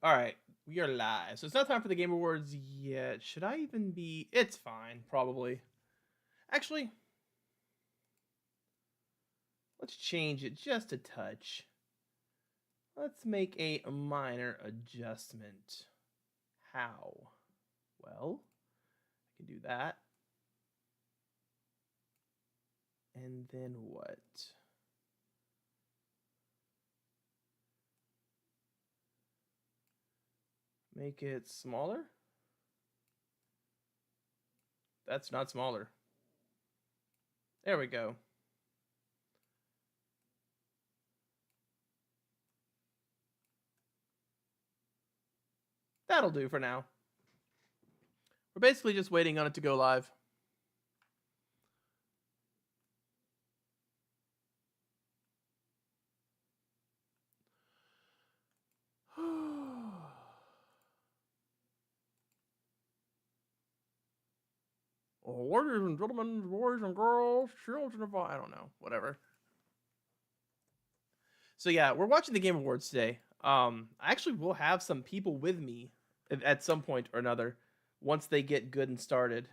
All right, we are live. So it's not time for the Game Awards yet. Should I even be? It's fine, probably. Actually, let's change it just a touch. Let's make a minor adjustment. How? Well, I can do that. And then what? Make it smaller? That's not smaller. There we go. That'll do for now. We're basically just waiting on it to go live. Ladies and gentlemen, boys and girls, children of all, I don't know, whatever. So yeah, we're watching the Game Awards today. I actually will have some people with me at some point or another once they get good and started.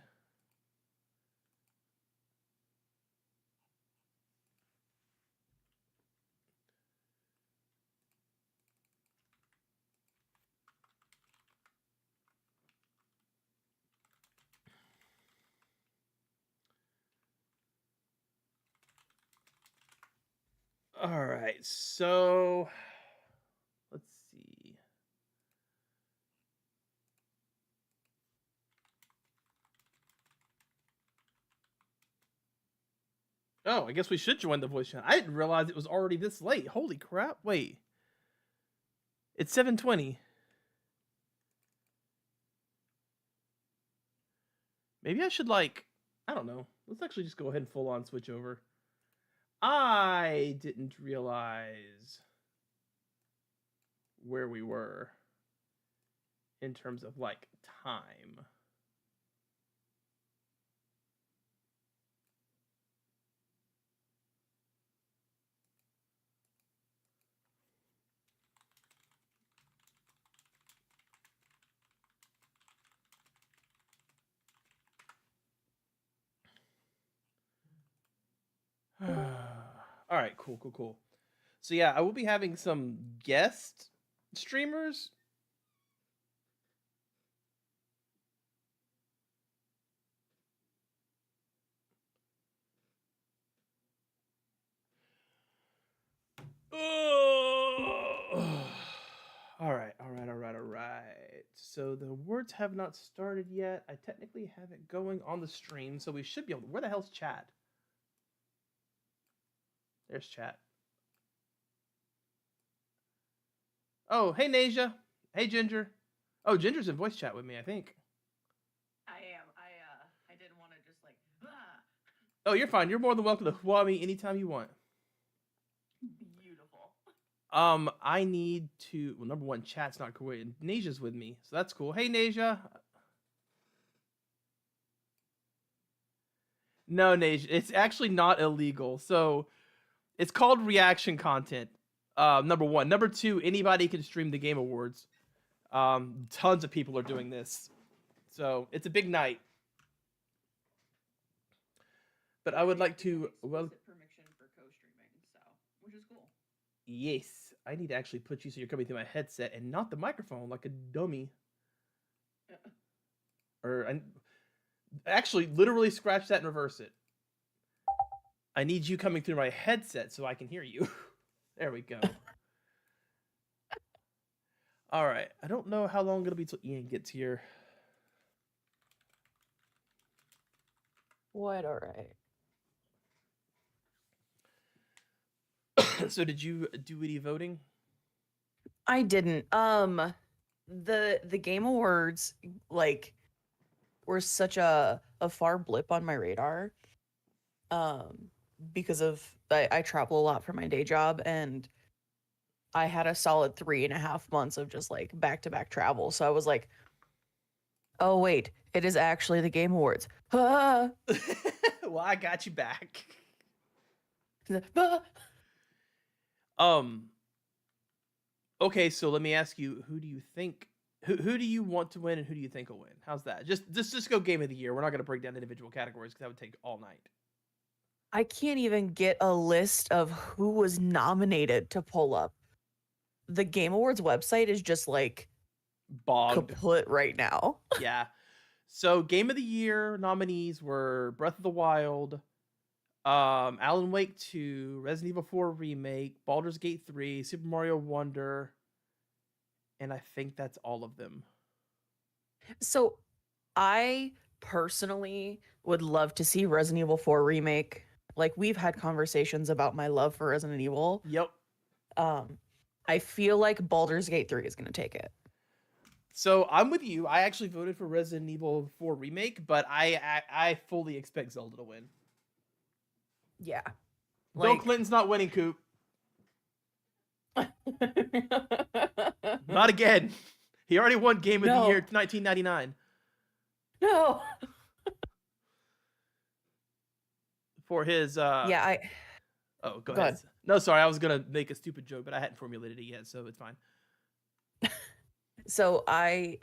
All right, so let's see. Oh, I guess we should join the voice chat. I didn't realize it was already this late. Holy crap. Wait. It's 7:20. Maybe I should I don't know. Let's actually just go ahead and full on switch over. I didn't realize where we were in terms of time. All right, cool. So yeah, I will be having some guest streamers. All right. So the words have not started yet. I technically have it going on the stream, so we should be able to. Where the hell's chat? There's chat. Oh, hey Nasia. Hey Ginger. Oh, Ginger's in voice chat with me, I think. I am. I didn't want to just Oh, you're fine. You're more than welcome to hua me anytime you want. Beautiful. I need to. Well, number one, chat's not cool. Nasia's with me, so that's cool. Hey, Nasia. No, Nasia, it's actually not illegal. So it's called reaction content. Number one. Number two, anybody can stream the Game Awards. Tons of people are doing this, so it's a big night. But I would like to. Well, permission for co-streaming, so which is cool. yes, I need to actually put you so you're coming through my headset and not the microphone like a dummy. Or I actually literally scratch that and reverse it. I need you coming through my headset so I can hear you. There we go. All right. I don't know how long it'll be till Ian gets here. What? All right. So did you do any voting? I didn't. The Game Awards were such a far blip on my radar. Because of I travel a lot for my day job, and I had a solid 3.5 months of just back-to-back travel. So I was like, oh wait, it is actually the Game Awards. Well, I got you back. Okay, so let me ask you, who do you think who do you want to win and who do you think will win? How's that? Just go game of the year. We're not going to break down individual categories because that would take all night. I can't even get a list of who was nominated to pull up. The Game Awards website is just like Bogged. kaput right now. Yeah. So game of the year nominees were Breath of the Wild, Alan Wake 2, Resident Evil 4 Remake, Baldur's Gate 3, Super Mario Wonder, and I think that's all of them. So I personally would love to see Resident Evil 4 remake. Like, we've had conversations about my love for Resident Evil. Yep. I feel like Baldur's Gate 3 is going to take it. So I'm with you. I actually voted for Resident Evil 4 Remake, but I fully expect Zelda to win. Yeah. Bill Clinton's not winning, Coop. Not again. He already won Game of the Year 1999. No. For his Yeah, Oh, go ahead. No, sorry, I was gonna make a stupid joke, but I hadn't formulated it yet, so it's fine. So I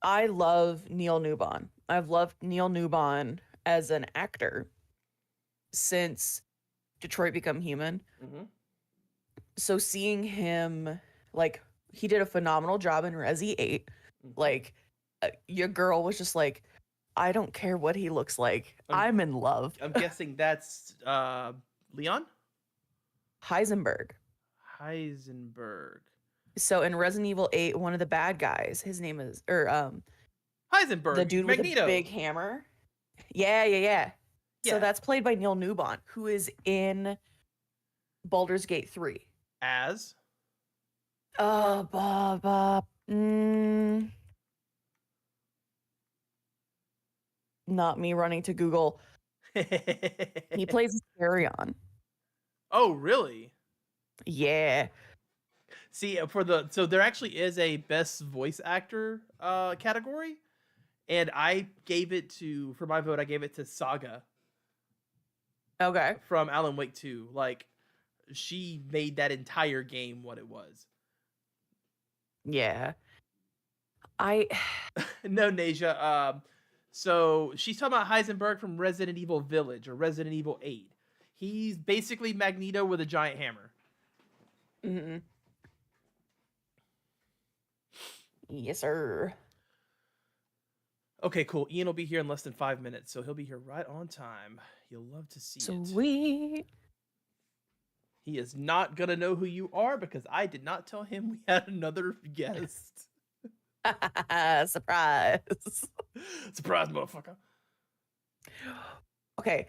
love Neil Newbon. I've loved Neil Newbon as an actor since Detroit Become Human. Mm-hmm. So seeing him, like, he did a phenomenal job in Resi 8. Mm-hmm. Like, your girl was just like, I don't care what he looks like. I'm in love. I'm guessing that's Leon? Heisenberg. So in Resident Evil 8, one of the bad guys, his name is, Heisenberg, the dude Magneto. with the big hammer. Yeah. So that's played by Neil Newbon, who is in Baldur's Gate 3. As? Not me running to Google. He plays Asterion. Oh, really? Yeah. See, so there actually is a best voice actor category, and for my vote, I gave it to Saga. Okay. From Alan Wake 2. Like, she made that entire game what it was. Yeah. No, Nasia. So she's talking about Heisenberg from Resident Evil Village or Resident Evil 8. He's basically Magneto with a giant hammer. Mm-hmm. Yes, sir. Okay, cool. Ian will be here in less than 5 minutes, so he'll be here right on time. You'll love to see it. Sweet. He is not gonna know who you are because I did not tell him we had another guest. Surprise. Surprise, motherfucker. Okay.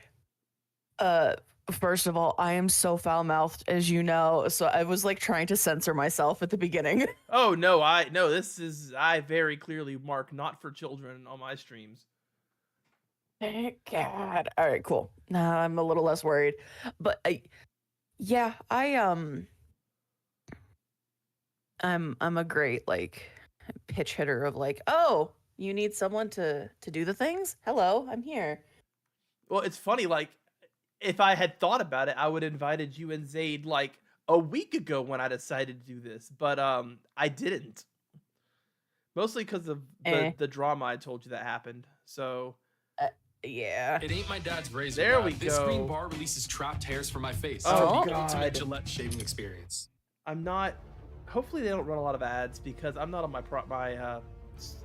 First of all, I am so foul-mouthed, as you know, so I was like trying to censor myself at the beginning. Oh no, I very clearly mark not for children on my streams. Thank God. All right, cool. Now I'm a little less worried. But I'm a great like pitch hitter of like, oh, you need someone to do the things? Hello, I'm here. Well, it's funny, like, if I had thought about it, I would have invited you and Zaid like a week ago when I decided to do this, but I didn't. Mostly because of the drama I told you that happened. So yeah. It ain't my dad's razor. There we This go. green bar releases trapped hairs for my face. Oh, The ultimate God. Gillette shaving experience. I'm not. Hopefully they don't run a lot of ads because I'm not on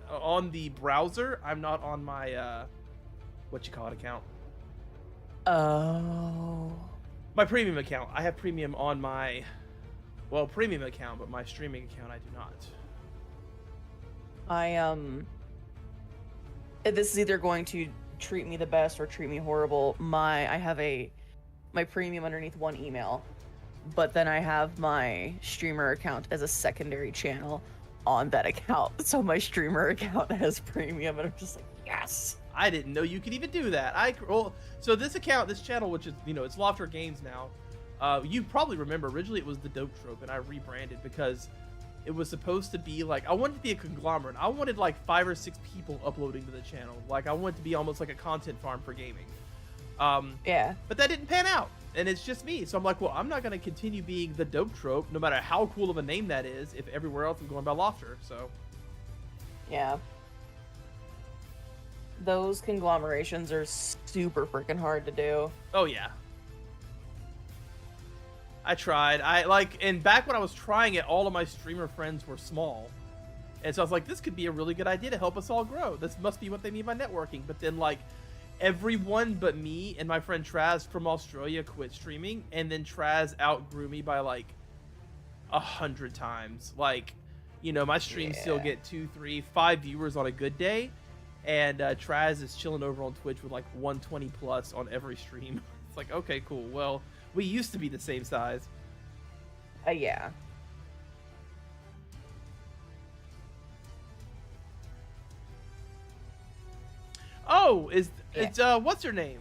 on the browser. I'm not on my account. Oh. My premium account. I have premium on my premium account, but my streaming account I do not. This is either going to treat me the best or treat me horrible. I have my premium underneath one email, but then I have my streamer account as a secondary channel on that account. So my streamer account has premium, and I'm just like, yes. I didn't know you could even do that. So this channel, which is, it's Lofter Games now. You probably remember originally it was the Dope Trope, and I rebranded because it was supposed to be like, I wanted to be a conglomerate. I wanted like 5 or 6 people uploading to the channel. Like I wanted to be almost like a content farm for gaming. Yeah. But that didn't pan out. and it's just me. So I'm like, well, I'm not gonna continue being the dope trope, no matter how cool of a name that is, if everywhere else I'm going by Lofter. So Yeah. Those conglomerations are super freaking hard to do. oh yeah. I tried. And back when I was trying it, all of my streamer friends were small. And so I was like, this could be a really good idea to help us all grow. This must be what they mean by networking. But then, like, everyone but me and my friend Traz from Australia quit streaming. And then Traz outgrew me by, like, 100 times. Like, you know, my streams still get 2, 3, 5 viewers on a good day. And Traz is chilling over on Twitch with, like, 120 plus on every stream. It's like, okay, cool. Well, we used to be the same size. Yeah. Oh, it's what's her name?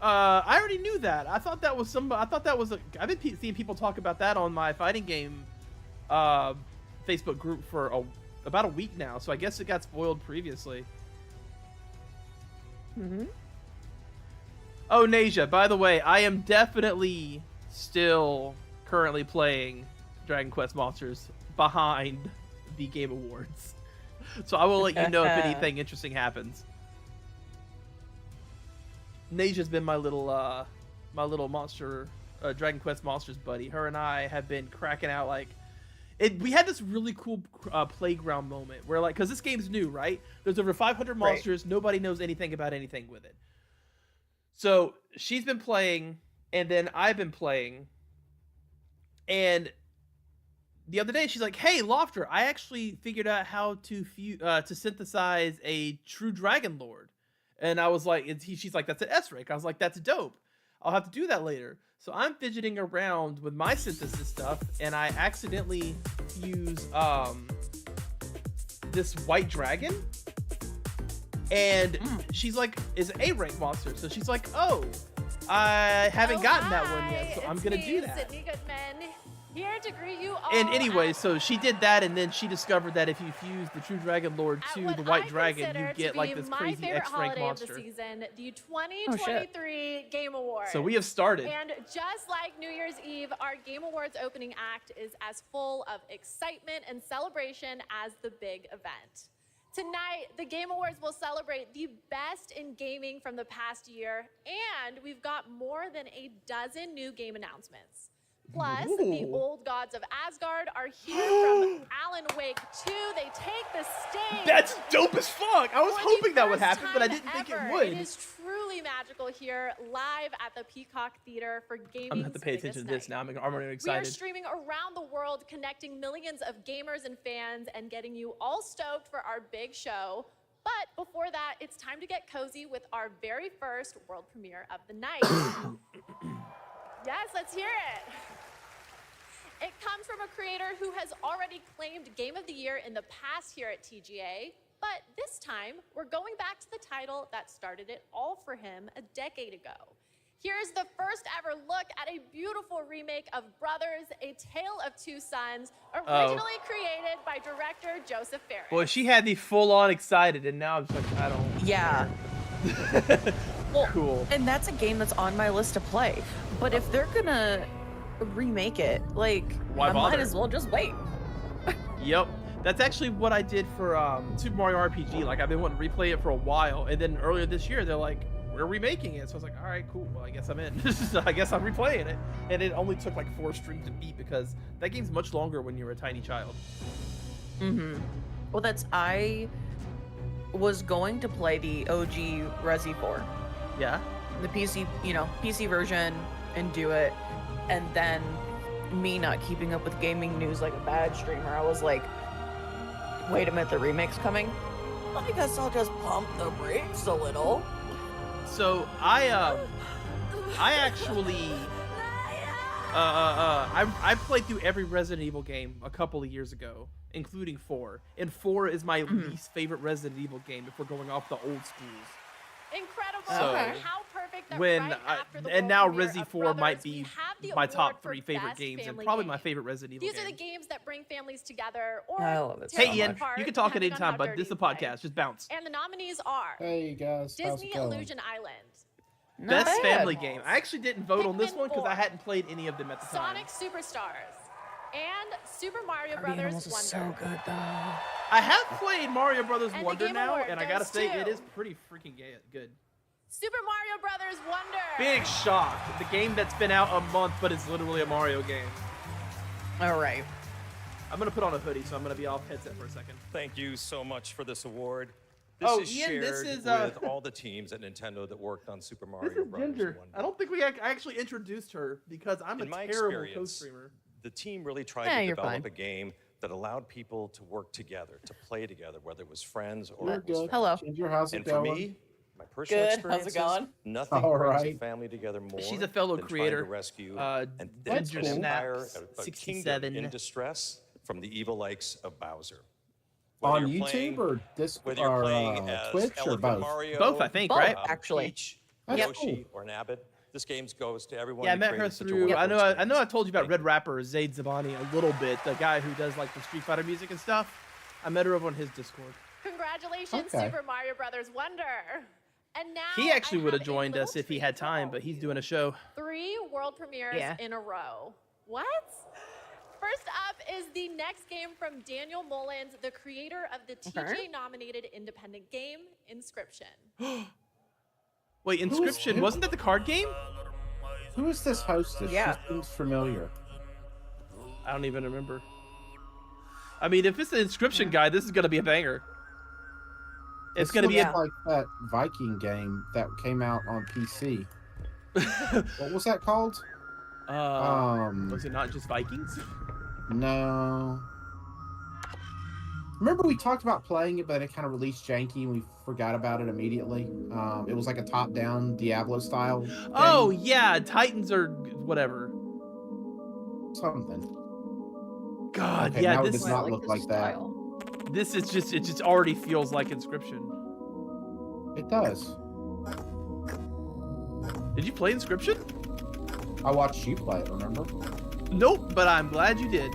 I already knew that. I thought that was I've been seeing people talk about that on my fighting game Facebook group for about a week now. So I guess it got spoiled previously. Mm-hmm. Oh, Nasia, by the way, I am definitely still currently playing Dragon Quest Monsters behind the Game Awards. So I will let you know if anything interesting happens. Nasia's been my little monster, Dragon Quest Monsters buddy. Her and I have been cracking out like we had this really cool playground moment where, like, because this game's new, right? There's over 500 monsters. Right. Nobody knows anything about anything with it. So she's been playing, and then I've been playing. And the other day, she's like, "Hey, Lofter, I actually figured out how to synthesize a true Dragon Lord." And I was like, she's like, "That's an S-rank." I was like, "That's dope. I'll have to do that later." So I'm fidgeting around with my synthesis stuff, and I accidentally use this white dragon. And she's like, "Is an A-rank monster." So she's like, "Oh, I haven't gotten that one yet, so I'm gonna do that." Sydney Goodman, here to greet you all. And anyway, so she did that, and then she discovered that if you fuse the True Dragon Lord to the White Dragon, you get like this crazy X-rank monster. Of the season, the 2023 Game Awards. So we have started. And just like New Year's Eve, our Game Awards opening act is as full of excitement and celebration as the big event. Tonight, the Game Awards will celebrate the best in gaming from the past year, and we've got more than a dozen new game announcements. Plus, the old gods of Asgard are here from Alan Wake 2. They take the stage. That's dope as fuck. I was hoping that would happen, but I didn't think it would. It is truly magical here, live at the Peacock Theater for gaming's I'm gonna have to pay attention to this now. I'm already excited. We are streaming around the world, connecting millions of gamers and fans and getting you all stoked for our big show. But before that, it's time to get cozy with our very first world premiere of the night. Yes, let's hear it. It comes from a creator who has already claimed Game of the Year in the past here at TGA, but this time we're going back to the title that started it all for him a decade ago. Here's the first ever look at a beautiful remake of Brothers, A Tale of Two Sons, originally created by director Joseph Fares. Boy, she had me full-on excited, and now I'm just like, I don't. Yeah. Well, cool. And that's a game that's on my list to play. But if they're gonna remake it, like, why I bother? might as well just wait. Yep. That's actually what I did for Super Mario RPG. Like, I've been wanting to replay it for a while, and then earlier this year, they're like, "We're remaking it." So I was like, all right, cool. Well, I guess I'm in. I guess I'm replaying it. And it only took like 4 streams to beat because that game's much longer when you're a tiny child. Mm-hmm. Well, I was going to play the OG Resi 4. Yeah? The PC, PC version, and do it. And then me not keeping up with gaming news like a bad streamer, I was like, wait a minute, the remake's coming? I guess I'll just pump the brakes a little. So I actually I played through every Resident Evil game a couple of years ago, including 4. And 4 is my least favorite Resident Evil game if we're going off the old schools. Incredible. So, how perfect that when right after the and world now premiere Resi of 4 Brothers, might we be have the my award top for 3 favorite best games and family probably game. my favorite Resident Evil These game. are the games that bring families together or I love it so tear Hey them Ian, apart, you can talk at any depending on time, how but dirty this is a you play. podcast. Just bounce. And the nominees are Hey guys, how's Disney it going? Illusion Island, Not Best bad. family game. I actually didn't vote on this Pikmin one because I 4. hadn't played any of them at the time. Sonic Superstars, and Super Mario Party Brothers Animals is Wonder. so good though. I have played Mario Brothers And the Wonder Game now, Award and I gotta goes say to- it is pretty freaking good. Super Mario Brothers Wonder. Big shock. The game that's been out a month, but it's literally a Mario game. All right. I'm gonna put on a hoodie, so I'm gonna be off headset for a second. Thank you so much for this award. This Oh, is Ian, shared this is, with all the teams at Nintendo that worked on Super Mario This is Brothers Ginger. Wonder. I don't think I actually introduced her because I'm In a my terrible experience, co-streamer. the team really tried Yeah, to you're develop fine. a game that allowed people to work together, to play together, whether it was friends or We're it was good. Hello. Ginger, how's it And for going? me, my personal Good. How's it experiences, going? nothing All brings a right. family together more She's a fellow than creator, trying to rescue Ginger an Snaps, empire, a kingdom 67. in distress from the evil likes of Bowser. On you're YouTube playing- or this Whether you're or playing as Twitch or Elephant both? Mario, Both, I think, Both, right? actually. Peach, That's Yoshi, cool. or an Abbott, this game goes to everyone. Yeah, I who met her created such a through. wonderful I know experience. I told you about Thank Red Rapper Zaid Zabani a little bit. The guy who does like the Street Fighter music and stuff. I met her over on his Discord. Congratulations, Okay. Super Mario Brothers Wonder. And now He actually I would have have a joined little us if he treat had for time, all but he's of doing you. a show. 3 world premieres Yeah. in a row. What? First up is the next game from Daniel Mullins, the creator of the TJ-nominated independent game, Inscription. Wait, Inscription, who- wasn't that the card game? Who is this hostess? Yeah. She seems familiar. I don't even remember. I mean, if it's the Inscription guy, this is gonna be a banger. It's This gonna be looks like that Viking game that came out on PC. What was that called? was it not just Vikings? No. Remember we talked about playing it, but it kind of released janky and we forgot about it immediately. It was like a top-down Diablo style. Oh game. yeah, Titans or whatever. Something. God, Okay, yeah, now it this does not look the like that. style. this is just it just already feels like Inscription. It does. Did you play Inscription? I watched you play it. Remember? Nope, but I'm glad you did.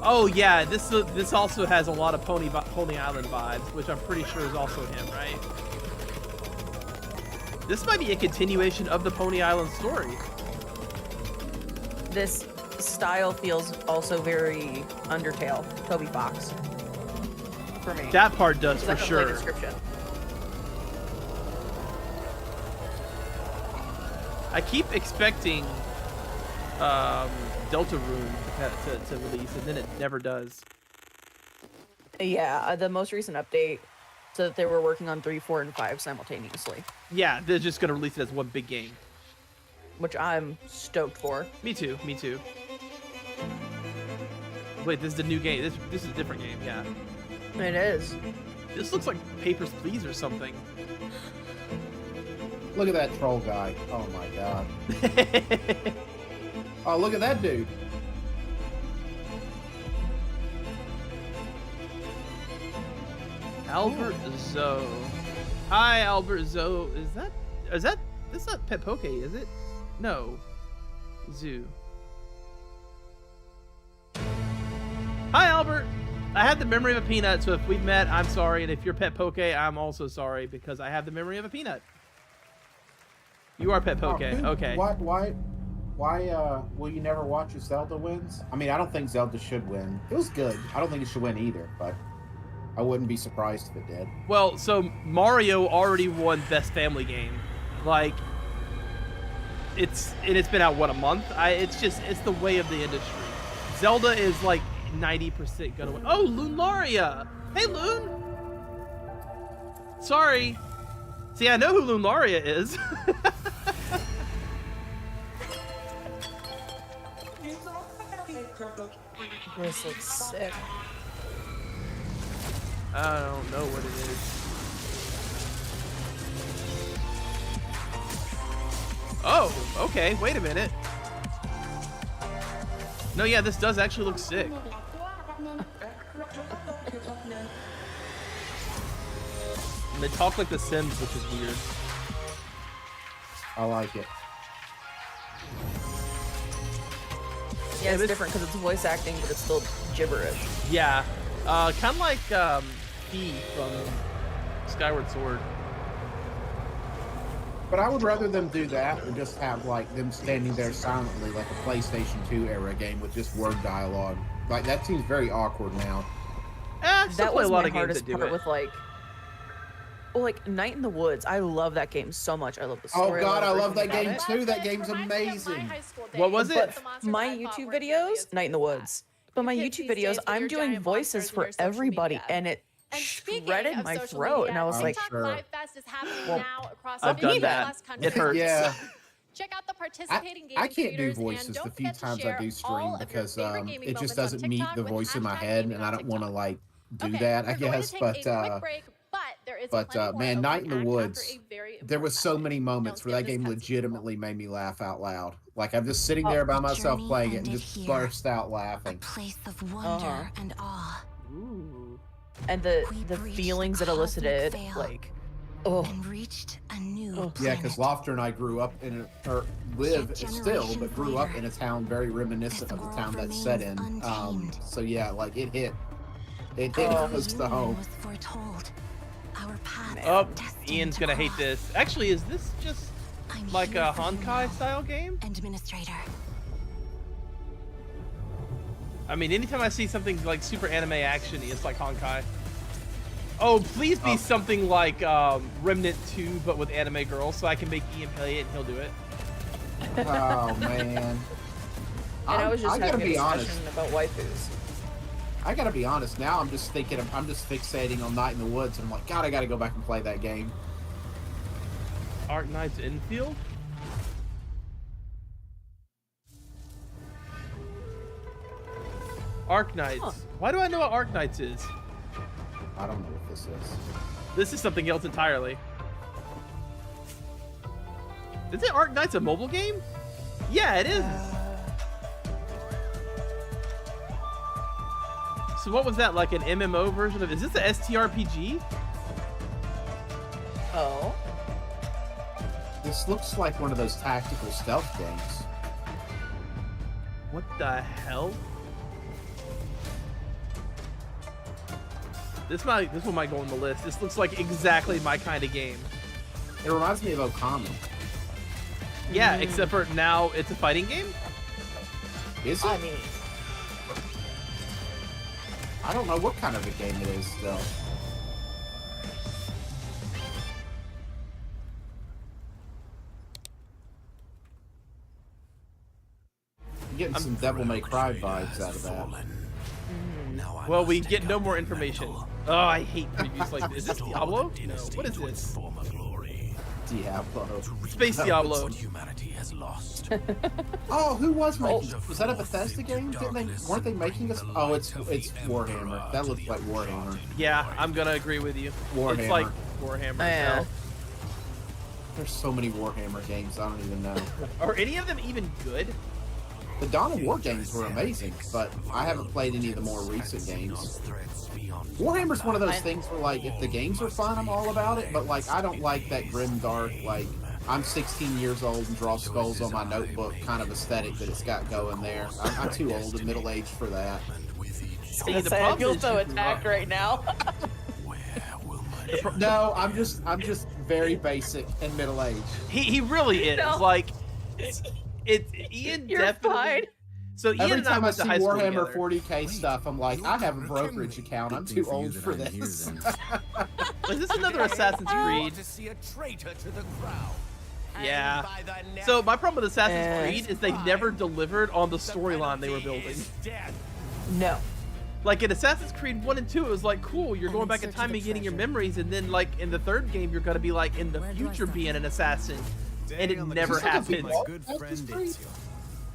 Oh yeah, this also has a lot of Pony Island vibes, which I'm pretty sure is also him, right? This might be a continuation of the Pony Island story. This style feels also very Undertale, Toby Fox. For me. That part does 'Cause I for haven't played sure. Inscription. I keep expecting Delta Rune to release, and then it never does. Yeah, the most recent update said that they were working on 3, 4, and 5 simultaneously, Yeah, they're just gonna release it as one big game. which I'm stoked for. Me too. Me too. Wait, this is the new game. This is a different game. Yeah. It is. This looks like Papers, Please or something. Look at that troll guy. Oh my god. Oh, look at that dude. Albert Zoe. Hi, Albert Zoe. That's not Pet Poke, is it? No. Zoo. Hi, Albert. I have the memory of a peanut, so if we've met, I'm sorry. And if you're Pet Poke, I'm also sorry because I have the memory of a peanut. You are Pet Poke. Oh, who- Okay. Why will you never watch if Zelda wins? I mean, I don't think Zelda should win. It was good. I don't think it should win either, but I wouldn't be surprised if it did. Well, so Mario already won Best Family Game. Like, it's been out, what, a month? It's the way of the industry. Zelda is like 90% gonna win. Oh, Lunaria! Hey, Loon! Sorry. See, I know who Lunaria is. This looks sick. I don't know what it is. Oh, okay. Wait a minute. No, yeah, this does actually look sick. And they talk like The Sims, which is weird. I like it. Yeah, it's this- different because it's voice acting, but it's still gibberish. Yeah, kind of like P from Skyward Sword. But I would rather them do that than just have like them standing there silently like a PlayStation 2 era game with just word dialogue. Like that seems very awkward now. I still That play was a lot my of games hardest that do part it. with like, well, like Night in the Woods. I love that game so much. I love the Oh story. God, I love that everything game about too. it. That game's Reminds me of my amazing. high school What days was with it? the monsters My I fought YouTube working in the videos, Night in the class. Woods. But my You kids YouTube these days videos, with I'm your doing giant voices monsters and for your social everybody, media. and it And speaking shredded of my social throat, media, and I was like, TikTok sure. Live Fest is happening Well, now across I've 50 done that. plus It countries. hurts. Yeah. Check out the participating gaming I can't do creators, voices and the don't few forget to times I share do all stream of your because favorite gaming it just moments on doesn't meet TikTok the with voice in my hashtag head, gaming and on I don't want to TikTok. like do Okay, that. I we're going guess, to but take a quick break, but there is plenty more man, Night in the opening act Woods. after a very There was important so message. many moments Don't where skip that game this cutscene. legitimately made me laugh out loud. Like I'm just sitting Oh, there by the myself journey playing it and ended just here. burst out A laughing. place of wonder and awe. Ooh. and the We breached feelings the that elicited, cosmic veil like, oh, and reached a new Oh. Yeah, because planet. Lofter and I grew up in or live Yet still, generations but grew up later, in a town very reminiscent this of the world town that's set in. remains untamed. So yeah, like it hit Our close to reunion home. was foretold. Our paths Oh, destined Ian's to gonna hate cross. this. Actually, is this just I'm like here a for you Honkai now, style game? Administrator. I mean, anytime I see something like super anime actiony, it's like Honkai. Oh, please be something like Remnant 2, but with anime girls, so I can make Ian play it and he'll do it. Oh man. and I was just I gotta having a be discussion honest. about waifus. I gotta be honest. Now I'm just thinking. I'm just fixating on Night in the Woods, and I'm like, God, I gotta go back and play that game. Arc Knight's Infield? Arc Knights. Huh. Why do I know what Arc Knights is? I don't know what this is. This is something else entirely. Is it Arc Knights a mobile game? Yeah, it is. So what was that, like an MMO version of? Is this a STRPG? Oh, This looks like one of those tactical stealth games. What the hell? This one might go on the list. This looks like exactly my kind of game. It reminds me of Okami. Yeah, except for now it's a fighting game. Is it? I mean, I don't know what kind of a game it is still. I'm getting some Devil May Cry vibes out of that. Well, we get no more information. Oh, I hate previews like this. Is this Diablo? No. What is this? Diablo. Space Diablo. Humanity has lost. Oh, who was making? Was that a Bethesda game? Weren't they making us? Oh, it's Warhammer. That looks like Warhammer. Yeah, I'm gonna agree with you. Warhammer. It's like Warhammer. Yeah. hell. There's so many Warhammer games. I don't even know. Are any of them even good? The Dawn of War games were amazing, but I haven't played any of the more recent games. Warhammer's one of those things where, like, if the games are fun, I'm all about it, but, like, I don't like that grim, dark, like, I'm 16 years old and draw skulls on my notebook kind of aesthetic that it's got going there. I'm too old and middle-aged for that. See, I the say I problem feel is so you grew attacked up. right now. No, I'm just very basic and middle-aged. He really is. No. Like, Ian You're definitely. fine. So Ian Every and I time I went see to high school Warhammer together. 40K stuff, I'm like, I have a brokerage account. I'm too old for this. Is this another Assassin's Creed? To see a traitor to the crown. Yeah. And by the neck, So my problem with Assassin's Eh. Creed is they never delivered on the storyline they were penalty building. is death. No. Like in Assassin's Creed 1 and 2, it was like, cool, you're I'm going in back in search time of and the getting your treasure. memories, and then like in the third game, you're gonna be like in the Where do I future start being from? an assassin, and it Dang on the never Is this like a happened. VR My good Assassin's friend Creed? Ezio.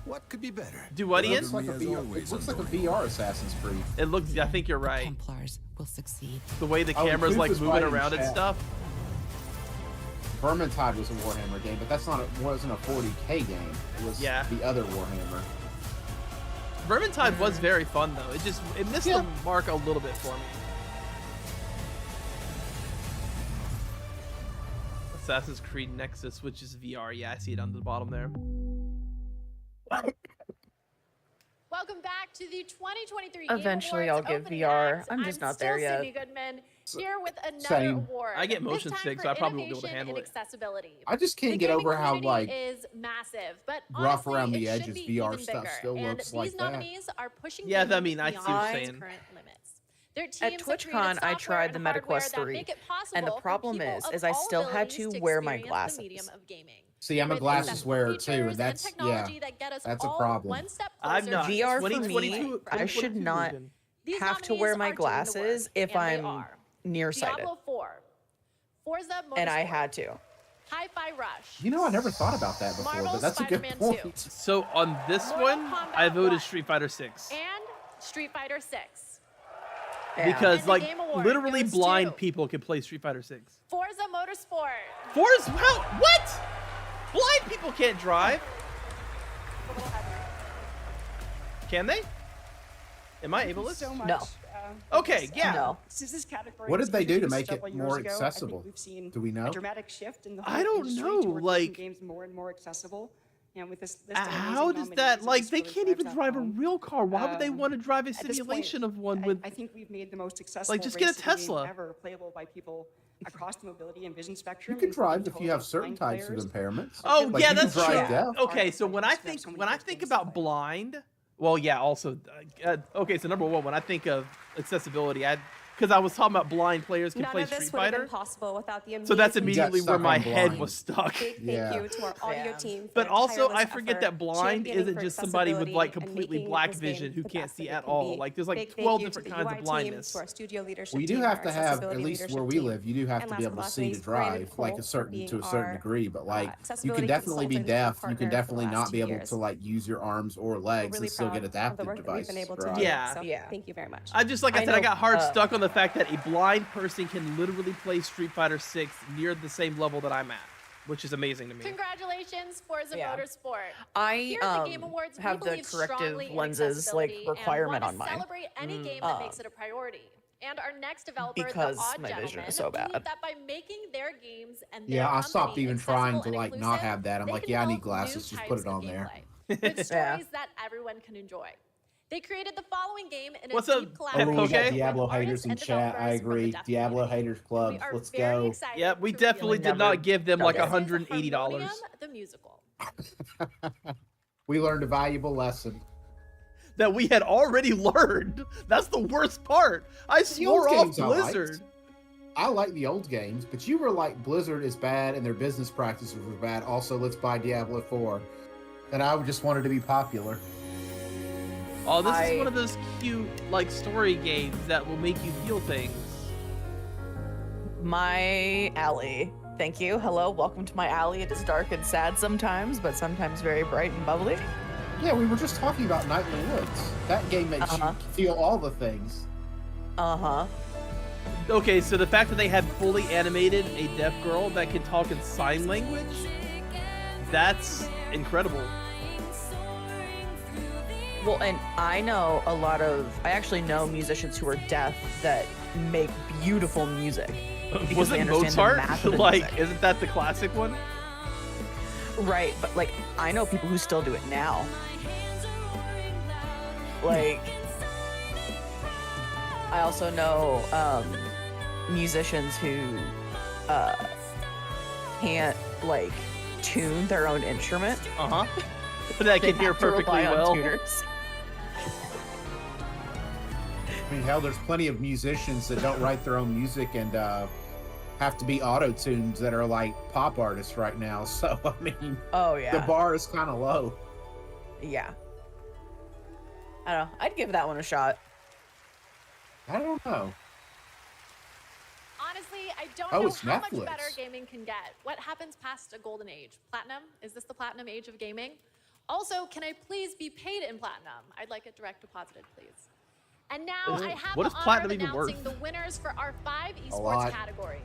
What could be better? Do what, It Ian? looks like a As VR. always, It looks like a underway. VR Assassin's Creed. It looks. I think you're right. Templars will succeed. The way the Oh, camera's Booth like is moving right in around and chat. stuff. Vermintide was a Warhammer game, but that's not. Wasn't a 40K game. It was Yeah. the other Warhammer. Vermintide was very fun though. It missed Yeah. the mark a little bit for me. Assassin's Creed Nexus, which is VR. Yeah, I see it on the bottom there. Welcome back to the 2023 Eventually Game I'll Awards get opening VR. act. I'm just not there still yet. Sydney Goodman, Here with another Same. award. I get this motion time sick, for so I probably won't be able to innovation handle and it. accessibility. I just The can't get gaming over how community like is massive, but rough honestly, around the it should edges be VR even stuff bigger. still And looks these like that. nominees are pushing Yeah, I gaming mean, I see what beyond you're its saying. current limits. Their teams At have TwitchCon, created I software tried the and Meta hardware Quest that 3, make it possible and the for problem people is of I all still had abilities to wear my experience the medium glasses. of gaming. see, I'm a With glasses accessible wearer too, features and that's technology that get us that's a all problem. one step I'm closer not. to VR for me, 2022, I should 2022 not version. These have to wear nominees my are doing the glasses work, if and they I'm are nearsighted, Diablo 4, Forza Motorsport, and I had to. Hi-Fi Rush, You know, I never thought about that before, Marvel but that's a good Spider-Man 2. point. So on this Mortal one, I Kombat voted 1. Street Fighter 6 and Street Fighter 6. Yeah. because And the like Game Award literally goes blind to- people can play Street Fighter 6. Forza Motorsport. Forza, what? Blind people can't drive. A little heavy. Can they? Am I ableist? So much. No. Okay, yeah. No. Since this category What was did they do to introduced make it several years more ago, I think accessible? we've seen Do we know? a dramatic shift in the I whole don't industry know, towards like- making games more and more accessible. And with this list of How amazing does that, nominees, like, it they just can't really even drives drive that a home. real car. Why would they want to drive a At this point, simulation of one with... I think we've made the most accessible just get a racing game Tesla. ever playable by people across the mobility and vision You spectrum. can drive including if you have totally certain blind types of players. impairments. Oh, Like, yeah, you can that's drive true. deaf. Okay, so Hard when to I have so many think good games to about play. blind, well, yeah, also, okay, so number one, when I think of accessibility, because I was talking about blind players can None play of this Street would have Fighter, been possible without the so that's amazing immediately got where stuck my on head blind. was stuck. Big thank Yeah. you to our audio Yeah. team. For But their also, I tireless forget effort, that blind championing isn't for just somebody with like accessibility and completely making black this game vision who the can't best see that it at can all. be. Like there's like Big 12 thank you different to the kinds UI of team, blindness. to our studio leadership We do team, have our to have, at accessibility least leadership where we team, live, you do have and to be last able but to not see to least, Brandon drive, like Cole a certain being to a certain our, degree. But like, you accessibility can definitely be consultant and deaf. You partner can for the definitely last not 2 be able years. to like use your arms or We're legs really and still get proud of the adaptive work that we've devices. been able to to drive. do. Yeah. So Yeah. thank you very much. I just, like I I said, I know, got hard stuck on the fact that a blind person can literally play Street Fighter 6 near the same level that I'm at, which is amazing to me. Congratulations, Forza Yeah. Motorsport. I Here at the Game Awards, we have the believe corrective strongly in lenses like accessibility requirement and on want to mine celebrate any game that makes it a priority. And our next developer, because the Odd my vision Gentlemen, is so believe bad. that by making their games and their Yeah, I stopped company even trying accessible to and like not inclusive, have that. I'm they like, can yeah, I need build glasses. new Just put types it of on there. gameplay with Yeah. stories that everyone can enjoy. They created the following game in a What's deep up, collaboration Pep with Poke? Diablo artists haters in and chat. I developers from the agree. deaf Diablo community. haters club. We are Let's very go. excited Yeah, we to reveal definitely it. did not give them like This is $180. Harmonium, the musical. We learned a valuable lesson. That we had already learned. That's the worst part. I swore old off games I liked. Blizzard. I like the old games, but you were like, Blizzard is bad and their business practices were bad. Also, let's buy Diablo 4. And I just wanted to be popular. Oh, this is one of those cute like story games that will make you feel things. My alley. Thank you. Hello, welcome to my alley. It is dark and sad sometimes, but sometimes very bright and bubbly. Yeah, we were just talking about Night in the Woods. That game makes you feel all the things. Uh-huh. Okay, so the fact that they had fully animated a deaf girl that can talk in sign language, that's incredible. Well, and I actually know musicians who are deaf that make beautiful music. because Was they it understand the Mozart? math of the Like, music. isn't that the classic one? Right, but like I know people who still do it now. Like I also know musicians who can't like tune their own instrument. Uh-huh. But I They can hear have to perfectly rely on well. tuners. I mean, hell, there's plenty of musicians that don't write their own music and have to be auto-tuned that are like pop artists right now. So, I mean, Oh yeah. the bar is kind of low. Yeah. I don't know. I'd give that one a shot. I don't know. Honestly, I don't Oh, know it's how much Netflix. better gaming can get. What happens past a golden age? Platinum? Is this the platinum age of gaming? Also, can I please be paid in platinum? I'd like it direct deposited, please. And now I have What the is honor platinum of even announcing worth? the winners for our 5 esports lot. categories.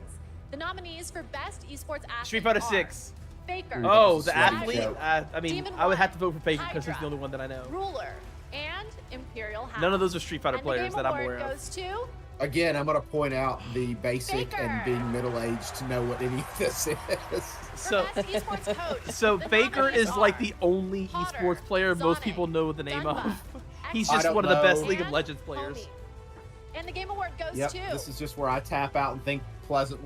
The nominees for best esports athlete Street Fighter are 6. Faker. Oh, the Sweaty athlete? joke. I mean, Demon I would have One, to vote for Faker because he's Hydra, the only one that I know. Ruler, and Imperial House. None of those are Street Fighter And the players Game that I'm Award aware of. goes to Again, I'm going to point out the basic Faker. and being middle-aged to know what any of this is. So, for best esports coach. so The Faker nominees is like are the only Potter, esports player most Sonic, people know the name Dunba, of. He's I just don't one of the best know. League of and Legends players. Homie. And the Game Award goes Yep, to this is just where I tap out and think pleasant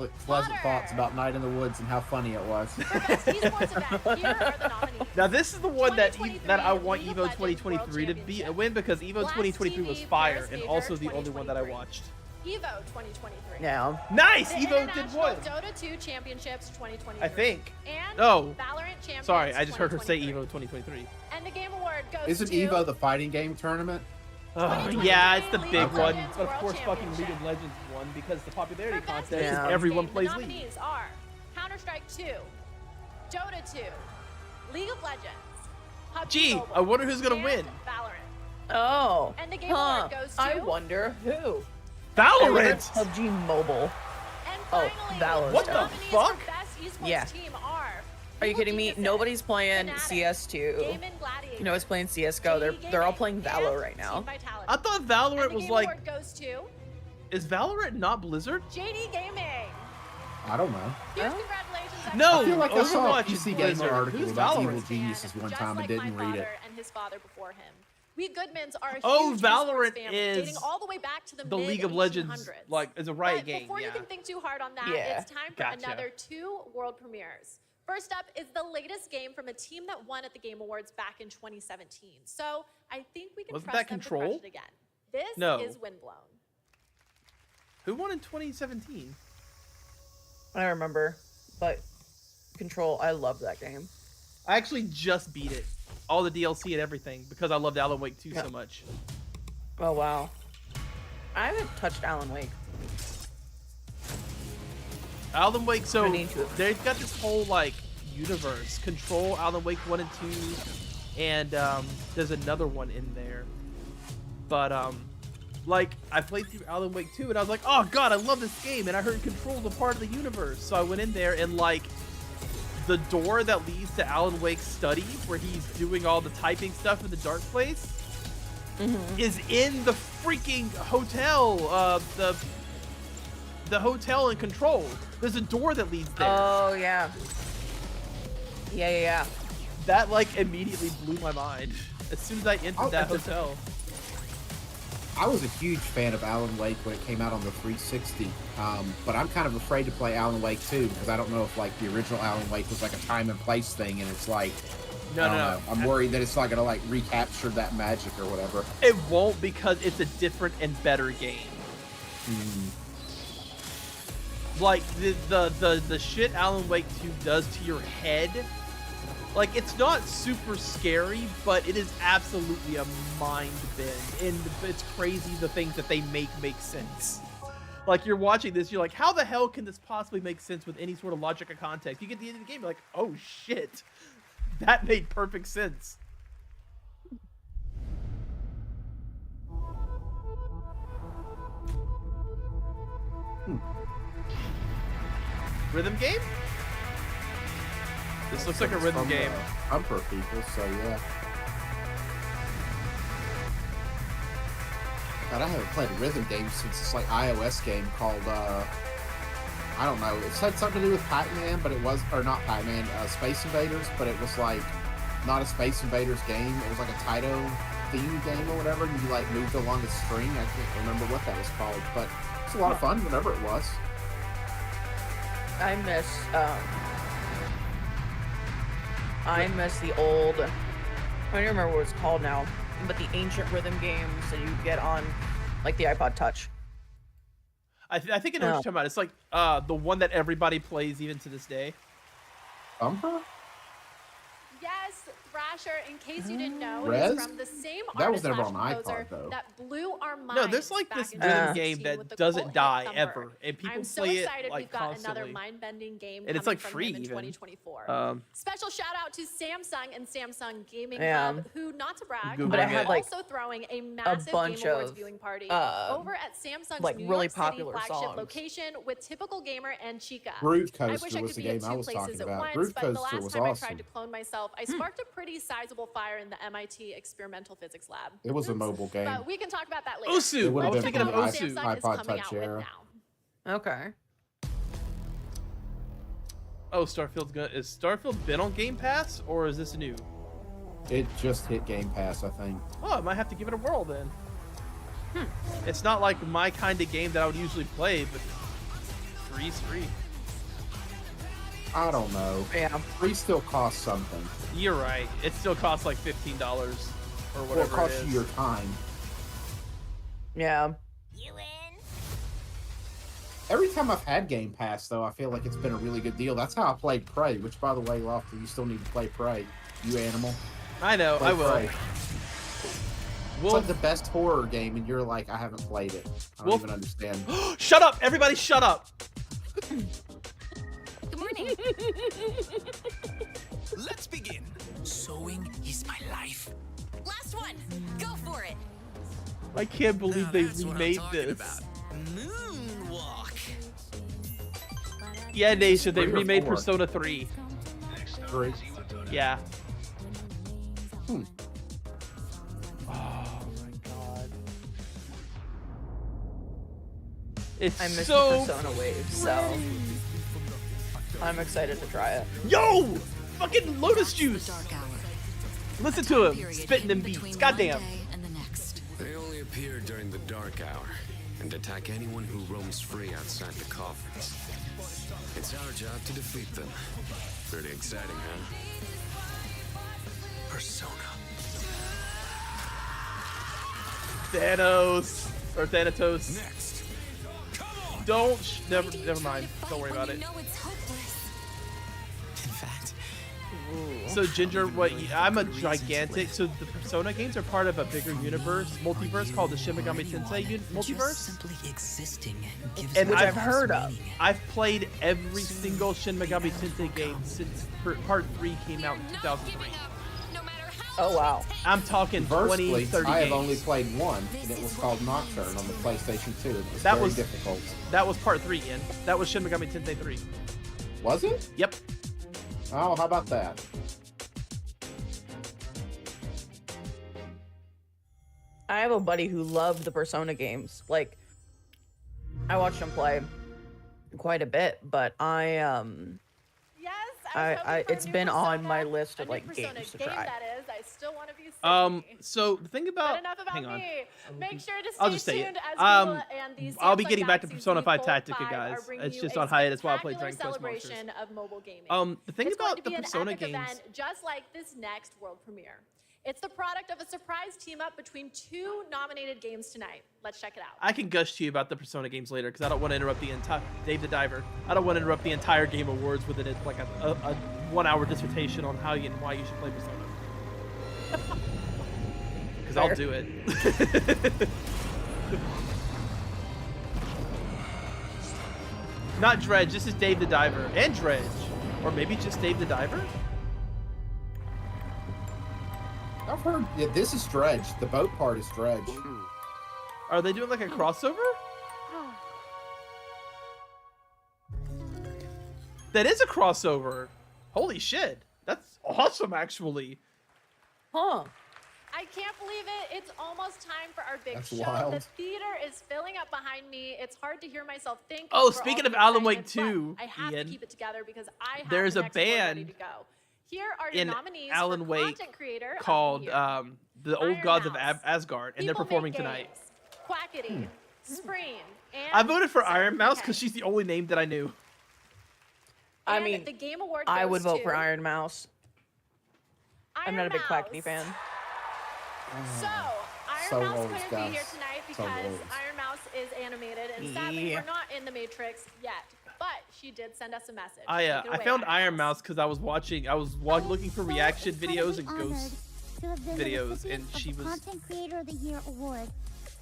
thoughts about Night in the Woods and how funny it was. for Best Esports Event. Here are the nominees. Now this is the one that 2023 I want League of Evo Legends 2023 to World be a Championship. win because Evo Blast 2023 was TV fire Paris and Major also the only one that I 2023. watched. Evo 2023. Yeah. Nice, The Evo did International one. Dota 2 Championships 2023. I think. And Oh, Valorant Champions. sorry, I just heard her say 2023. Evo 2023. And the Game Award goes Isn't to Evo the fighting game tournament? Oh, 2023 yeah, it's the League big of one. Legends But of World course, fucking League Championship. of Legends won because the popularity For Best contest is Yeah. Esports everyone game, plays the League. nominees are Counter-Strike 2, Dota 2, League of Legends, PUBG Gee, Mobile, I wonder who's gonna and win. Valorant. Oh. And the Game Award goes to I wonder who. Valorant. PUBG Mobile. And Oh, finally, Valorant. What the nominees fuck? for Best Esports Yeah. team are Are you kidding me? Geniuses, Nobody's playing Fnatic, CS2. Gaming Gladiators, You know who's playing CS:GO? They're all playing Gaming, Valo and right now. Team Vitality. I thought And Valorant the was Game like, Award goes to is Valorant not Blizzard? JD Gaming. I don't know. Huge congratulations. No, I feel like I saw a Overwatch is PC Gamer Blizzard. article Who's about Valorant? Evil Geniuses one Just time and like didn't my read it. father and his father before him. We Goodmans are a huge Oh, esports Valorant family, is dating all the way back to the League of Legends, mid-1800s. like, is a Riot But game. before Yeah. you can think too hard on that, Yeah. it's time for Gotcha. another 2 world premieres. First up is the latest game from a team that won at the Game Awards back in 2017. So I think we can Wasn't trust that them to Control? crush it again. This No. is Windblown. Who won in 2017? I remember, but Control, I love that game. I actually just beat it, all the DLC and everything, because I loved Alan Wake 2 Yeah. so much. Oh wow. I haven't touched Alan Wake. Alan Wake, so I need to. they've got this whole like universe. Control, Alan Wake 1 and 2, and there's another one in there. But like I played through Alan Wake 2 and I was like, oh god, I love this game, and I heard Control's a part of the universe. So I went in there and like the door that leads to Alan Wake's study, where he's doing all the typing stuff in the dark place, is in the freaking hotel. The hotel in Control. There's a door that leads there. Oh yeah. Yeah. That like immediately blew my mind as soon as I entered that that's- hotel. I was a huge fan of Alan Wake when it came out on the 360, but I'm kind of afraid to play Alan Wake 2 because I don't know if like the original Alan Wake was like a time and place thing, and it's like I don't know. I'm worried that it's not gonna like recapture that magic or whatever. It won't, because it's a different and better game. Like the shit Alan Wake 2 does to your head, like it's not super scary, but it is absolutely a mind bend, and it's crazy the things that they make sense. Like you're watching this, you're like, how the hell can this possibly make sense with any sort of logic or context? You get to the end of the game, you're like, oh shit, that made perfect sense. Rhythm game? This looks like a rhythm From game. the Humper people, so yeah. God, I haven't played a rhythm game since this like iOS game called I don't know. It had something to do with Pac-Man, but it was, or not Pac-Man, Space Invaders, but it was like not a Space Invaders game. It was like a Taito theme game or whatever, and you like moved along a string. I can't remember what that was called, but it's a lot of fun whenever it was. I miss the old, I don't remember what it's called now, but the ancient rhythm games that you get on like the iPod Touch. I think I know what you're talking about. It's like the one that everybody plays even to this day. Humper? Yes, Thrasher, in case you didn't know, Rez? is from the same That was artist never slash on composer iPod, though. that blew our minds. No, there's like back this in rhythm 2016 game with the that doesn't cult die hit Thumper. ever, and people I'm so play excited it like we've got constantly. another mind-bending game And it's, coming like, from free him in even. 2024. Special shout out to Samsung and Samsung Gaming Yeah. Hub, who, not to brag, Googling But it are had, like, also throwing a massive bunch Game Awards of, viewing party over at Samsung's like, New really York City popular flagship songs. location with Typical Gamer and Chica. Groove I wish Coaster I was could the be in game I two was places talking at about. once, Groove but the Coaster last was time I awesome. tried to clone myself, I sparked a pretty sizable fire in the MIT experimental physics lab. It was a Oops. mobile game. But we can talk about that later. Osu! It would have I was been thinking of from the What Osu. Samsung is iPod coming Touch out with era. now. Okay. Oh, Starfield's good. Is Starfield been on Game Pass, or is this new? It just hit Game Pass, I think. Oh, I might have to give it a whirl then. It's not like my kind of game that I would usually play, but three's free. I don't know. Yeah. Free still costs something. You're right. It still costs like $15 or Well, whatever it costs it you is. your time. Yeah. You in? Every time I've had Game Pass, though, I feel like it's been a really good deal. That's how I played Prey, which, by the way, Lofty, you still need to play Prey. You animal. I know. Play I will. Prey. It's We'll like the best horror game, and you're like, I haven't played it. I don't Well- even understand. Shut up! Everybody, shut up! Good morning. Let's begin. Sewing is my life. Last one. Go for it. I can't believe Now they that's what I'm remade talking this. about. Moonwalk. Yeah, Nation, they 3 or remade 4? Persona 3. 3. Yeah. Hmm. Oh my god. It's I miss so the Persona wave, so I'm excited to try it. Yo! Fucking Lotus The Juice! dark hour. Listen to him, Period spitting them between beats. one Goddamn. day and the next. They only appear during the dark hour and attack anyone who roams free outside the coffins. It's our job to defeat them. Pretty exciting, huh? Persona. Thanos. Or Thanatos. Next. Come on. Don't. Never mind. Don't worry about it. You know it's hopeless. In fact, So Ginger, I'm a gigantic. So the Persona games are part of a bigger multiverse called the Shin Megami Tensei multiverse. simply existing gives And Which I've I've heard of. I've played every single Shin Megami Tensei game since Part 3 came out in 2003. No matter how Oh wow. I'm talking 20, Conversely, 30 I have games. only played one, and it was called Nocturne on the PlayStation 2. It was That very was- difficult. That was Part 3, Ian. That was Shin Megami Tensei 3. Was it? Yep. Oh, how about that? I have a buddy who loved the Persona games. Like, I watched him play quite a bit, but Yes, I was hoping for a it's new been on Persona, my list a of new like Persona games to game, try. That is, I still want to be. So the thing But about enough about hang on. me. Make sure to I'll stay just say it. tuned as Um, and these I'll be Samsung getting back to Galaxy Persona 5 Z Tactica, Fold 5 guys. are bringing It's you just a on hiatus while I play spectacular Dragon Quest Monsters. celebration of mobile gaming. The thing It's going about to the be an Persona epic games. event, just like this next world premiere. It's the product of a surprise team up between 2 nominated games tonight. Let's check it out. I can gush to you about the Persona games later because I don't want to interrupt the entire Dave the Diver. I don't want to interrupt the entire Game Awards with it like a 1-hour dissertation on how and why you should play Persona. Because I'll Fair. do it. Not Dredge. This is Dave the Diver and Dredge, or maybe just Dave the Diver. I've heard. Yeah, this is Dredge. The boat part is Dredge. Are they doing like a crossover? That is a crossover. Holy shit. That's awesome, actually. Huh. I can't believe it. It's almost time for our big That's show. wild. The theater is filling up behind me. It's hard to hear myself think. Oh, for all speaking the of Alan Wake excitement, 2, but I have Ian, to keep it together because I have there's the a next award ready band to go. Here are your in nominees Alan for Wake content creator of called the year. The Old Iron Gods of Mouse, Asgard, and they're People performing Make tonight. Games, Quackity, Spring, and I voted for Iron Mouse Self-Care. because she's the only name that I knew. I And mean, the Game Award I goes would vote for to Iron Mouse. I'm not a big Mouse. Quackity fan. So, Iron So Mouse old, couldn't guys. be here tonight So because old. Iron Mouse is animated, and sadly, Yeah. we're not in the Matrix yet. But she did send us a message. I Take it I away, found Iron Mouse because I was looking for reaction videos and ghost videos, and she was. Content Creator of the Year award.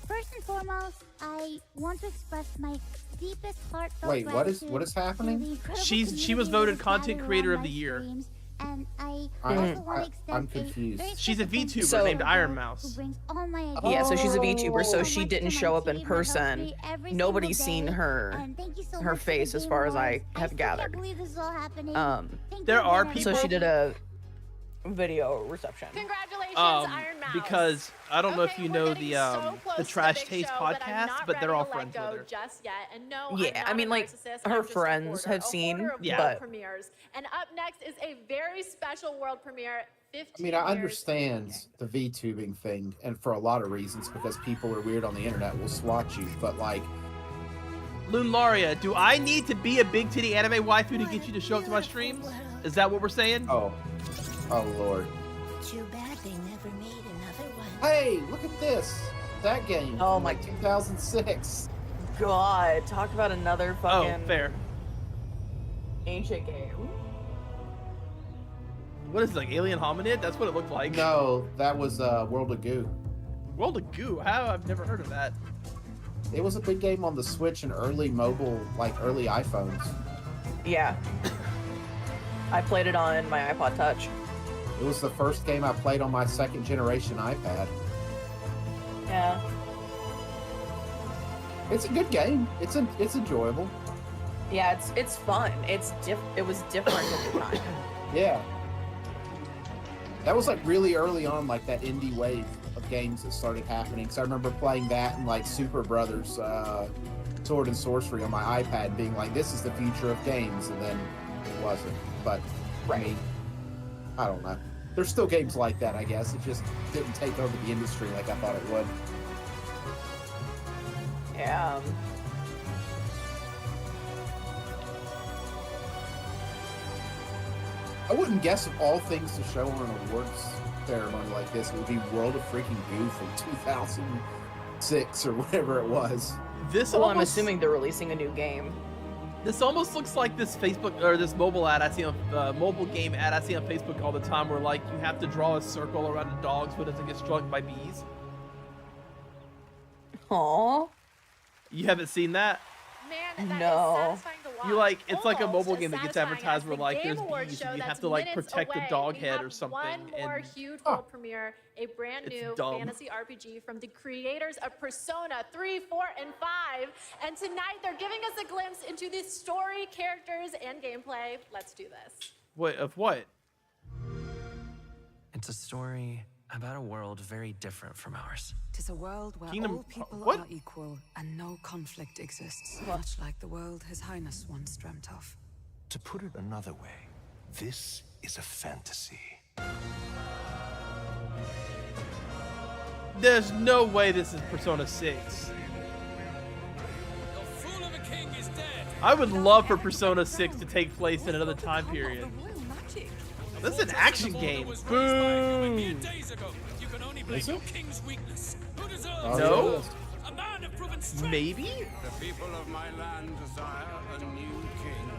First and foremost, I want to express my deepest heartfelt Wait, what is gratitude happening? to the incredible She was community voted that Content gathered Creator around of the my Year. streams, and I I'm- also want I- to extend I'm a confused. very She's a special thank you VTuber So- named to Iron Joe, Mouse. who brings all my Yeah, so she's a Oh. VTuber, so so she much didn't to show my up in team that helps person. me every Nobody's single seen day. her And thank you so her much to the face as Game far as I Awards. have still gathered. can't believe this is all happening. Um, Thank there you are again, people- So she did a video reception. Congratulations, Iron Mouse. Because I don't know if Okay, you we're know getting the so close the to Trash big Taste show, but I'm podcast, not but they're all ready to friends let with go her. just yet. And no, Yeah, I'm not I mean, a like, narcissist. her I'm just a friends hoarder, have a seen, hoarder of Yeah. world premieres. And up next is a very special world premiere. 15 I mean, I years understand the VTubing thing, and for a lot of reasons, because people are weird on the internet will swat you. But like, Lunlaria, do I need to be a big titty anime waifu to get you to show up to my streams? Is that what we're saying? oh Lord. Too bad they never made another one. Hey, look at this. That game. Oh from, my- like 2006. God, talk about another Oh, fucking fair. ancient game. What is it, like Alien Hominid? That's what it looked like. No, that was World of Goo. World of Goo. How? I've never heard of that. It was a big game on the Switch and early mobile, like early iPhones. Yeah. I played it on my iPod Touch. It was the first game I played on my second generation iPad. Yeah. It's a good game. It's enjoyable. Yeah, it's fun. It was different at the time. Yeah. That was like really early on, like that indie wave of games that started happening. So I remember playing that and like Super Brothers, Sword and Sorcery on my iPad, being like, "This is the future of games," and then it wasn't. But I mean, I don't know. There's still games like that, I guess. It just didn't take over the industry like I thought it would. Yeah. I wouldn't guess of all things to show on an awards ceremony like this, it would be World of Freaking Goo from 2006 or whatever it was. This Well, I'm almost, assuming they're releasing a new game. this almost looks like this Facebook or this mobile ad I see on mobile game ad I see on Facebook all the time, where like you have to draw a circle around a dog so it doesn't get struck by bees. Aww. You haven't seen that? Man, that No. is satisfying to watch. You like it's like a Almost mobile as game that gets satisfying advertised as where the like Game there's Awards bees show and you have that's to like minutes protect the away. dog We head have or something. One more And huge world premiere, a brand It's new dumb. fantasy RPG from the creators of Persona 3, 4, and 5. And tonight they're giving us a glimpse into the story, characters, and gameplay. Let's do this. what of what? It's a story about a world very different from ours. Tis a world where Kingdom- all people what? are equal and no conflict exists, much like the world His Highness once dreamt of. To put it another way, this is a fantasy. There's no way this is Persona 6. I would love for Persona 6 to take place in another time period. This is an action game. Boom. Is it? No? Maybe? The people of my land desire a new king,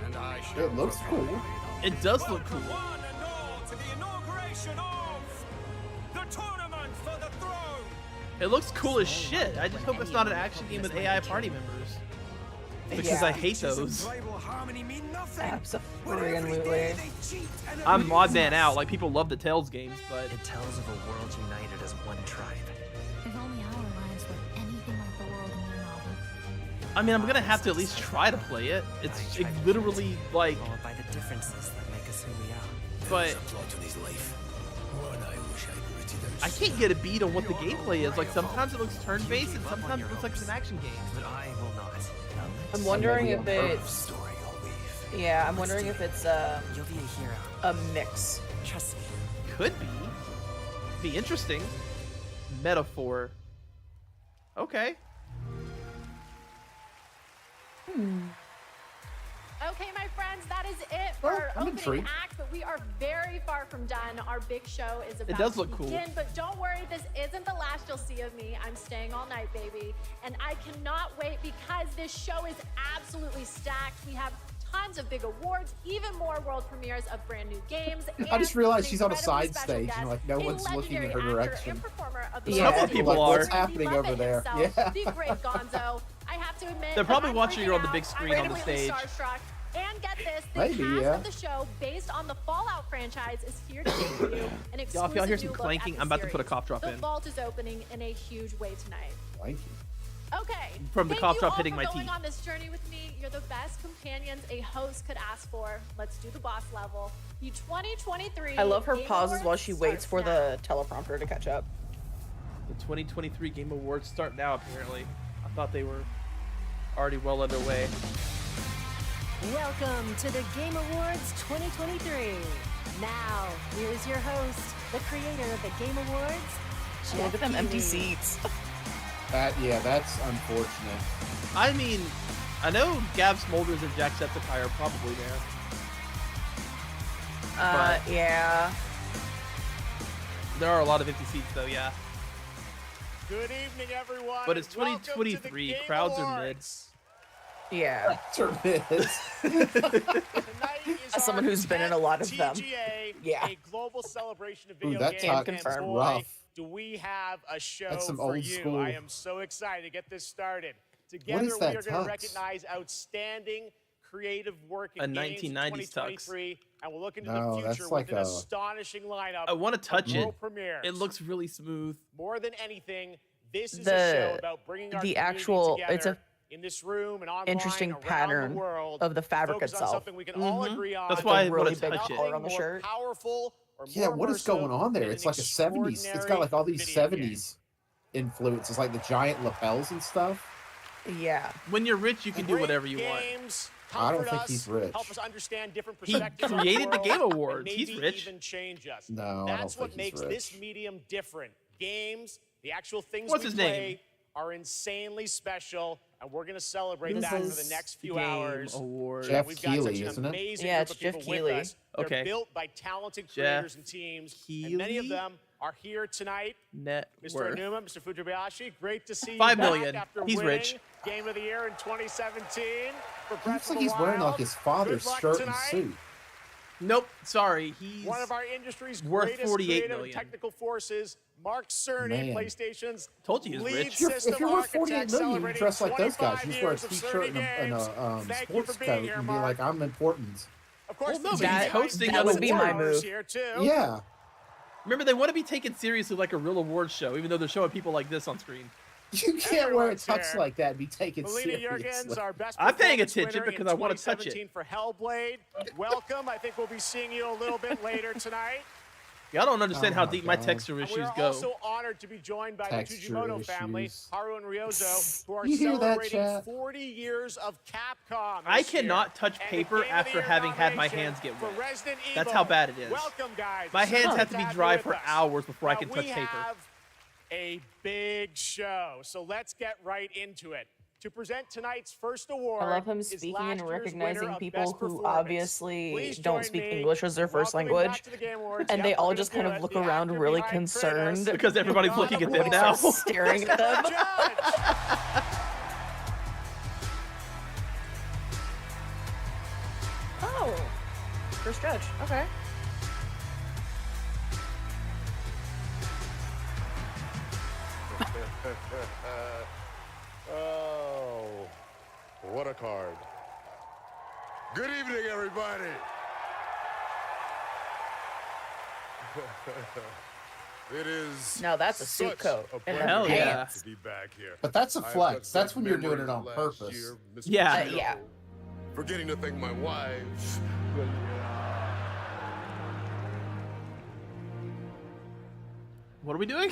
and I shall It looks cool. It does look cool. It looks cool as shit. I just hope it's not an action game with AI party members. Because Yeah. I hate those. Absolutely. I'm odd man out. Like, people love the Tales games, but It tells of a world united as one tribe. If only our lives were anything like the world in your novel. I mean, I'm gonna have to at least try to play it. It's it literally like, Followed by the differences that make us who we are. but I can't get a beat on what the gameplay is. Like, sometimes it looks turn-based and sometimes it looks like it's an action game. But I will not. I'm wondering if Maybe a it's Story I'll weave. yeah. I'm wondering if it's You'll be a hero. a mix. Trust me. Could be interesting. Metaphor. Okay. Okay, my friends, that is it for Well, our I'm opening intrigued. act, but we are very far from done. Our big show is about does to look cool. begin, but don't worry, this isn't the last you'll see of me. I'm staying all night, baby. And I cannot wait because this show is absolutely stacked. We have tons of big awards, even more world premieres of brand new games. I just and realized an she's on a incredibly side special stage guest, and like no a one's looking in her legendary actor direction. and performer of the Yeah. show. Some people Like, what's are. happening The over Muppet there? himself, Yeah. the great Gonzo. I have to admit, They're probably I'm watching her on the freaking big out. screen I'm on the genuinely stage. starstruck. And get this, the Maybe, cast yeah. of the show, based on the Fallout franchise, is here to debut an exclusive if y'all hear new some look clanking, at the I'm about to put a series. cough drop the in. vault is opening in a huge way tonight. Thank you. Okay. From the Thank cough you drop all hitting for my going teeth. on this journey with me. You're the best companions a host could ask for. Let's do the boss level. The 2023 I love her Game pauses while Awards she waits starts for now. the teleprompter to catch up. The 2023 Game Awards start now, apparently. I thought they were already well underway. Welcome to the Game Awards 2023. Now, here's your host, the creator of the Game Awards, Look Geoff at them empty Keighley. seats. That's unfortunate. I mean, I know Gav Smolders and Jacksepticeye are probably there. Yeah. There are a lot of empty seats, though, yeah. Good evening, everyone. But it's Welcome to the 2023. Game Crowds are mid. Awards. Yeah. Tonight is As someone our who's been in a lot of them. TGA, Yeah. a global celebration of Ooh, video that games. tuck's And boy, rough. do we have a show That's some for old you. school. I am so excited to get this started. Together, is we that are going to tux? recognize outstanding creative work A in games in 1990s tux. 2023, and we'll look into No, the that's future like with an a- astonishing lineup. I want to touch of it. world premieres. It looks really smooth. More than anything, this is The- a show about bringing our the community actual- together it's a in this room and online interesting around pattern the world of the fabric focus on itself. something we can all agree on. That's why I With a want really to big touch it. collar on the Nothing more shirt. powerful or Yeah, more what is going immersive on there? than It's an like a 70s. It's got like all these extraordinary video game. 70s influences, like the giant lapels and stuff. Yeah. When you're rich, you can do Great whatever you want. games I don't comfort think us, he's rich. Help us understand different He perspectives on created the world, Game and Awards. He's maybe rich. even change us. No, I don't That's what think he's makes this rich. medium different. Games, the actual things What's we his play, name? are insanely special, and we're going to celebrate This that for is the next few Game hours. Awards. Jeff We've got Keighley, such an isn't it? amazing Yeah, group it's of people Geoff with Keighley. us. They're Okay. built by talented Jeff creators and teams, and many of Keighley? them are here tonight. Net Mr. worth. Onuma, Mr. Fujibayashi, great to see you 5 back million. after He's winning rich. Game of the Year in 2017 for He Breath looks of like the he's wearing Wild. like his father's Good luck shirt and tonight. suit. Nope, sorry. He's One of our industry's worth greatest 48 creative and million. technical forces, Mark Cerny, Man. PlayStation's Told you he's lead rich. system If you're worth 48 architect, million, you celebrating dress like those guys. 25 You just wear a years of t-shirt and Cerny a games. Thank you sports for being coat here, and be Mark. like, I'm important. Of course, Well, no, the but he's team hosting behind that would the be my awards move. here, too. Yeah. Remember, they want to be taken seriously like a real awards show, even though they're showing people like this on screen. You can't wear a Everyone's tux here. like that and be taken Melina Juergens, seriously. our best I'm paying performance attention winner because in I wanna touch it. 2017 for Hellblade. Welcome. I think we'll be seeing you a little bit later tonight. Y'all don't understand Oh how my deep my God. texture And we issues are go. also honored to be joined by the Texture Tujimoto family, issues. Haru and Ryozo, who are You hear that, celebrating chat? 40 years of Capcom. I this year. cannot touch And the paper Game of the after Year having had my nomination hands get for wet. Resident That's Evil. how bad it is. Welcome, guys. My hands So have to be glad you're dry with for us. hours before I Now, can we touch paper. have a big show, so let's get right into it. To present tonight's first award, I love him is speaking last and year's recognizing winner of people Best who Performance. obviously Please don't join speak me English as their in first welcoming language. back to the Game Awards. And Yep, they we're all gonna just do kind it. of look The around actor really behind concerned. Kratos, Because everybody's God looking of at them War, now. Staring at them. Judge. Oh. First judge. Okay. Oh, what a card. Good evening, everybody. It is Now that's a suit such coat a and pleasure Hell yeah. to be back here. But that's a I have flex. got That's good when you're doing it memories on last purpose. year, Mr. Yeah. Pacino, Yeah. Forgetting to thank my wife. What are we doing?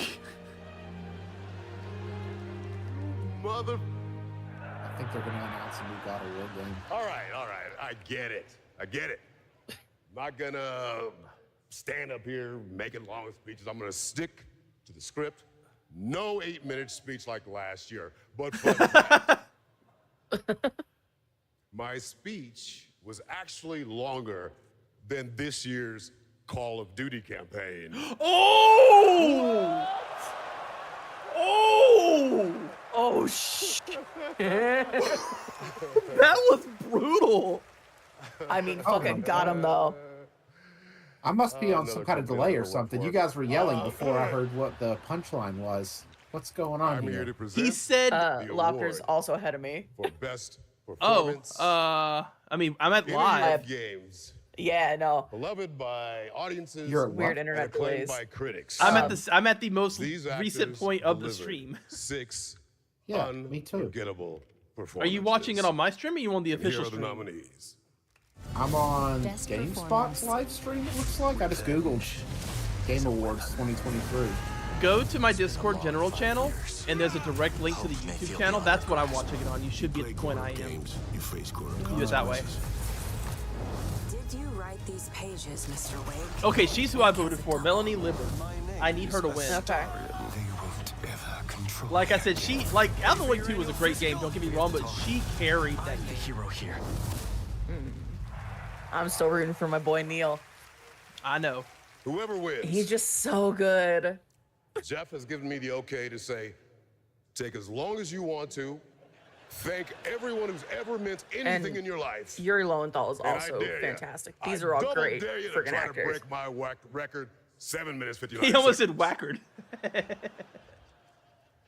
Mother. I think they're going to announce a new God of War game. All right. I get it. Not gonna stand up here making long speeches. I'm gonna stick to the script. No 8-minute speech like last year. But for that, my speech was actually longer than this year's Call of Duty campaign. Oh! Oh! Oh, shit. That was brutal. I mean, fucking got him, though. I must be on some another kind of company delay I or work something. for. You guys were yelling before I heard what the punchline was. What's going on I'm here? here to present He said, the Locker's award also ahead of me. for best "Oh, performance I mean, I'm at in live." games. Yeah, no. Beloved by audiences You're at Weird what? internet and acclaimed delays. by critics. I'm at the most These recent actors point of the delivered stream. 6 Yeah, me too. Unforgettable Are performances. you watching it on my stream or you on the And here official are the stream? nominees. I'm on Best GameSpot's performance. live stream, it looks like. I just Googled Game Awards 2023. Go to my Discord general channel, and there's a direct link to the YouTube channel. That's what I'm watching it on. You should be at the point I am. Do it that way. Did you write these pages, Mr. Wake? Okay, she's who I voted for, Melanie Liber. I need her to win. Okay. Like I said, Out the Way 2 was a great game, don't get me wrong, but she carried that game. Hero here. I'm still rooting for my boy Neil. I know. Whoever wins, He's just so good. Geoff has given me the okay to say, take as long as you want to. Thank everyone who's ever meant anything in your life. Yuri Lowenthal is And I also dare ya. fantastic. These I are all double great dare you to freaking try actors. to break my record, 7 minutes 59 He almost seconds. said whackard.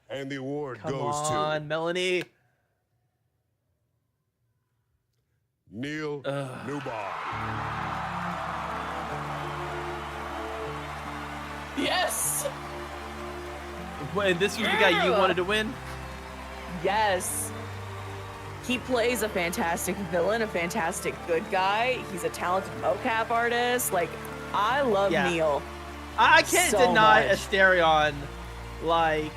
And the award Come goes on, Melanie. to Neil Newbar. Yes. And this was the guy you wanted to win? Yes. He plays a fantastic villain, a fantastic good guy. He's a talented mocap artist. Like, I love Yeah. Neil. I can't so deny much. Asterion. Like,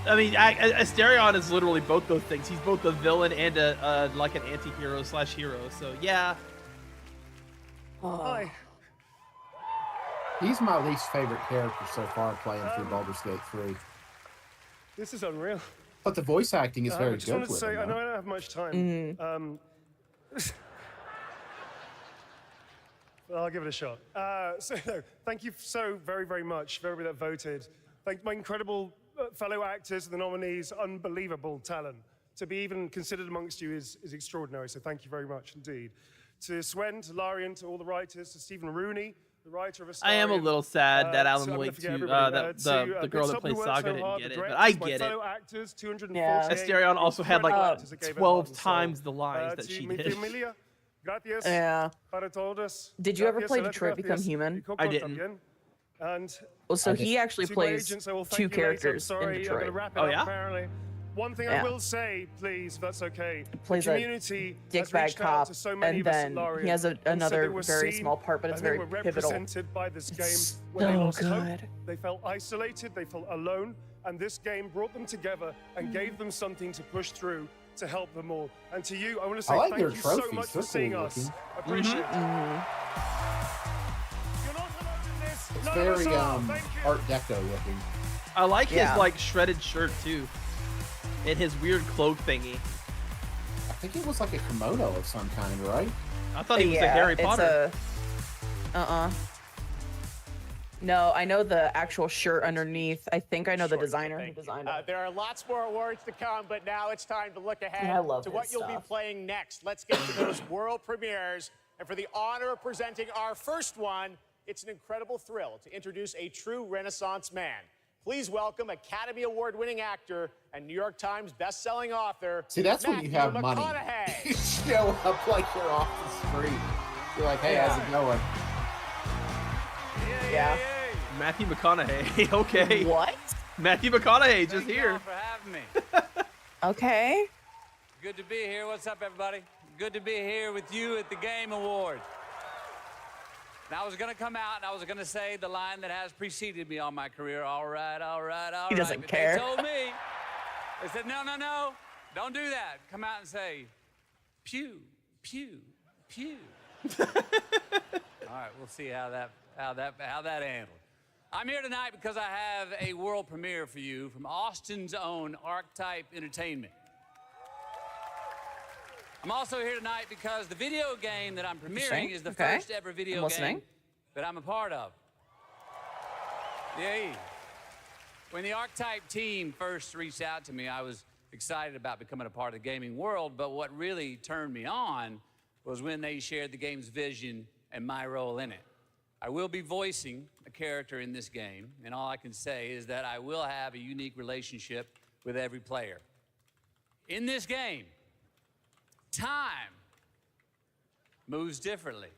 I mean, Asterion is literally both those things. He's both a villain and like an anti-hero / hero. So yeah. Oh. He's my least favorite character so far playing through Baldur's Gate 3. This is unreal. But the voice acting is very I just good wanted to with say, him. I know though. I don't have much time. I'll give it a shot. Thank you so very, very much for everybody that voted. Thank my incredible fellow actors and the nominees. Unbelievable talent. To be even considered amongst you is extraordinary, so thank you very much indeed. To Swen, to Larian, to all the writers, to Stephen Rooney, the writer of I am a little sad that Alan I'm gonna Wake forget 2, everybody. the girl that plays Saga didn't get it, but I get it. Actors, 248 Asterion also had like incredible actors that gave it 12 heart and soul. times the lines that To she mi did. familia, gracias Yeah. para todos. Did you ever Gracias, play Soledad, Detroit Become gracias. Human? Y I Coco didn't. también. And Well, so he actually to my plays agents, I will thank 2 you later. I'm characters sorry, in I'm Detroit. gonna wrap it Oh, up, yeah? apparently. One thing I Yeah. will say, please, if that's okay. Plays the a community has dickbag reached out cop, to so many and of us at then Larian he has and said another they were very seen small part, but it's and they very were pivotal. represented by this game It's when they so lost hope. good. They felt isolated, they felt alone, and this game brought them together and gave them something to push through to help them all. And to you, I want to say I like thank their you so trophies. much They're for seeing cool us. looking. Appreciate it. It's You're not alone in this. It's None of us very are. Thank you. Art Deco looking. I like his Yeah. like shredded shirt too, and his weird cloak thingy. I think it was like a kimono of some kind, right? I thought he was a Harry Potter. No, I know the actual shirt underneath. I think I know the designer who designed it. There are lots more awards to come, but now it's time to look ahead I love to his what you'll be stuff. playing next. Let's get to those world premieres. And for the honor of presenting our first one, it's an incredible thrill to introduce a true Renaissance man. Please welcome Academy Award-winning actor and New York Times best-selling author, See, that's when you Matthew have money. McConaughey. You show up like you're off the street. You're like, hey, how's it going? Yeah. Matthew McConaughey. Okay. What? Matthew McConaughey just here. for having me. Okay. Good to be here. What's up, everybody? Good to be here with you at the Game Awards. And I was going to come out and I was going to say the line that has preceded me all my career. All right, all right, all right. He doesn't But care. They told me. They said, no, no, no. Don't do that. Come out and say, pew, pew, pew. All right, we'll see how that handled. I'm here tonight because I have a world premiere for you from Austin's own Archetype Entertainment. I'm also here tonight because the video game that I'm premiering is the Okay. first ever video I'm listening. game that I'm a part of. Yay. When the Archetype team first reached out to me, I was excited about becoming a part of the gaming world, but what really turned me on was when they shared the game's vision and my role in it. I will be voicing a character in this game, and all I can say is that I will have a unique relationship with every player. In this game, time moves differently.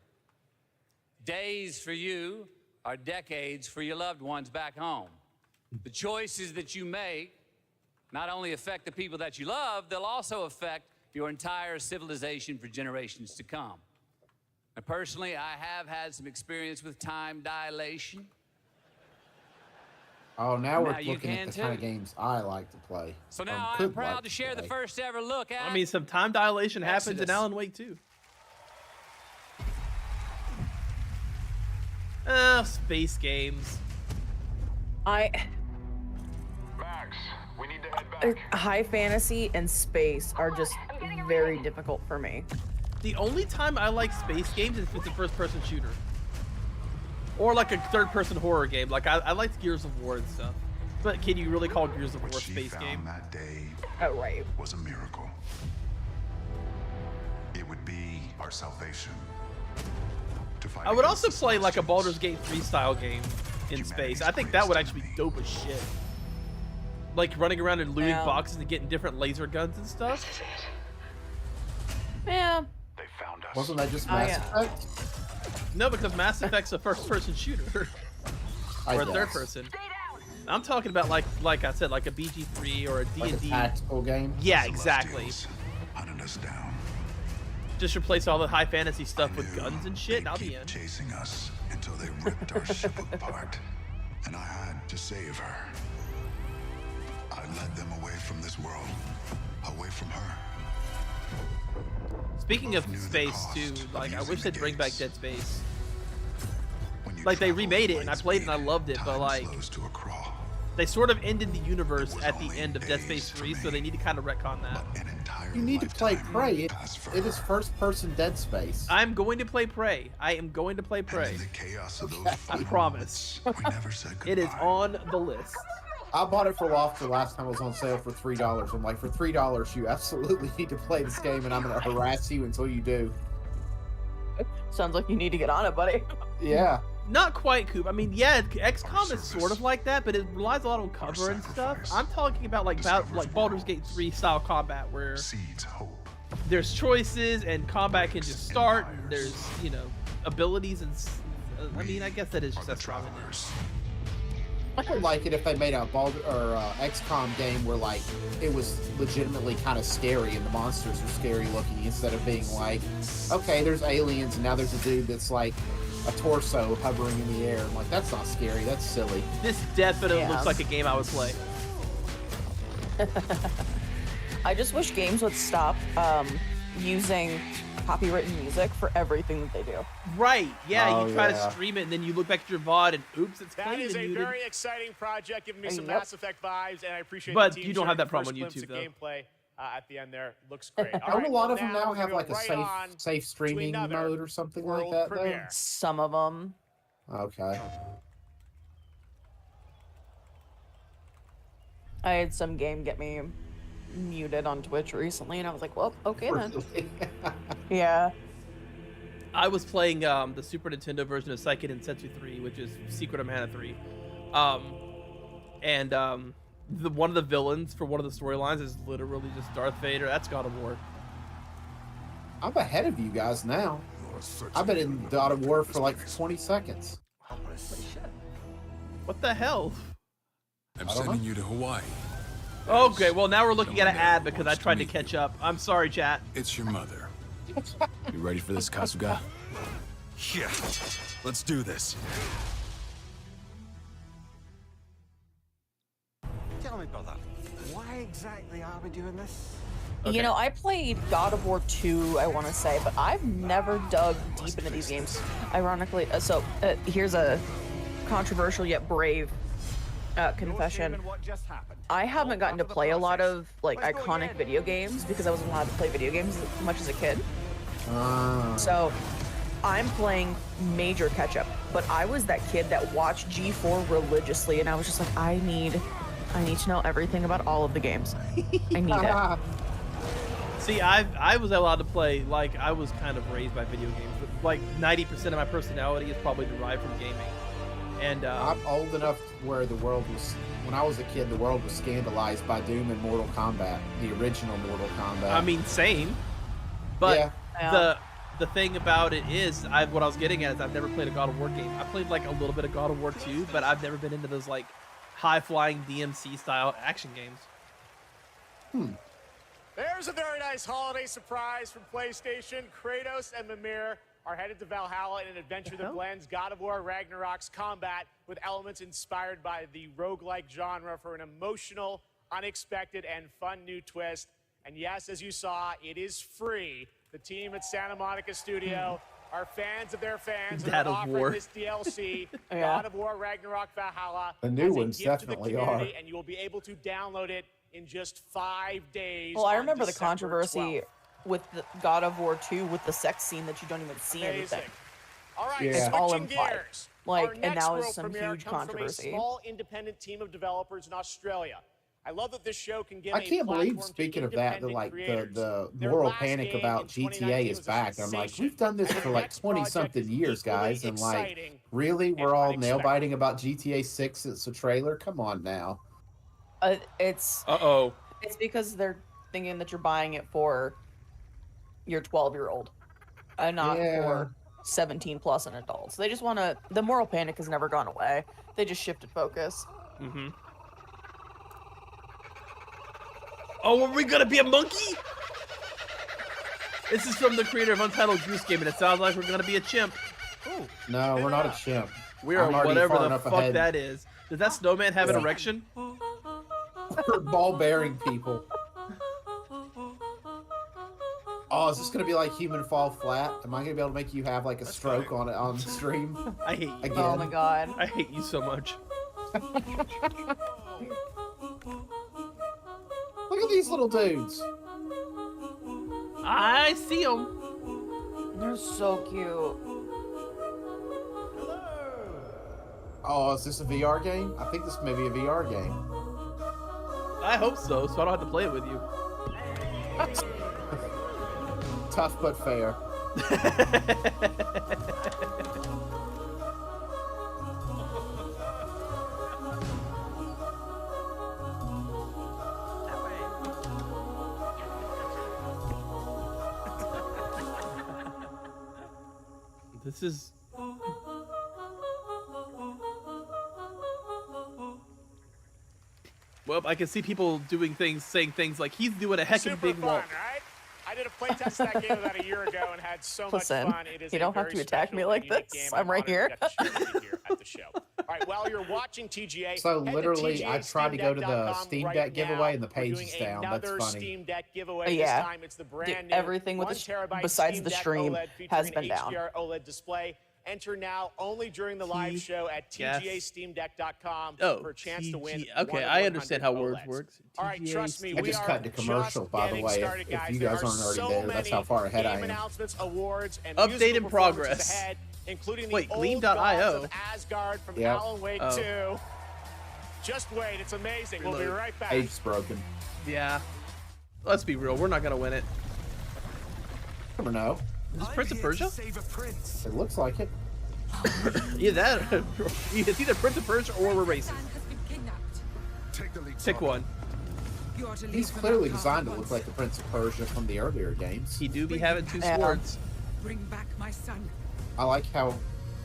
Days for you are decades for your loved ones back home. The choices that you make not only affect the people that you love, they'll also affect your entire civilization for generations to come. Now, personally, I have had some experience with time dilation. Oh, now we're Now you looking at can the kind of too. games I like to play. So or now I'm could proud like to share the play. first ever look at. I mean, some time dilation happens in Exodus. Alan Wake too. Space games. High fantasy and space are just very difficult for me. The only time I like space games is if it's a first-person shooter. Or like a third-person horror game. Like, I liked Gears of War and stuff. But can you really call Gears of War a space game? That day Oh, right. was a miracle. It would be our salvation. To fight I would against also the play like a Celestials. Baldur's Gate 3 style game in space. I think that would actually be dope as shit. Like running around and looting Yeah. boxes and getting different laser guns and stuff. Yeah. They found us. Wasn't that just Oh, Mass yeah. Effect? No, because Mass Effect's a first-person shooter. I Or a guess. third-person. I'm talking about like I said, like a BG3 or a Like a D&D. tactical game? Yeah, exactly. Celestials hunted us down. Just replace all the high fantasy stuff with knew guns and shit, and I'll they'd be keep in. chasing us until they ripped our ship apart, and I had to save her. I led them away from this world, away from her. Speaking of Knew the space cost too, of like I using wish the they'd bring back gates. Dead Space. When you Like they travel remade at it and I light played it and I speed, loved it, but time like slows to a crawl. they sort of ended the universe was at the only end of Dead days Space for 3, so me. they need to kind of retcon that. An entire You need to play lifetime Prey. It passed for is her. first-person Dead Space. I'm going to play Prey. I am going to play And Prey. in the chaos of those I final promise. moments, we never said goodbye. It is on the list. I bought it for Lofter last time it was on sale for $3. I'm like, for $3, you absolutely need to play this game, and I'm going to harass you until you do. Sounds like you need to get on it, buddy. Yeah. Not quite, Coop. I mean, yeah, XCOM is sort of like that, but it relies a lot on cover and stuff. I'm talking about like Baldur's Gate 3 style combat where Seeds hope. there's choices and combat can just start. And there's, you know, abilities and. I mean, I guess that is just XCOM. I would like it if they made a XCOM game where like it was legitimately kind of scary and the monsters were scary looking instead of being like, okay, there's aliens and now there's a dude that's like a torso hovering in the air. I'm like, that's not scary. That's silly. This definitely Yeah. looks like a game I would play. I just wish games would stop using copywritten music for everything that they do. Right? Yeah, Oh, you try yeah. to stream it and then you look back at your VOD and oops, it's That clean is and a you very exciting project, giving me some Yep. Mass Effect vibes, and I appreciate But the team you don't have sharing that the problem first on glimpse YouTube, of gameplay at the end there. Looks great. All Don't right, a lot well, of them now we're gonna have go like a right on safe to streaming another mode or something like world that? Though? premiere. Some of them. Okay. I had some game get me muted on Twitch recently, and I was like, well, okay then. Yeah. I was playing the Super Nintendo version of Seiken Densetsu 3, which is Secret of Mana 3. One of the villains for one of the storylines is literally just Darth Vader. That's God of War. I'm ahead of you guys now. I've been in God of War for like 20 seconds. What the hell? I'm sending you to Hawaii. Okay, well now we're looking at an ad because I tried to catch up. I'm sorry, chat. It's your mother. You ready for this, Kasuga? Yeah. Let's do this. Tell me, brother, why exactly are we doing this? You know, I played God of War 2, I want to say, but I've never dug deep into these games. Ironically, here's a controversial yet brave confession. I haven't gotten to play a lot of like iconic video games because I wasn't allowed to play video games as much as a kid. So I'm playing major catch up, but I was that kid that watched G4 religiously, and I was just like, I need to know everything about all of the games. I need it. See, I was allowed to play, like, I was kind of raised by video games, but like 90% of my personality is probably derived from gaming. And I'm old enough where the world was, when I was a kid, the world was scandalized by Doom and Mortal Kombat, the original Mortal Kombat. I mean, same. But Yeah. the thing about it is, what I was getting at is I've never played a God of War game. I played like a little bit of God of War 2, but I've never been into those like high-flying DMC style action games. There's a very nice holiday surprise from PlayStation. Kratos and Mimir are headed to Valhalla in an adventure that blends God of War Ragnarok's combat with elements inspired by the roguelike genre for an emotional, unexpected, and fun new twist. And yes, as you saw, it is free. The team at Santa Monica Studio are fans of their fans and are offering this DLC, God of War Ragnarok Valhalla, The new as a ones gift to the definitely community, are. and you will be able to download it in just 5 days. Well, I on remember the December controversy 12th. with the God of War 2 with the sex scene that you don't even see anything. All right, It's all switching implied. gears. Like, Our and next now world is some premiere huge comes controversy. From a small independent team of developers in Australia. I love that this show can give I a can't believe, platform to speaking of that, independent like creators. the Their moral last panic game about in GTA 2019 is was a back. I'm like, sensation, we've done this and for their like next 20 project something is years, equally guys, and like, exciting really, we're all nail unexpected. biting about GTA 6. It's a trailer. Come on now. It's It's because they're thinking that you're buying it for your 12-year-old, and not for 17 plus and adults. They just want to. The moral panic has never gone away. They just shifted focus. Oh, are we gonna be a monkey? This is from the creator of Untitled Goose Game, and it sounds like we're gonna be a chimp. Ooh. No, we're not a chimp. We are I'm already whatever far the enough fuck ahead. that is. Does that snowman have an Yeah. erection? For ball-bearing people. Oh, is this gonna be like Human Fall Flat? Am I gonna be able to make you have like a stroke on stream? I hate you. Again? Oh my god. I hate you so much. Look at these little dudes. I see them. They're so cute. Oh, is this a VR game? I think this may be a VR game. I hope so, so I don't have to play it with you. Tough but fair. This is... Well, I can see people doing things, saying things like, he's doing a heckin' Super big fun, walk. right? I did a playtest of that game about a year ago and had so Listen, much fun. It is you a don't have very to attack me special like and unique this. game. I'm right honored to here. get to share it with you here at the show. All right, while you're watching TGA, So head to literally, I tried to go to the TGASteamDeck.com Steam right Deck giveaway now. and the We're page doing is down. another That's funny. Steam Deck giveaway. Yeah. This time it's the brand new Everything with 1 the terabyte besides Steam the Deck stream OLED has featuring been down. HDR OLED display. Enter now only during the live show at TGASteamDeck.com for a chance to win. Okay, I understand how words work. All right, trust me, I we just are cut to commercial, just by the getting way. started, If guys. you There guys are aren't already so there, that's how many far ahead I game am. announcements, awards, and Update musical in performances progress. ahead, including Wait, the old Gleam.io. gods of Asgard from Yep. Alan Wake Oh. 2. Just wait, it's amazing. We'll be right back. Page's broken. Yeah. Let's be real, we're not gonna win it. Never know. Is this Prince of Persia? It looks like it. Either that, it's either Prince of Persia or we're racing. Pick one. He's clearly designed to look like the Prince of Persia from the earlier games. He do be having two swords. Bring back my son. I like how,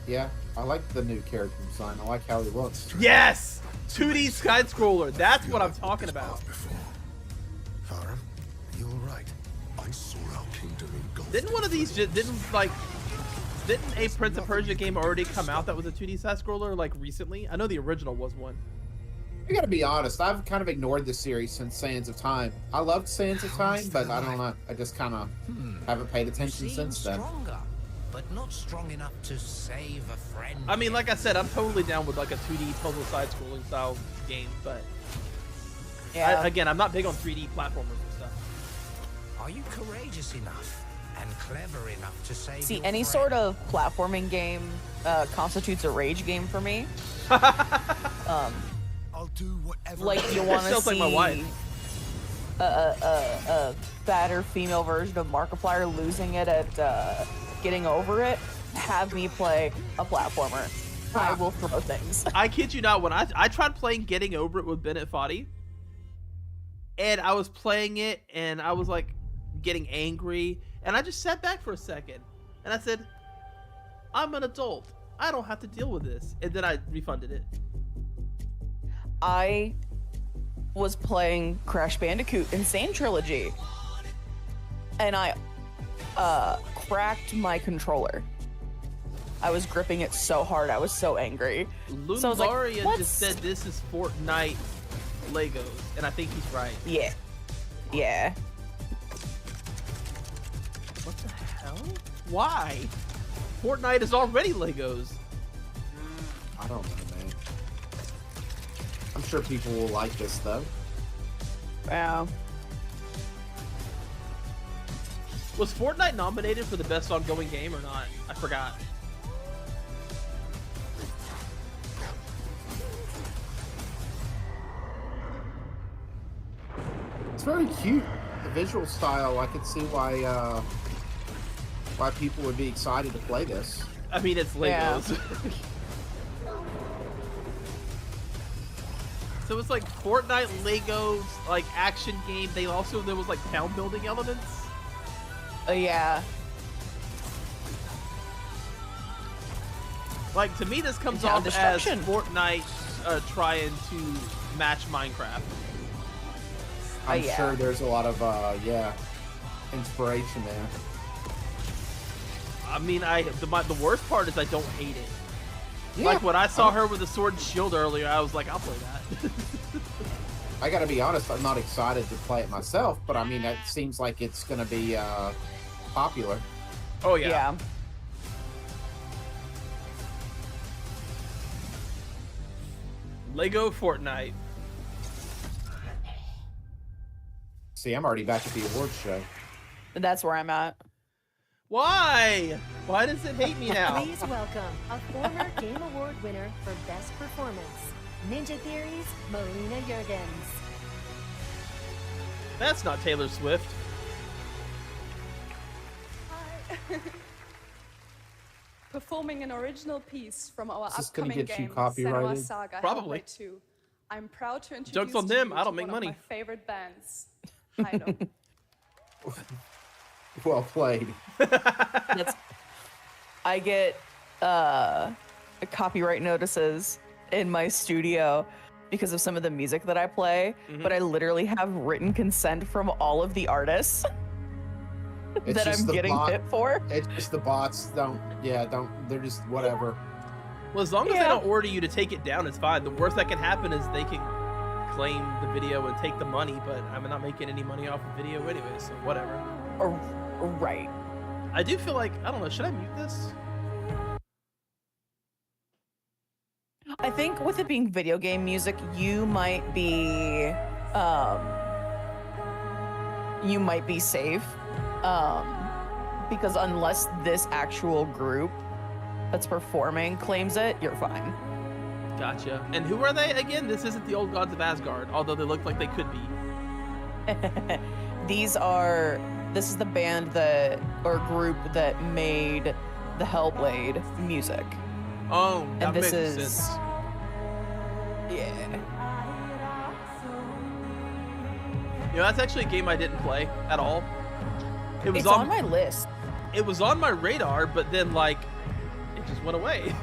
yeah, I like the new character design. I like how he looks. Yes! 2D side scroller. That's what I'm talking about. Farah, you all right? I saw our kingdom engulfed. Didn't one of these didn't a Prince of Persia game already come out that was a 2D side scroller like recently? I know the original was one. I gotta be honest, I've kind of ignored this series since Sands of Time. I loved Sands of Time, but I don't know. I just kind of haven't paid attention since then. Stronger, but not strong enough to save a friend. I mean, like I said, I'm totally down with like a 2D puzzle side scrolling style game, but Yeah. again, I'm not big on 3D platformers and stuff. Are you courageous enough and clever enough to save See, your any friend? sort of platforming game constitutes a rage game for me. I'll do whatever. Like you want to Sounds see like my wife. a fatter female version of Markiplier losing it at getting over it. Have me play a platformer. I will throw things. I kid you not, when I tried playing Getting Over It with Bennett Foddy, and I was playing it, and I was like getting angry, and I just sat back for a second, and I said, I'm an adult. I don't have to deal with this. And then I refunded it. I was playing Crash Bandicoot Insane Trilogy, and I cracked my controller. I was gripping it so hard. I was so angry. So I was Lunaria like, just said this is Fortnite Legos, and I think he's right. Yeah. Yeah. What the hell? Why? Fortnite is already Legos. I don't know, man. I'm sure people will like this, though. Wow. Was Fortnite nominated for the best ongoing game or not? I forgot. It's very cute. The visual style, I could see why people would be excited to play this. I mean, it's Legos. Yeah. So it's like Fortnite Legos, like action game. There was like town building elements. Yeah. Like, to me, this comes Town off as destruction. Fortnite trying to match Minecraft. I'm yeah. sure there's a lot of inspiration there. I mean, the worst part is I don't hate it. Yeah. Like when I saw her with a sword and shield earlier, I was like, I'll play that. I gotta be honest, I'm not excited to play it myself, but I mean, it seems like it's gonna be popular. Oh yeah. Yeah. Lego Fortnite. See, I'm already back at the awards show. That's where I'm at. Why? Why does it hate me now? Please welcome a former Game Award winner for Best Performance, Ninja Theory's Melina Jurgens. That's not Taylor Swift. Hi. Performing an original piece from our Is this gonna upcoming get you game, Senua copyrighted? Saga Probably. Hellblade 2. I'm proud to introduce Joke's on to them, you I don't to make one money. of my favorite bands, Hilo. Well played. I get copyright notices in my studio because of some of the music that I play, but I literally have written consent from all of the artists It's that just I'm the getting bot- hit for. It's just the bots they're just whatever. Well, as long as they Yeah. don't order you to take it down, it's fine. The worst that can happen is they can claim the video and take the money, but I'm not making any money off the video anyway, so whatever. Right. I do feel like, I don't know, should I mute this? I think with it being video game music, you might be safe. Because unless this actual group that's performing claims it, you're fine. Gotcha. And who are they again? This isn't the old gods of Asgard, although they look like they could be. This is the band or group that made the Hellblade music. Oh, that and this makes is sense. Yeah. You know, that's actually a game I didn't play at all. It was It's on my list. It was on my radar, but then like it just went away.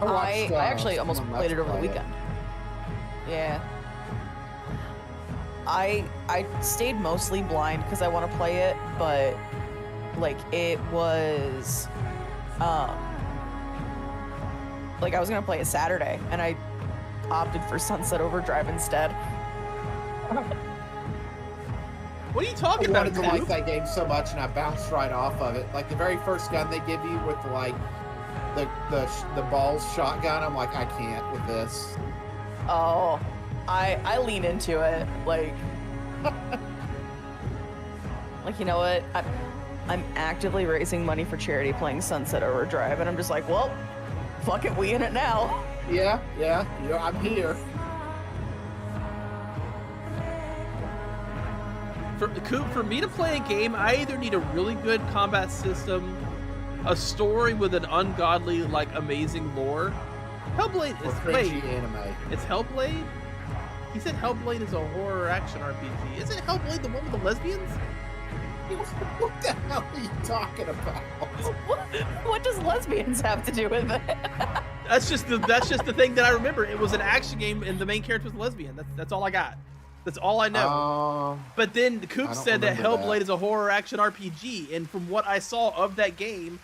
I actually almost someone played it Let's over the Play it. weekend. Yeah. I stayed mostly blind because I want to play it, but like it was like I was gonna play it Saturday and I opted for Sunset Overdrive instead. What are you talking I about? wanted to like that game so much, and I bounced right off of it. Like the very first gun they give you with like the balls shotgun, I'm like, I can't with this. Oh, I lean into it like like, you know what? I'm actively raising money for charity playing Sunset Overdrive, and I'm just like, well, fuck it, we in it now. Yeah, I'm here. For me to play a game, I either need a really good combat system, a story with an ungodly, like, amazing lore. Hellblade Or is cringy anime. It's Hellblade? He said Hellblade is a horror action RPG. Isn't Hellblade the one with the lesbians? What the hell are you talking about? What does lesbians have to do with it? That's just the thing that I remember. It was an action game, and the main character was lesbian. That's all I got. That's all I know. But then Coop said that Hellblade is a horror action RPG, and from what I saw of that game,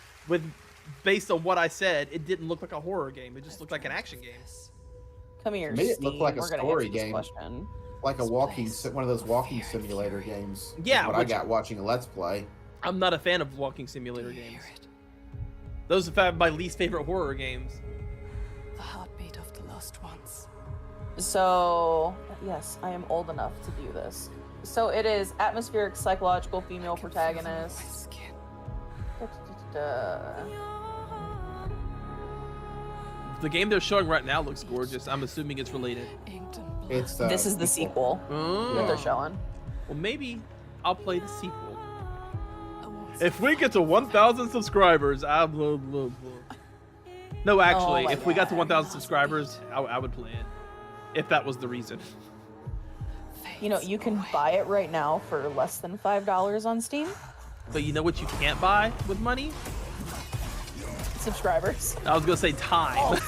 based on what I said, it didn't look like a horror game. It just looked like an action game. Come here, To me, it Steve. looked like a We're gonna story answer this game, question. like a one of those walking simulator games. Yeah, is what I got watching a Let's Play. I'm not a fan of walking simulator games. Those are my least favorite horror games. The heartbeat of the lost ones. So, yes, I am old enough to do this. So it is atmospheric, psychological female protagonist. The game they're showing right now looks gorgeous. I'm assuming it's related. It's this is the sequel that they're showing. Well, maybe I'll play the sequel. If we get to 1,000 subscribers, No, actually, if we got to 1,000 subscribers, I would play it. If that was the reason. You know, you can buy it right now for less than $5 on Steam. But you know what you can't buy with money? Subscribers. I was gonna say time.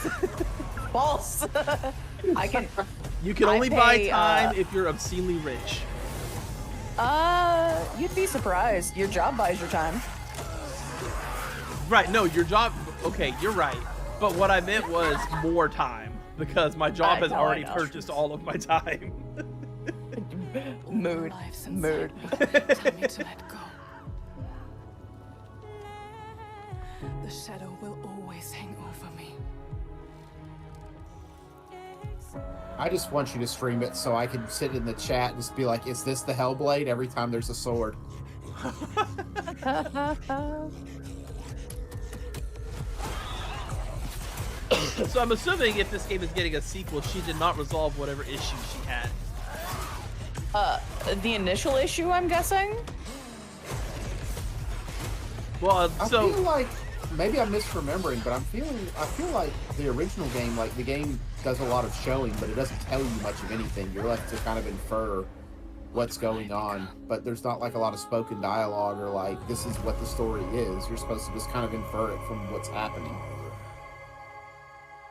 False. I can. You can only buy time if you're obscenely rich. You'd be surprised. Your job buys your time. Right, no, your job, okay, you're right. But what I meant was more time, because my job has already purchased all of my time. Mood. Time to let go. The shadow will always hang over me. I just want you to stream it so I can sit in the chat and just be like, is this the Hellblade every time there's a sword? So I'm assuming if this game is getting a sequel, she did not resolve whatever issue she had. The initial issue, I'm guessing? Well, I feel like, maybe I'm misremembering, but I feel like the original game, like the game does a lot of showing, but it doesn't tell you much of anything. You're left to kind of infer what's going on, but there's not like a lot of spoken dialogue or like, this is what the story is. You're supposed to just kind of infer it from what's happening.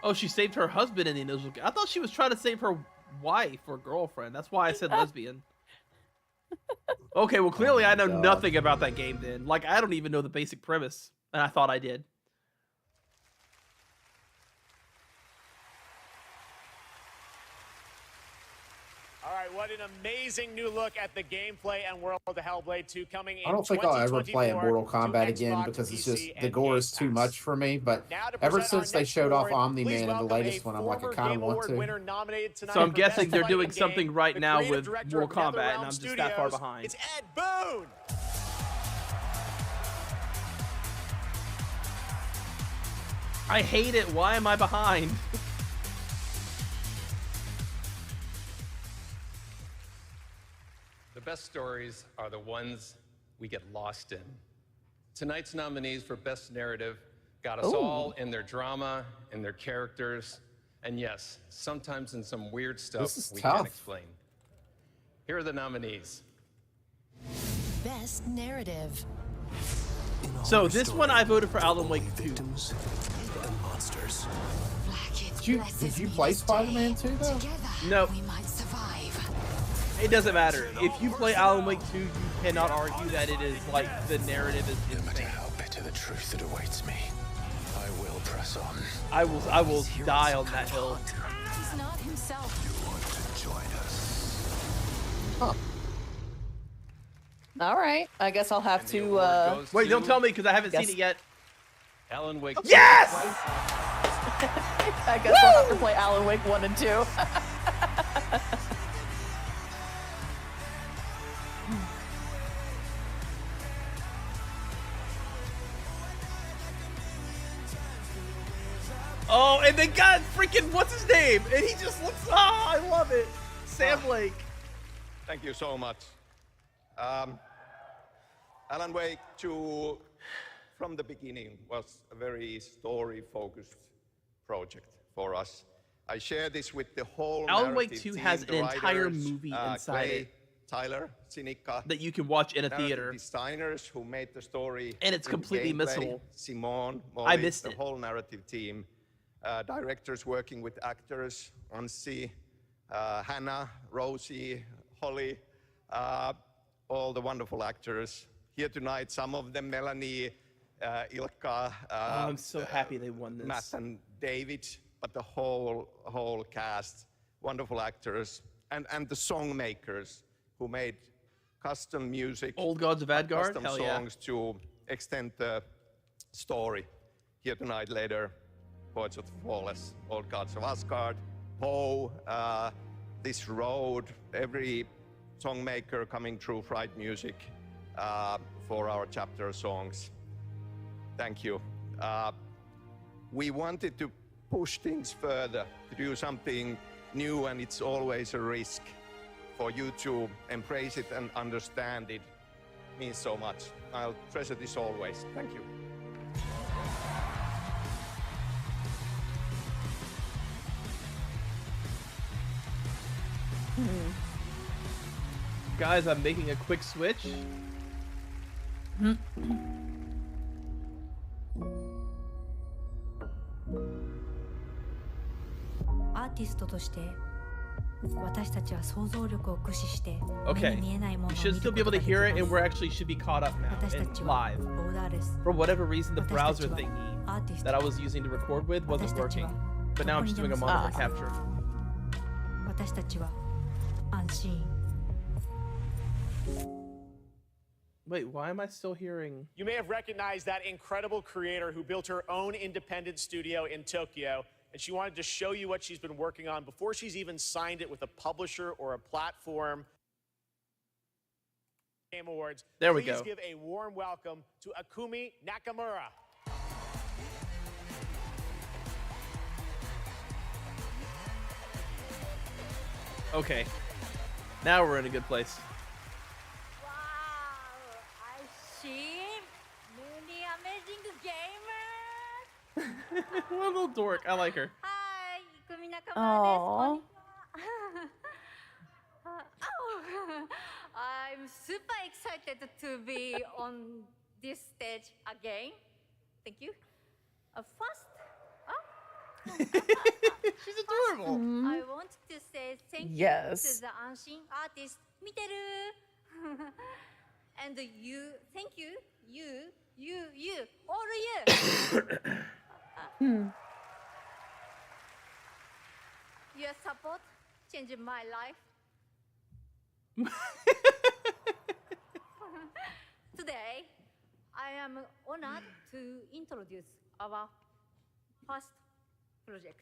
Oh, she saved her husband in the initial game. I thought she was trying to save her wife or girlfriend. That's why I said lesbian. Okay, well, clearly I know nothing about that game then. Like, I don't even know the basic premise, and I thought I did. All right, what an amazing new look at the gameplay and world of Hellblade 2 coming in. I don't think I'll ever play in Mortal Kombat again because it's just, the gore is too much for me, but ever since they showed off Omni-Man in the latest one, I'm like, I kind of want to. So I'm guessing they're doing something right now with Mortal Kombat, and I'm just that far behind. It's Ed Boon! I hate it. Why am I behind? The best stories are the ones we get lost in. Tonight's nominees for Best Narrative got us all in their drama, in their characters, and yes, sometimes in some weird stuff we can't explain. Here are the nominees. Best Narrative. So this one I voted for Alan Wake 2. Monsters. Did you play Spider-Man 2 though? No. It doesn't matter. If you play Alan Wake 2, you cannot argue that it is like the narrative is insane. No matter how bitter the truth that awaits me, I will press on. I will die on that hill. He's not himself. You want to join us? Huh. All right. I guess I'll have to. Wait, don't tell me because I haven't seen it yet. Alan Wake. Yes! I guess I'll have to play Alan Wake 1 and 2. Oh, and they got freaking, what's his name? And he just looks, I love it. Sam Lake. Thank you so much. Alan Wake 2, from the beginning, was a very story-focused project for us. I share this with the whole Alan Wake narrative 2 team, has the an entire writers, movie inside Clay, it. Tyler, Sinica, that you can watch in a narrative theater. Designers who made the story. And it's completely gameplay, missable. Simone, I Molly, missed the it. whole narrative team. directors working with actors, Anssi, Hannah, Rosie, Holly, all the wonderful actors here tonight. Some of them, Melanie, Ilkka. I'm so happy they won this. Matt and David, but the whole cast, wonderful actors, and the song makers who made custom music. Old Gods of Asgard? Custom Hell yeah. songs to extend the story. Here tonight, later, Poets of the Flawless, Old Gods of Asgard, Poe, This Road, every song maker coming through Fright Music for our chapter songs. Thank you. We wanted to push things further, to do something new, and it's always a risk. For you to embrace it and understand it means so much. I'll treasure this always. Thank you. Guys, I'm making a quick switch. Okay, you should still be able to hear it, and we're actually should be caught up now and live. For whatever reason, the browser thingy that I was using to record with wasn't working, but now I'm just doing a monitor capture. Wait, why am I still hearing? You may have recognized that incredible creator who built her own independent studio in Tokyo, and she wanted to show you what she's been working on before she's even signed it with a publisher or a platform. Game Awards. There we go. Please give a warm welcome to Akumi Nakamura. Okay, now we're in a good place. What a little dork. I like her. Hi, Ikumi Nakamura. Aww. I'm super excited to be on this stage again. Thank you. She's adorable. I want to say thank you Yes. to the Anshin artist, Miteru. And you, thank you, all you. Your support changed my life. Today, I am honored to introduce our first project,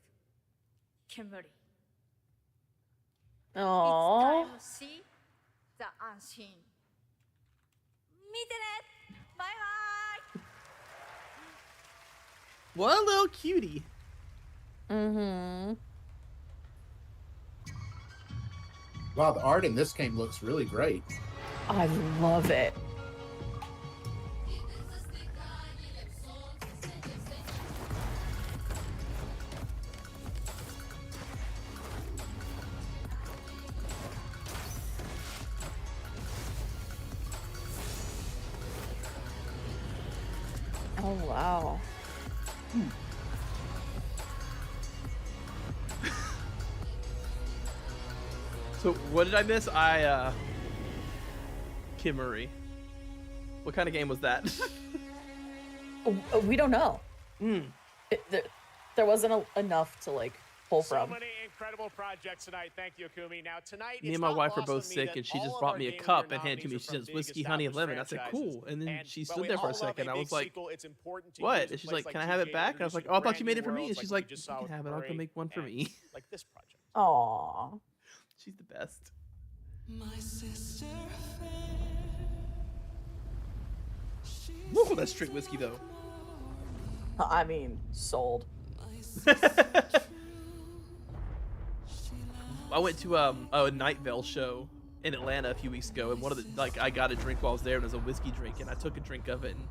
Kemuri. Aww. It's time to see the unseen. Bye bye. What a little cutie. Mm-hmm. Wow, the art in this game looks really great. I love it. Oh, wow. So what did I miss? Kimuri. What kind of game was that? We don't know. Mm. There wasn't enough to like pull So from. many incredible projects tonight. Thank you, Akumi. Now tonight, Me and my wife are both sick, and she just brought me a cup and handed to me. She says whiskey, honey, and lemon. I said cool, and then she stood there for a second. I was like, what? And she's like, can I have it back? And I was like, oh, I thought you made it for me. And she's like, you can have it. I'll go make one for me. Like this project. Aww. She's the best. My sister. Woo, that's straight whiskey though. I mean, sold. I went to a Night Vale show in Atlanta a few weeks ago, and one of the I got a drink while I was there, and it was a whiskey drink, and I took a drink of it, and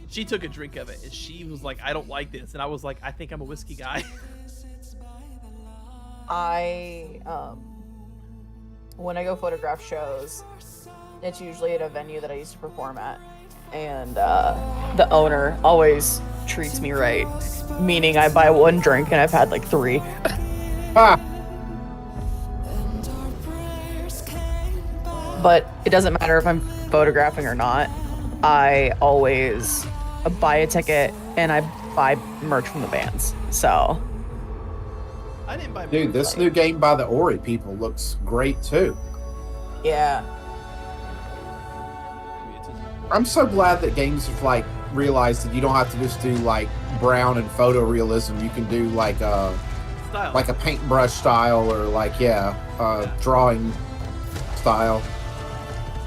she took a drink of it, and she was like, I don't like this, and I was like, I think I'm a whiskey guy. When I go photograph shows, it's usually at a venue that I used to perform at, and the owner always treats me right. Meaning I buy one drink and I've had like 3. But it doesn't matter if I'm photographing or not. I always buy a ticket and I buy merch from the bands. So. I didn't buy. Dude, this new game by the Ori people looks great too. Yeah. I'm so glad that games have like realized that you don't have to just do like brown and photorealism. You can do like a paintbrush style or like drawing style.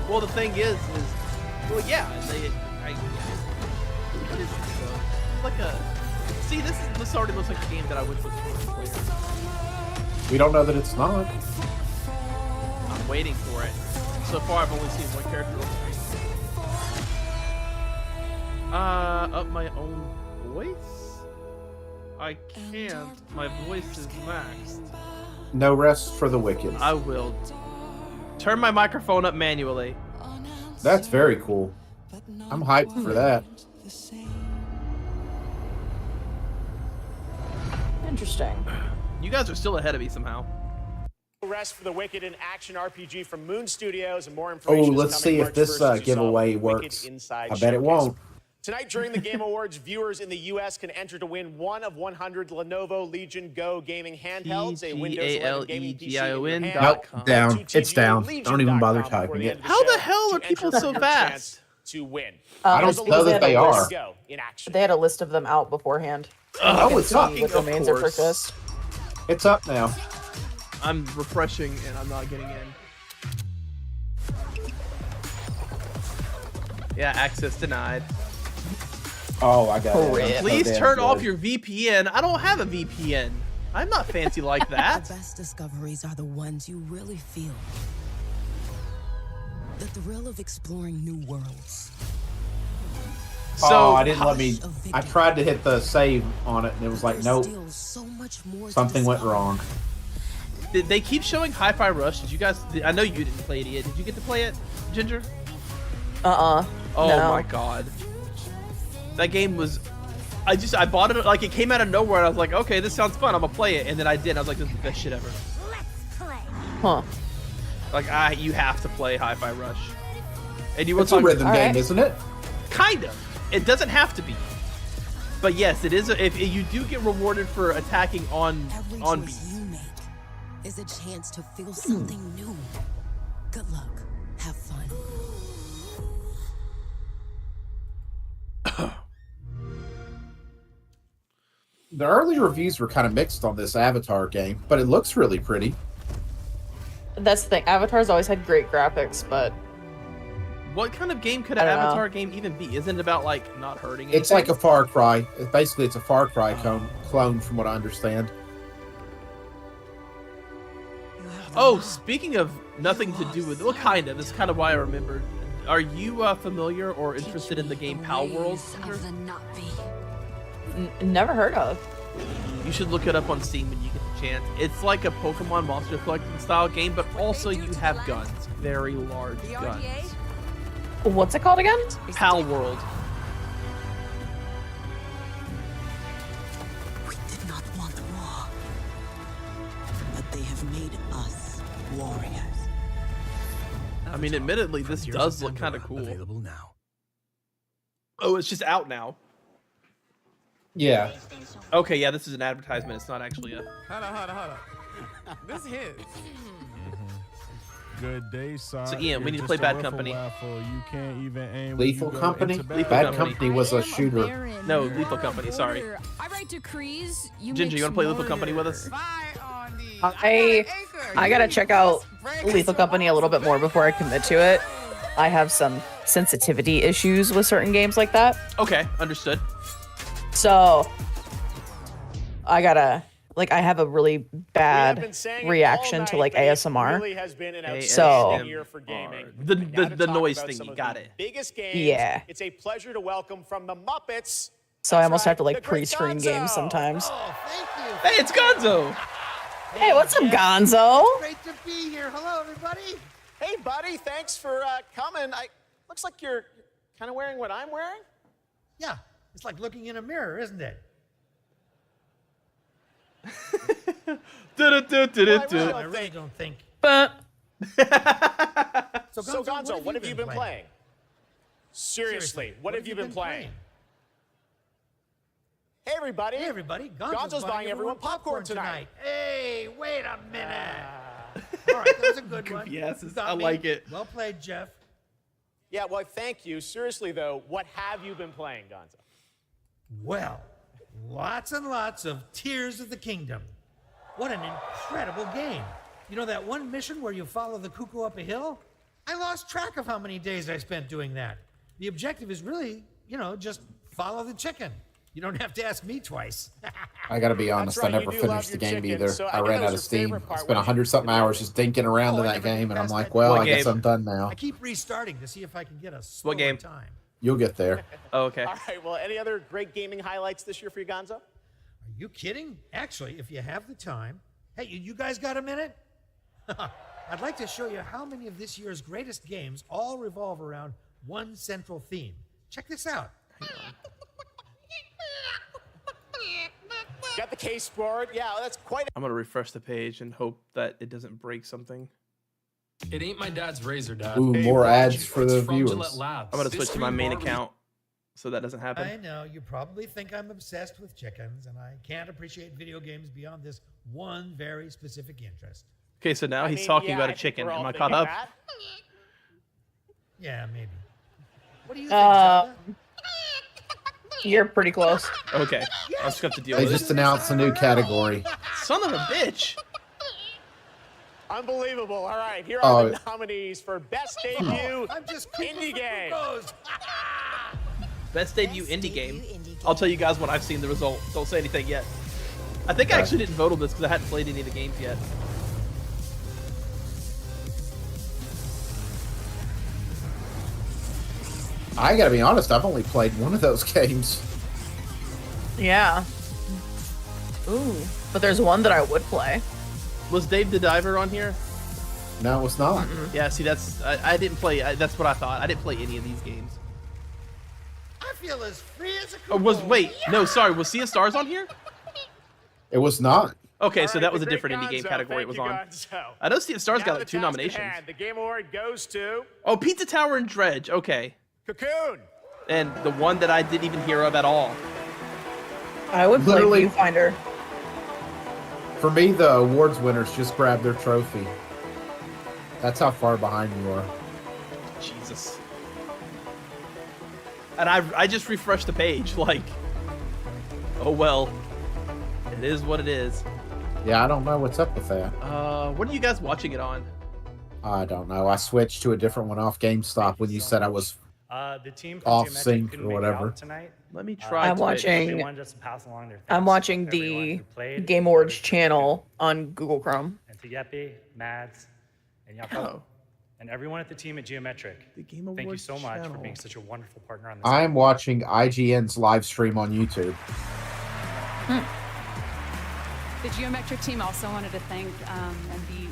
Well, the thing is well, yeah, what is this though? Like a. See, this already looks like a game that I wish was multiplayer. We don't know that it's not. I'm waiting for it. So far, I've only seen one character on screen. Up my own voice? I can't. My voice is maxed. No rest for the wicked. I will turn my microphone up manually. That's very cool. I'm hyped for that. Interesting. You guys are still ahead of me somehow. Rest for the Wicked, an action RPG from Moon Studios, and more Oh, information. let's see if this giveaway works. I bet it won't. Tonight during the Game Awards, viewers in the U.S. can enter to win one of 100 Lenovo Legion Go gaming handhelds, a Windows 11 gaming PC in your hand. Nope, down. It's down. Don't even bother typing it. How the hell are people so fast? To win. I don't know that they are. They had a list of them out beforehand. Oh, it's up. What domains are purchased. It's up now. I'm refreshing and I'm not getting in. Yeah, access denied. Oh, I got it. Please turn off your VPN. I don't have a VPN. I'm not fancy like that. The best discoveries are the ones you really feel. The thrill of exploring new worlds. So, I didn't let me. I tried to hit the save on it, and it was like, nope. Something went wrong. They keep showing Hi-Fi Rush. Did you guys? I know you didn't play it yet. Did you get to play it, Ginger? Oh no. My god. That game was. I bought it like it came out of nowhere. And I was like, okay, this sounds fun. I'm gonna play it, and then I did. I was like, this is the best shit ever. Huh. Like you have to play Hi-Fi Rush. And you It's a rhythm game, isn't it? Kind of. It doesn't have to be. But yes, it is. If you do get rewarded for attacking on beat. Is a chance to feel something new. Good luck. Have fun. The early reviews were kind of mixed on this Avatar game, but it looks really pretty. That's the thing. Avatar's always had great graphics, but what kind of game could an Avatar game even be? Isn't it about like not hurting anything? It's like a Far Cry. Basically, it's a Far Cry clone, from what I understand. Oh, speaking of nothing to do with, well, kind of. This is kind of why I remembered. Are you familiar or interested in the game Pal World? Never heard of. You should look it up on Steam when you get the chance. It's like a Pokemon monster collecting style game, but also you have guns. Very large guns. What's it called again? Pal World. We did not want war, but they have made us warriors. I mean, admittedly, this does look kind of cool. Available now. Oh, it's just out now. Yeah. Okay, yeah, this is an advertisement. It's not actually a... Hold on. This hits. Good day, son. So, Ian, we need to play Bad Company. You can't even aim Lethal Company? Bad Company was a shooter. No, Lethal Company, sorry. I write decrees. Ginger, you want to play Lethal Company with us? I gotta check out Lethal Company a little bit more before I commit to it. I have some sensitivity issues with certain games like that. Okay, understood. So I gotta, like, I have a really bad reaction to like ASMR. So the noise thingy, got it. Biggest games. Yeah. It's a pleasure to welcome from the Muppets. So I almost have to like pre-screen games sometimes. Hey, it's Gonzo. Hey, what's up, Gonzo? Great to be here. Hello, everybody. Hey, buddy. Thanks for coming. Looks like you're kind of wearing what I'm wearing. Yeah. It's like looking in a mirror, isn't it? I I really don't think. But So Gonzo, what have you been playing? Seriously, what have you been playing? Hey everybody. Hey everybody. Gonzo's buying everyone popcorn tonight. Hey, wait a minute. All right, that was a good one. Yes, You got I me. like it. Well played, Geoff. Yeah, well, thank you. Seriously though, what have you been playing, Gonzo? Well, lots and lots of Tears of the Kingdom. What an incredible game. You know that one mission where you follow the cuckoo up a hill? I lost track of how many days I spent doing that. The objective is really, just follow the chicken. You don't have to ask me twice. I gotta be honest, right, I you never do finished love the your game chicken, either. so I I think ran that out was of your steam. favorite part Spent when you 100-something hours just dinking around to that game, and I'm like, well, What I guess game? I'm done now. I keep restarting to see if I can get a slower What game? time. You'll get there. Oh, okay. All right, well, any other great gaming highlights this year for you, Gonzo? Are you kidding? Actually, if you have the time. Hey, you guys got a minute? I'd like to show you how many of this year's greatest games all revolve around one central theme. Check this out. Got the case board. Yeah, that's quite. I'm gonna refresh the page and hope that it doesn't break something. It ain't my dad's razor, Dad. Ooh, more ads for the from viewers. Gillette Labs. I'm gonna This switch to my green main bar was- account so that doesn't happen. I know, you probably think I'm obsessed with chickens, and I can't appreciate video games beyond this one very specific interest. Okay, so now I he's mean, talking yeah, about I a think chicken. we're all Am I caught thinking up? that. Yeah, maybe. What do you think, Zelda? You're pretty close. Okay, I'll just have to deal They with just it. announced a new category. Son of a bitch! Unbelievable. All right, here are the Oh. nominees for Best Debut I'm just Indie Game. Best debut indie game. I'll tell you guys when I've seen the result. Don't say anything yet. I think I actually didn't vote on this because I hadn't played any of the games yet. I gotta be honest, I've only played one of those games. Yeah. Ooh, but there's one that I would play. Was Dave the Diver on here? No, it's not. Yeah, see, I didn't play. That's what I thought. I didn't play any of these games. I feel as free as a Oh, no, sorry. Was Sea of Stars on here? It was not. Okay, All so right, that was the a different great indie game Gonzo. category it Thank was you, on. Gonzo. I know Sea of Stars Now got the like 2 task at nominations. hand. The game award goes to Oh, Pizza Tower and Dredge. Okay. Cocoon. And the one that I didn't even hear of at all. I would play Literally- Viewfinder. For me, the awards winners just grabbed their trophy. That's how far behind you are. Jesus. And I just refreshed the page, like, oh well, it is what it is. Yeah, I don't know what's up with that. What are you guys watching it on? I don't know. I switched to a different one off GameStop when you said I was The team off Geometric sync couldn't or make it whatever. out tonight. Let me try. I'm watching. They wanted us to pass along their I'm thanks watching to everyone the who played, Game Awards channel on Google Chrome. and to Yepi, Mads, and Jakob, Oh. and everyone at the team at Geometric. The Game Thank you Awards so much for channel. being such a wonderful partner on this. I am watching IGN's live stream on YouTube. The Geometric team also wanted to thank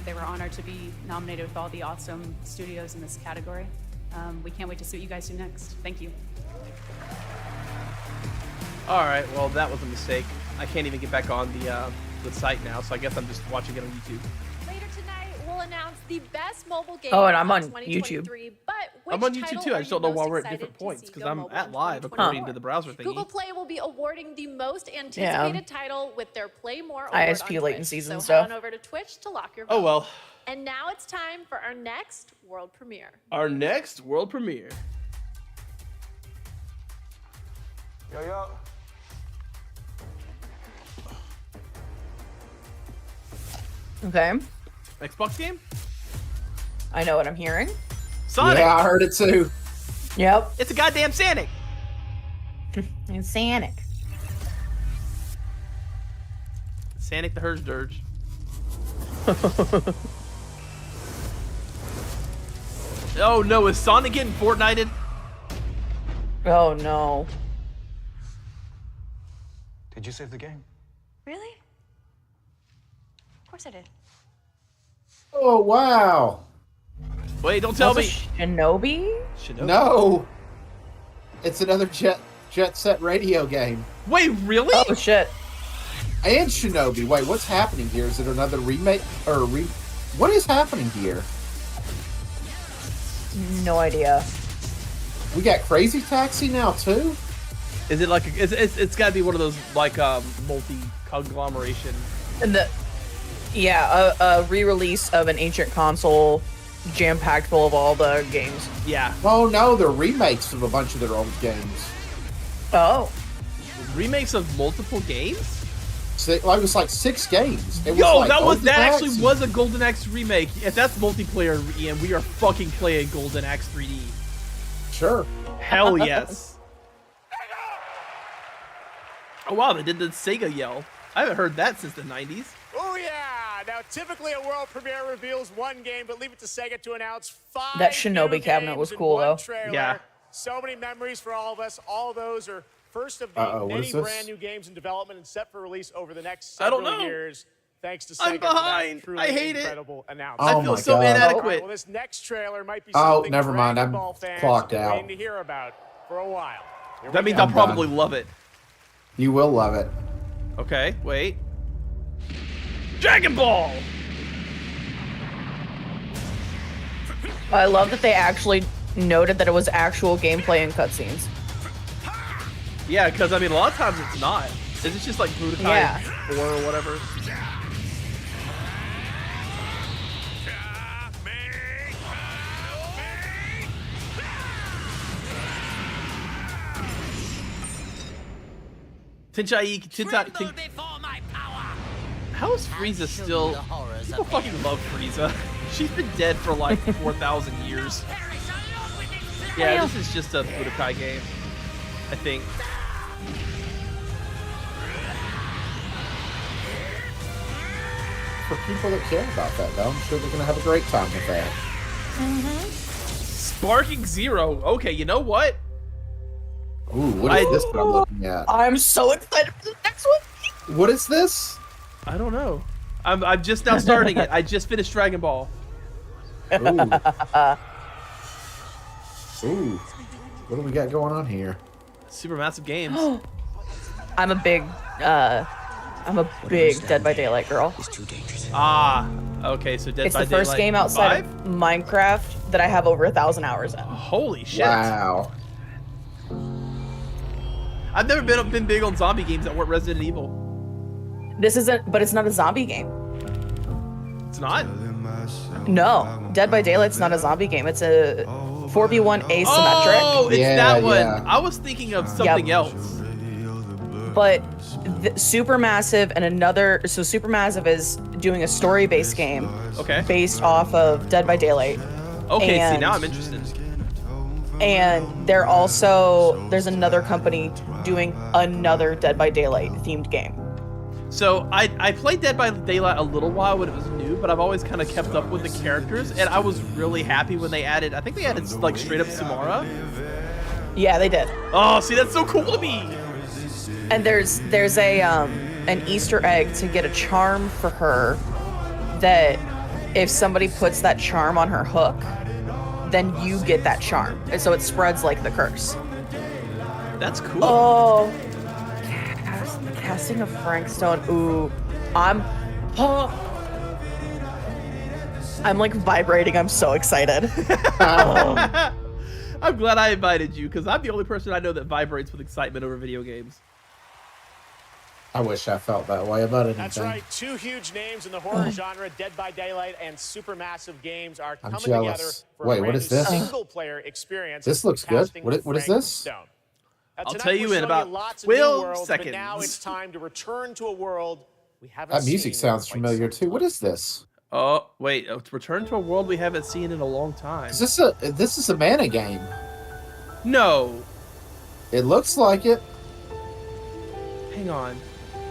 they were honored to be nominated with all the awesome studios in this category. We can't wait to see what you guys do next. Thank you. All right, well that was a mistake. I can't even get back on the site now, so I guess I'm just watching it on YouTube. Later tonight, we'll announce the best mobile game. Oh, and I'm of on 2023, But which I'm on YouTube title too. I are just you don't know most why we're at excited different to points see because go I'm mobile at in live 2024? according to the browser thingy. Google Play will be awarding the most anticipated title with their Play More award ISP on latencies Twitch. and So stuff. head on over to Twitch to lock your vote. Oh well. And now it's time for our next world premiere. Our next world premiere. Yo. Okay. Xbox game? I know what I'm hearing. Sonic. Yeah, I heard it too. Yep. It's a goddamn Sonic. It's Sonic. Sonic the Hurge Dirge. Oh no, is Sonic getting Fortnited? Oh no. Did you save the game? Really? Of course I did. Oh, wow. Wait, don't tell me. Shinobi? Shinobi. No. It's another Jet Set Radio game. Wait, really? Oh shit! And Shinobi. Wait, what's happening here? Is it another remake or what is happening here? No idea. We got Crazy Taxi now too. Is it like it's got to be one of those like multi conglomeration? And a re-release of an ancient console, jam-packed full of all the games. Yeah. Oh no, they're remakes of a bunch of their old games. Oh. Remakes of multiple games? So, it was like 6 games. It Yo, was like that actually was a Golden Axe remake. If that's multiplayer, Ian, we are fucking playing Golden Axe 3D. Sure. Hell yes. Oh wow, they did the Sega yell. I haven't heard that since the 90s. Oh yeah! Now, typically a world premiere reveals one game, but leave it to Sega to announce 5 That Shinobi new cabinet was games in cool, one though. trailer. Yeah. So many memories for all of us. All of those are first of the what many is this? brand new games in development and set for release over the next I don't several know. years. Thanks to Sega I'm for that behind. truly I hate it. incredible announcement. Oh I feel my so God. inadequate. All right, well, this next trailer might be Oh, something never mind. Dragon I'm Ball fans clocked have been out. waiting to hear about for a while. Here That we means go. I'll probably love it. You will love it. Okay, wait. Dragon Ball! I love that they actually noted that it was actual gameplay and cutscenes. Yeah, because I mean, a lot of times it's not. It's just like Budokai Yeah. 4 or whatever. How is Frieza still? People fucking love Frieza. She's been dead for like 4,000 years. Yeah, this is just a Budokai game, I think. For people that care about that, though, I'm sure they're gonna have a great time with that. Sparking Zero. Okay, you know what? Ooh, what is this that I'm looking at? I'm so excited for the next one. What is this? I don't know. I'm just now starting it. I just finished Dragon Ball. Ooh. Ooh. What do we got going on here? Super massive games. I'm a big Dead by Daylight girl. Ah, okay. So Dead It's by the first Daylight game outside 5? of Minecraft that I have over 1,000 hours in. Holy shit! Wow. I've never been big on zombie games that weren't Resident Evil. This isn't, but it's not a zombie game. It's not. No, Dead by Daylight's not a zombie game. It's a 4v1 asymmetric. Oh, it's Yeah, that one. yeah. I was thinking of something else. But Supermassive and another, so Supermassive is doing a story-based game. Okay. Based off of Dead by Daylight. Okay, see, And- now I'm interested. And there's another company doing another Dead by Daylight themed game. So I played Dead by Daylight a little while when it was new, but I've always kind of kept up with the characters, and I was really happy when they added. I think they added like straight up Samara. Yeah, they did. Oh, see, that's so cool to me. And there's a an Easter egg to get a charm for her that if somebody puts that charm on her hook, then you get that charm. And so it spreads like the curse. That's cool. Oh, casting of Frank Stone. Ooh, I'm like vibrating. I'm so excited. I'm glad I invited you because I'm the only person I know that vibrates with excitement over video games. I wish I felt that way about anything. That's right. 2 huge names in the horror genre, Dead by Daylight and Supermassive Games, are I'm coming together jealous. for Wait, a what brand is new this? single-player experience. This looks good. casting What of is Frank this? Stone. Now, I'll tonight tell you we're in showing about lots of 12 new worlds, seconds. But now it's time to return to a world we haven't That music seen sounds in quite familiar some too. What is this? Oh wait, return to a world we haven't seen in a long time. Is this is a mana game? No. It looks like it. Hang on.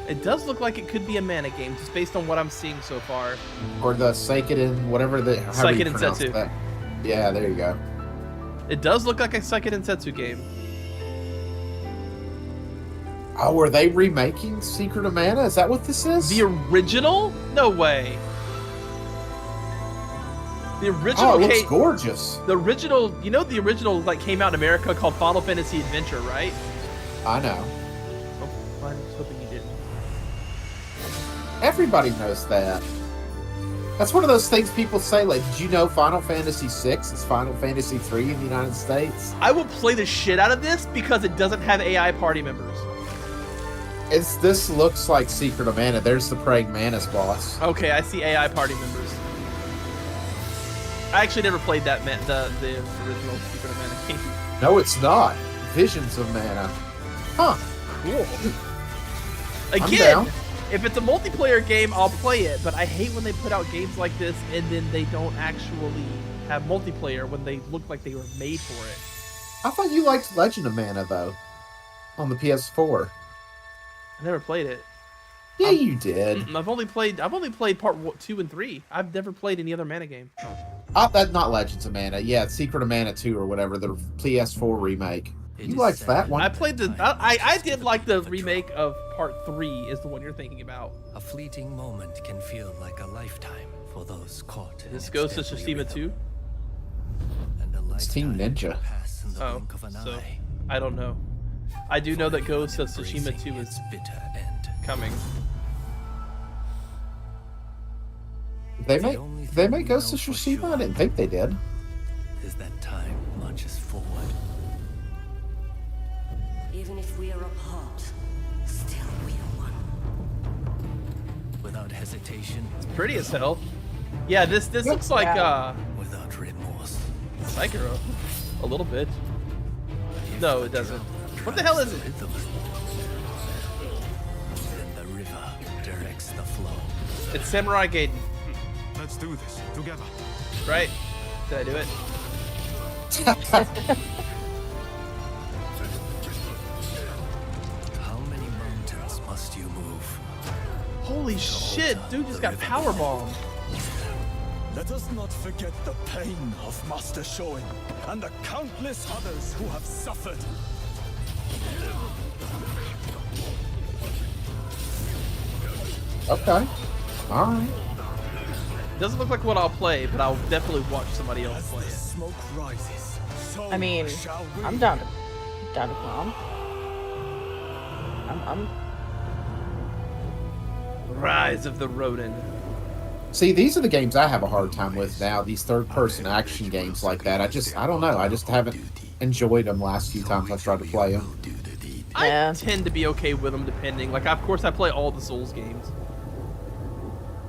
It does look like it could be a mana game, just based on what I'm seeing so far. Or the Seikiden, whatever the however you Seikiden pronounce Setsu. that. Yeah, there you go. It does look like a Seikiden Setsu game. Oh, are they remaking Secret of Mana? Is that what this is? The original? No way. The original. Oh, it looks gorgeous. The original, you know, the original like came out in America called Final Fantasy Adventure, right? I know. Oh, I was hoping you didn't. Everybody knows that. That's one of those things people say, like, did you know Final Fantasy VI is Final Fantasy III in the United States? I will play the shit out of this because it doesn't have AI party members. This looks like Secret of Mana. There's the Praying Mantis boss. Okay, I see AI party members. I actually never played that the original Secret of Mana game. No, it's not. Visions of Mana. Huh. Cool. I'm Again, down. if it's a multiplayer game, I'll play it, but I hate when they put out games like this and then they don't actually have multiplayer when they look like they were made for it. I thought you liked Legend of Mana, though, on the PS4. I never played it. Yeah, you did. I've only played part 2 and 3. I've never played any other Mana game. That's not Legends of Mana. Yeah, it's Secret of Mana 2 or whatever, the PS4 remake. You liked that one. I played I did like the remake of part 3 is the one you're thinking about. A fleeting moment can feel like a lifetime for those caught. This Ghost of Tsushima 2? It's Team Ninja. Oh, so I don't know. I do know that Ghost of Tsushima 2 is coming. They make Ghost of Tsushima? I didn't think they did. Is that time marches forward. Even if we are apart, still we are one. Without hesitation. It's pretty as hell. Yeah, this looks like without remorse. Sekiro. A little bit. No, it doesn't. What the hell is it? Then the river directs the flow. It's Samurai Gaiden. Let's do this together. Right? Did I do it? How many mountains must you move? Holy shit, dude just got powerbombed. Let us not forget the pain of Master Shoin and the countless others who have suffered. Okay. Alright. Doesn't look like what I'll play, but I'll definitely watch somebody else play it. Smoke rises. So I mean, shall we. I'm down to come. I'm Rise of the Ronin. See, these are the games I have a hard time with now. These third-person action games like that. I don't know. I just haven't enjoyed them last few times I've tried to play them. I tend to be okay with them depending. Like, of course, I play all the Souls games.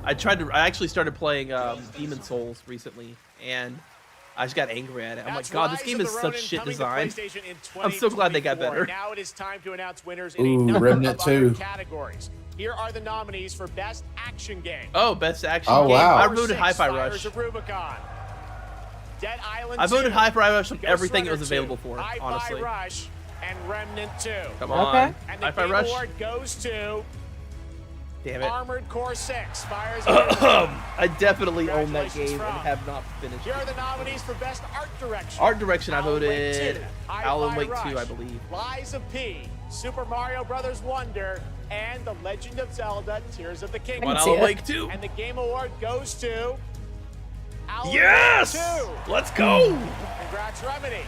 I actually started playing Demon Souls recently, and I just got angry at it. I'm like, God, this game is such shit design. I'm so glad they got better. Now it is time to announce winners in a number Remnant of other 2. categories. Here are the nominees for Best Action Game. Oh, Best Action Oh, Game. wow. I voted Hi-Fi Fires Rush. of Rubicon. Dead Island I voted 2, Hi-Fi Rush on Ghost everything it Runner was 2, available for, Hi-Fi honestly. Rush, and Remnant 2. Come on. Okay. And the Hi-Fi Game Rush. Award goes to Damn it. Armored Core 6, Fires of Rubicon. I definitely own that Congratulations, game and From. have not finished Here it. are the nominees for Best Art Direction. Art Direction, I Alan Wake voted 2, Alan Hi-Fi Wake 2, Rush, I believe. Lies of P, Super Mario Brothers Wonder, and The Legend of Zelda: Tears of the Kingdom. One Alan Wake 2. And the Game Award goes to Alan Yes! Wake 2. Let's go! Congrats, Remedy.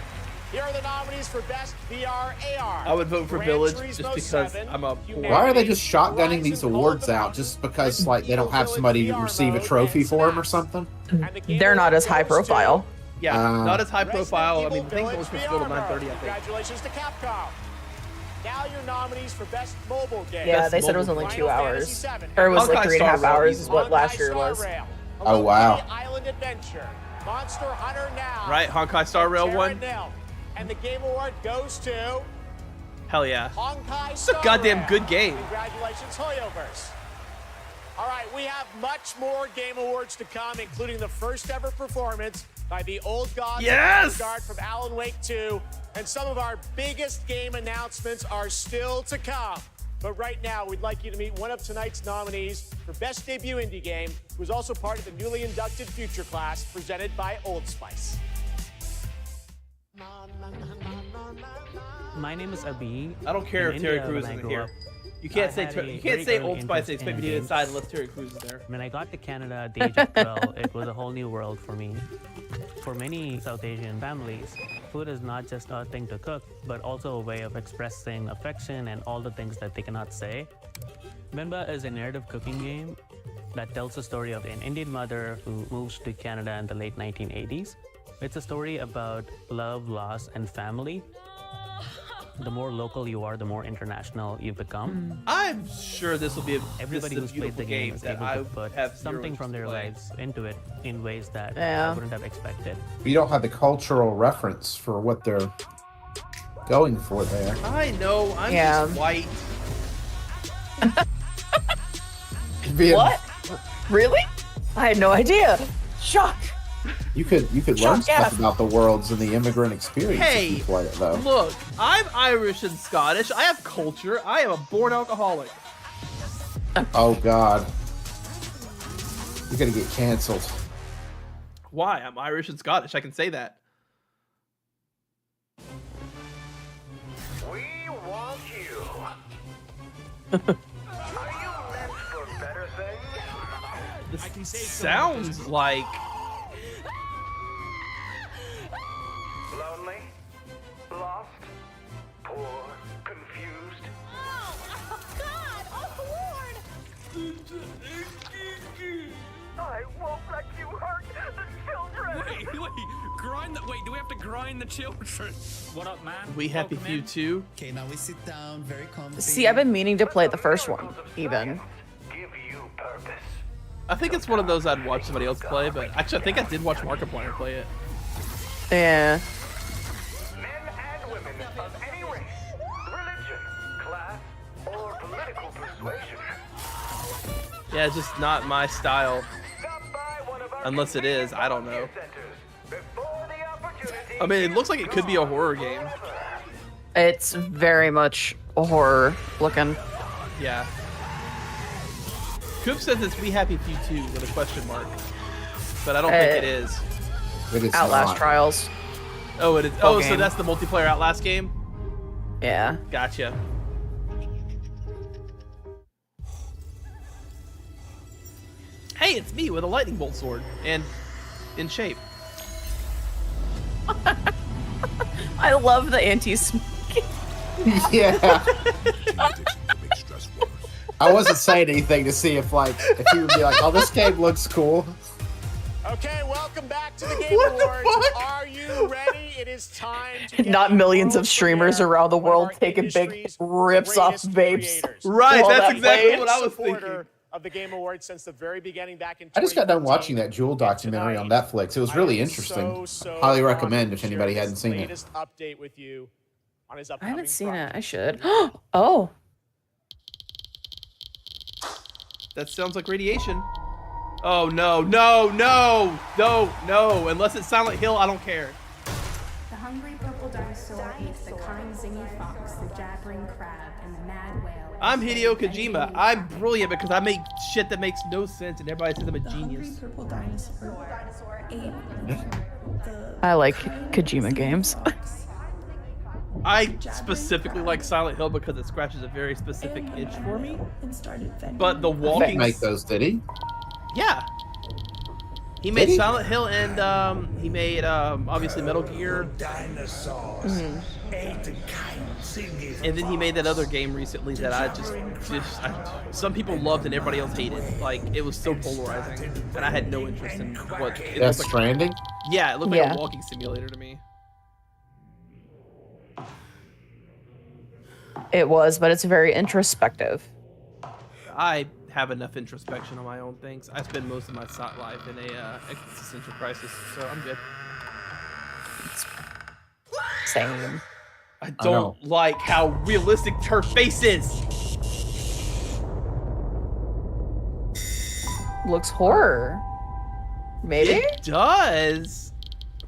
Here are the nominees for Best VR AR. I would vote for Gran Village Turismo just because 7, I'm a poor. Why are they just shotgunning these awards out just because, like, they don't have somebody to receive a trophy for them or something? they're not as high profile. Yeah, not as high Resident profile. I Evil mean, the thing's only Village supposed to go to VR 9:30, I mode. think. Congratulations to Capcom. Now your nominees for Best Mobile Game. Yeah, Best they said it was mobile only Final 2 Fantasy hours. VII, Or it was like Honkai 3.5 Star hours Rail. is what last year Honkai was. Star Rail, Oh, wow. Lonely Island Adventure, Monster Hunter Now. Right, Honkai Star Rail Terra 1. Nil. And the Game Award goes to Hell yeah. Honkai It's a Star goddamn Rail. good game. Congratulations, Hoyoverse. All right, we have much more Game Awards to come, including the first ever performance by the Old Gods Yes! of Asgard from Alan Wake 2, and some of our biggest game announcements are still to come. But right now, we'd like you to meet one of tonight's nominees for Best Debut Indie Game, who is also part of the newly inducted Future Class presented by Old Spice. My name is Abi. I don't care In if Terry India, Crews when I isn't grew here. up, You can't I say had a you can't very say early Old Spice and interest expect in me to games. decide unless Terry Crews is there. When I got to Canada at the age of 12, it was a whole new world for me. For many South Asian families, food is not just a thing to cook, but also a way of expressing affection and all the things that they cannot say. Minba is a narrative cooking game that tells the story of an Indian mother who moves to Canada in the late 1980s. It's a story about love, loss, and family. The more local you are, the more international you become. I'm sure this will be Everybody who's played the game is able to put have something from their play. lives into it in ways that Yeah. I wouldn't have expected. You don't have the cultural reference for what they're going for there. I know. I'm Yeah. just white. What? Really? I had no idea. Shock. You could learn Shut stuff up. about the worlds and the immigrant experience Hey, if you play it, though. Look, I'm Irish and Scottish. I have culture. I am a born alcoholic. Oh God, you're gonna get canceled. Why? I'm Irish and Scottish. I can say that. We want you. Are you meant for better things? This sounds like Lonely? Lost? Poor? Confused? Oh, God! Oh, Lord! I won't let you hurt the children! Wait, grind the. Wait, do we have to grind the children? What up, man? We Happy Few 2. Okay, now we sit down, very comfy. See, I've been meaning to play the first one, even. Give you purpose. I think it's one of those I'd watch somebody else play, but actually I think I did watch Markiplier play it. Yeah. Men and women of any race, religion, class, or political persuasion. Yeah, it's just not my style. Unless it is, I don't know. I mean, it looks like it could be a horror game. It's very much a horror looking. Yeah. Coop says it's We Happy Few 2 with a question mark. But I don't think it is. It is Outlast not. Trials. Oh, it is. Full Oh, so game. that's the multiplayer Outlast game? Yeah. Gotcha. Hey, it's me with a lightning bolt sword and in shape. I love the anti-smoke. Yeah. I wasn't saying anything to see if you would be like, oh, this game looks cool. Okay, welcome back to the Game Awards. Are you ready? It is time to get Not a millions of world streamers premiere around the of one of world our taking big industry's rips off greatest vapes. creators. Right, All that's that exactly vape. what I was Supporter thinking. of the Game Awards since the very beginning back in I just got done 2014. watching that Jewel documentary on Netflix. It was really interesting. Highly recommend if anybody hadn't seen it. Latest update with you on his I upcoming haven't seen it. project. I should. Oh. That sounds like radiation. Oh, no, no, no, no, no. Unless it's Silent Hill, I don't care. The hungry purple dinosaur eats the kind zingy fox, the jabbering crab, and the mad whale. I'm Hideo Kojima. I'm brilliant because I make shit that makes no sense and everybody says I'm a genius. Purple dinosaur ate I like Kojima games. I specifically like Silent Hill because it scratches a very specific itch for me. But the walking... Didn't make those, did he? Yeah. He made Silent Hill and he made obviously Metal Gear. Dinosaurs. And then he made that other game recently that I some people loved and everybody else hated. Like, it was so polarizing, and I had no interest in what it Death looked like. Stranding? Yeah, it looked Yeah. like a walking simulator to me. It was, but it's very introspective. I have enough introspection on my own things. I spend most of my life in a existential crisis, so I'm good. Same. I don't like how realistic her face is. Looks horror. Maybe? It does.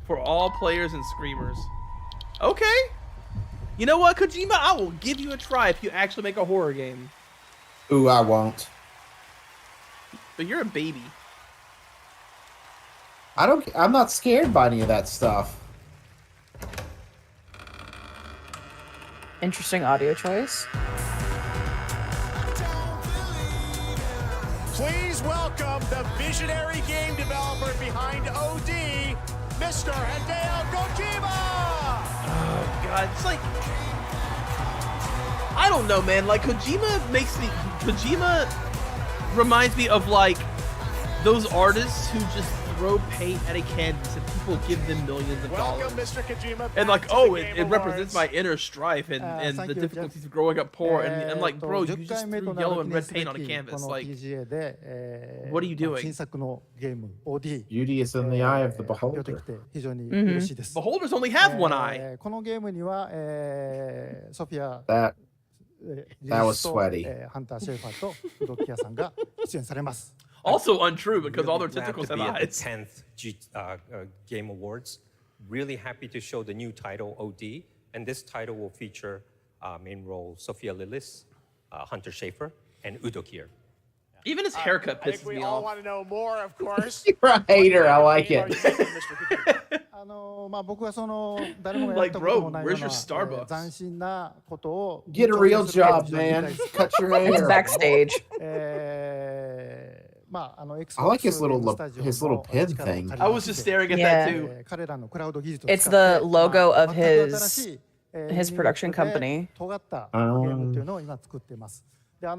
For all players and screamers. Okay. You know what, Kojima? I will give you a try if you actually make a horror game. Ooh, I won't. But you're a baby. I'm not scared by any of that stuff. Interesting audio choice. Please welcome the visionary game developer behind OD, Mr. Hideo Kojima! Oh god, it's like I don't know, man. Like Kojima reminds me of like those artists who just throw paint at a canvas and people give them millions of dollars. Welcome, Mr. Kojima, And like, back to oh, the it Game represents my Awards. inner strife and the thank you, difficulties Jeff. of growing up poor. And I'm like, bro, you 10 just 回目 threw とな yellow る and 記 red 念す paint べ on a き canvas. この Like, PGA で、what are you doing? 新作のゲーム OD Beauty is in the eye of the 発表 beholder. できて非常に嬉しいです。 Beholders only have one eye. このゲームには、ソフィア That リ that リ was スと、 sweaty. ハンター・シェイファーとウド・キアさんが出演されます。 Also untrue because all their Glad tentacles to have be at the eyes. 10th Game Awards. Really happy to show the new title, OD. And this title will feature main role Sophia Lillis, Hunter Schafer, and Udo Kier. Even his haircut I think pisses we me all off. want to know more, of course. You're a hater. I like What it. game are you thinking, Mr. Kojima? まあ僕はその誰もがやったこともないよう Like, bro, where's な your Starbucks? 斬新なことを Get a real job, man. Cut your It's hair. backstage. まあI like his little スタジオ his の little pin 力を借 thing. り I ま was し just て staring at Yeah. that too. 彼らのクラウド技術を It's 使って the logo of 全く新しい his production company. 尖ったゲームっていうのを今作っています。でま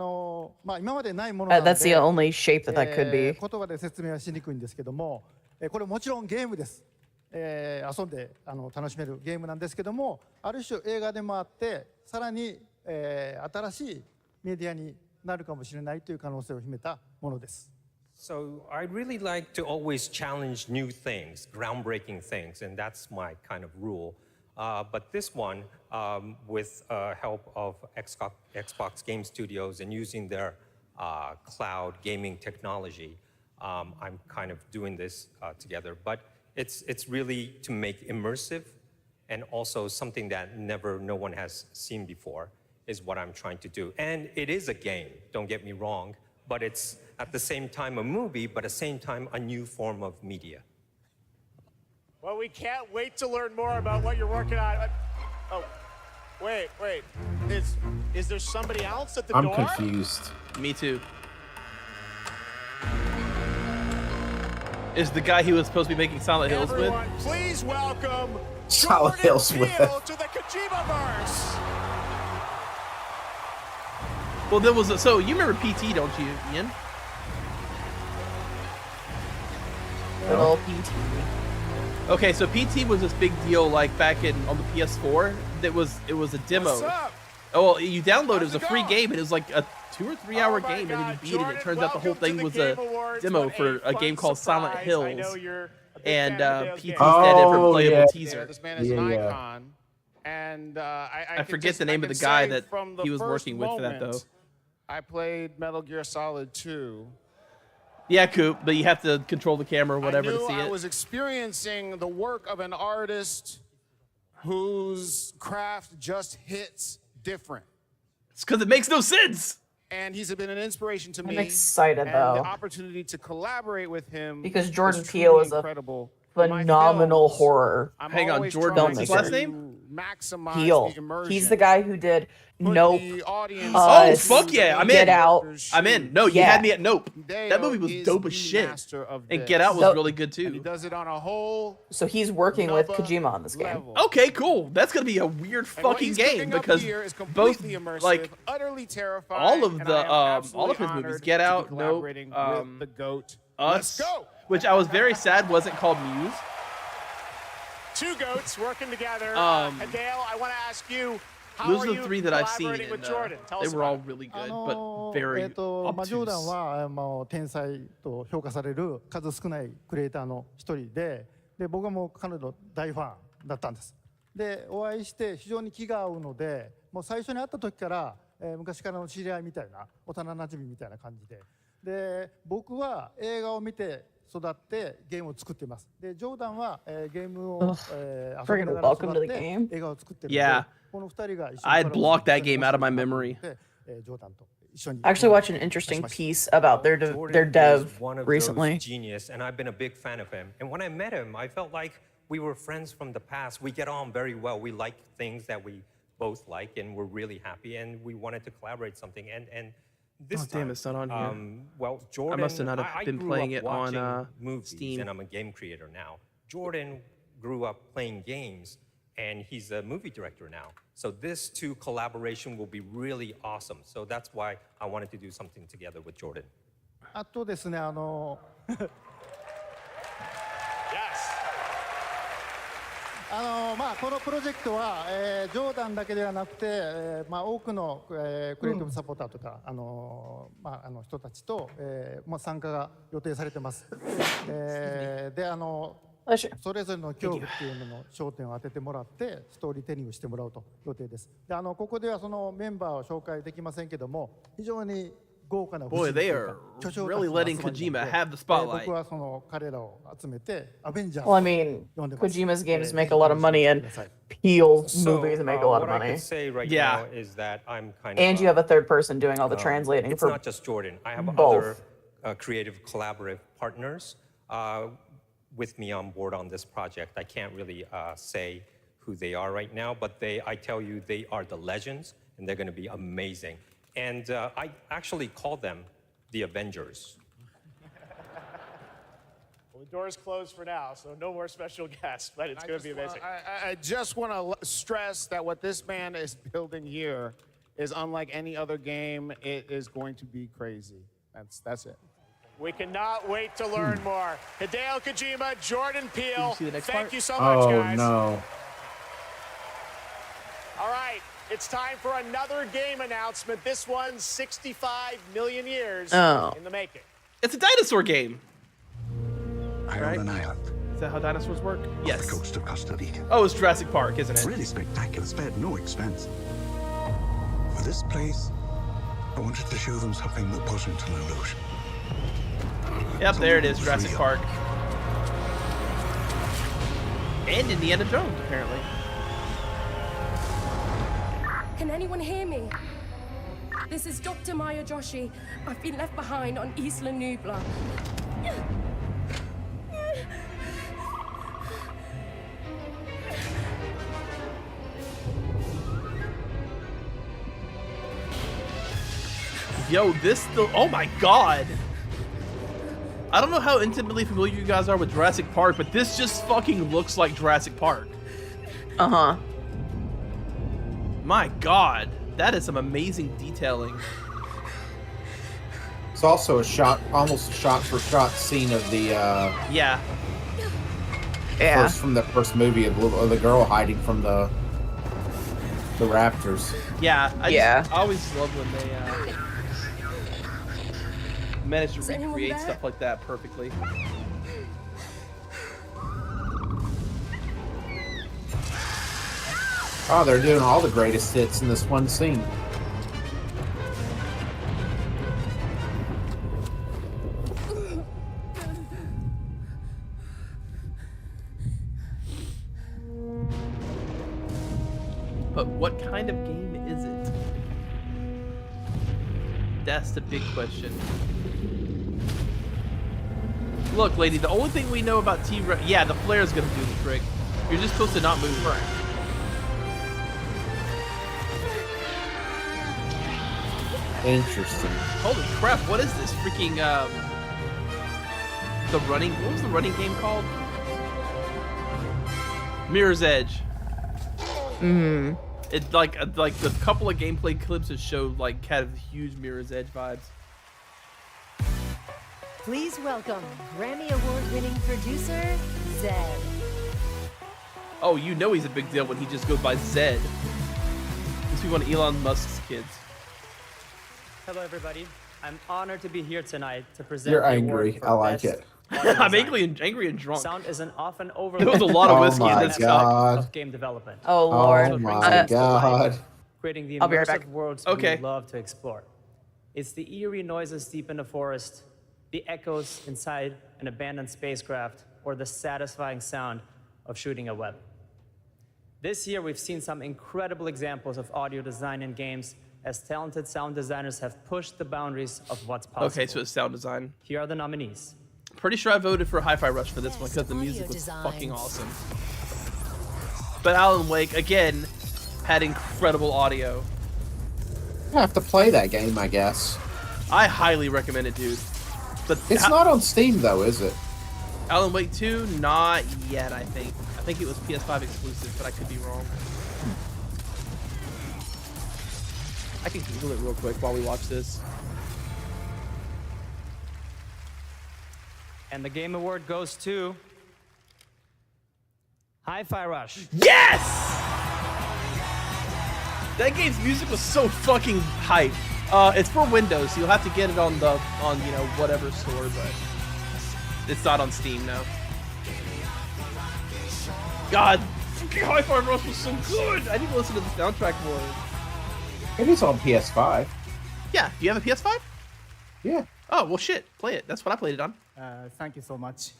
あ今までないものなので That's the only shape that that could be. 言葉で説明はしにくいんですけども、これもちろんゲームです。遊んで楽しめるゲームなんですけども、ある種映画でもあって、さらに、新しいメディアになるかもしれないという可能性を秘めたものです。So I really like to always challenge new things, groundbreaking things, and that's my kind of rule. But this one, with help of Xbox Game Studios and using their cloud gaming technology, I'm kind of doing this together. But it's really to make immersive and also something that no one has seen before is what I'm trying to do. And it is a game, don't get me wrong, but it's at the same time a movie, but at the same time a new form of media. Well, we can't wait to learn more about what you're working on. Oh, wait. Is there somebody else at the I'm door? confused. Me too. Is the guy he was supposed to be making Silent Hills with? Everyone, please welcome Silent Jordan Hills with. Peele to the Kojima-verse. Well, there was so you remember PT, don't you, Ian? Little PT. Okay, so PT was this big deal like back on the PS4. It was a demo. What's up? Oh, well, you download it was a free game, and it was like a 2 or 3 hour game, and then you beat it. It turns out the whole thing was a demo for a game called Silent Hills, and PT said it for playable teaser. This man is an icon, and I forget the name of the guy that he was working with for that though. I played Metal Gear Solid 2. Yeah, Coop, but you have to control the camera or whatever I knew to see I it. was experiencing the work of an artist whose craft just hits different. It's because it makes no sense. And he's been an inspiration to me. I'm excited and though. The opportunity to collaborate with him Because Jordan was Peele truly is a incredible. phenomenal horror. Hang on, Jordan, what's his last name? Maximize Peele. the immersion. He's the guy who did Nope. Oh, fuck yeah, I'm Get in. Out. I'm in. No, you Yeah. had me at Nope. That movie was dope as shit. And Get Out was So- really good too. He does it on a whole. So he's working with Kojima on this game. Okay, cool. That's gonna be a weird And what fucking he's game cooking up because here is both completely immersive, like utterly terrifying, all of and the I am all of absolutely his movies, honored Get to be Out, Nope, collaborating with the GOAT. Us, Let's go. which I was very sad wasn't called Muse. Two goats working together. Hideo, I want to ask you, how Those are are the you 3 that I've seen, collaborating with and Jordan? Tell they us were all about it. really good, but very まあ、ジョーダン obtuse. は、天才と評価される数少ないクリエイターの一人で、僕はもう彼の大ファンだったんです。で、お会いして非常に気が合うので、もう最初に会った時から、昔からの知り合いみたいな、幼馴染みたいな感じで。で、僕は映画を見て育ってゲームを作っています。で、ジョーダンは、ゲームを、遊びながら育って映画を作ってるので、 Yeah, この二人が一緒に I had blocked that game out of my memory. ジョーダンと一緒に I actually watched an interesting piece about their Jordan dev is one of recently. those genius, and I've been a big fan of him. And when I met him, I felt like we were friends from the past. We get on very well. We like things that we both like, and we're really happy. And we wanted to collaborate something. And this Oh, damn, time, it's not on here. well, Jordan, I must have not I been grew playing up it on watching movies, Steam. and I'm a game creator now. Jordan grew up playing games, and he's a movie director now. So this two collaboration will be really awesome. So that's why I wanted to do something together with Jordan. あとですね、まあこのプロジェクトは、ジョーダンだけではなくて、まあ多くの、クリエイティブサポーターとか、まあ人たちと、まあ参加が予定されてます。でそれぞれの競技っていうのの焦点を当ててもらってストーリーテリングしてもらうと予定です。でここではそのメンバーを紹介できませんけども、非常に豪華な Boy, they are really letting Kojima have the spotlight. 僕はその彼らを集めてアベンジャー Well, I mean, Kojima's games make a lot of money, and Peel movies make a lot of what I money. can say right now is that I'm kind of... And you have a third person doing all the translating It's for not just Jordan. I have both. other creative collaborative partners with me on board on this project. I can't really say who they are right now, but I tell you, they are the legends, and they're going to be amazing. And I actually call them the Avengers. Well, the door's closed for now, so no more special guests, but it's going to be amazing. I just want to stress that what this man is building here is unlike any other game. It is going to be crazy. That's it. We cannot wait to learn more. Hideo Kojima, Jordan Peele, thank you so much, Oh guys. no. All right, it's time for another game announcement. This one's 65 million years in the making. It's a dinosaur game. I own an island. Is that how dinosaurs work? Yes. Off the coast of Costa Rica. Oh, it's Jurassic Park, isn't it? It's really spectacular, spared no expense. For this place, I wanted to show them something that wasn't an illusion. Yep, there it is, Jurassic Park. And Indiana Jones, apparently. Can anyone hear me? This is Dr. Maya Joshi. I've been left behind on Isla Nubla. Yo, this still... Oh my god! I don't know how intimately familiar you guys are with Jurassic Park, but this just fucking looks like Jurassic Park. Uh-huh. My god. That is some amazing detailing. It's also a shot, almost a shot-for-shot scene of the yeah. From the first movie of the girl hiding from the raptors. Yeah, I always love when they manage to recreate stuff like that perfectly. Oh, they're doing all the greatest hits in this one scene. But what kind of game is it? That's the big question. Look, lady, the only thing we know about T-Rex... Yeah, the flare's gonna do the trick. You're just supposed to not move. Right. Interesting. Holy crap, what is this? Freaking, the running... What was the running game called? Mirror's Edge. Mm-hmm. It like the couple of gameplay clips that showed like kind of huge Mirror's Edge vibes. Please welcome Grammy Award-winning producer, Zed. Oh, you know he's a big deal when he just goes by Zed. Must be one of Elon Musk's kids. Hello, everybody. I'm honored to be here tonight to present. You're the angry. award for I like Best it. I'm angry and drunk. Sound isn't often over. There was a lot of whiskey in this God. Of game development. Oh Lord. Oh my God. Creating the I'll be right immersive back. worlds Okay. we love to explore. It's the eerie noises deep in the forest, the echoes inside an abandoned spacecraft, or the satisfying sound of shooting a web. This year, we've seen some incredible examples of audio design in games as talented sound designers have pushed the boundaries of what's possible. Okay, so it's sound design. Here are the nominees. Pretty sure I voted for Hi-Fi Rush for this one because the music was fucking awesome. But Alan Wake, again, had incredible audio. I have to play that game, I guess. I highly recommend it, dude. But It's not on Steam, though, is it? Alan Wake 2, not yet, I think. I think it was PS5 exclusive, but I could be wrong. I can Google it real quick while we watch this. And the Game Award goes to Hi-Fi Rush. Yes! That game's music was so fucking hype. It's for Windows, so you'll have to get it on you know, whatever store, but it's not on Steam now. God, fucking Hi-Fi Rush was so good. I need to listen to the soundtrack more. It is on PS5. Yeah, do you have a PS5? Yeah. Oh, well shit, play it. That's what I played it on. Thank you so much.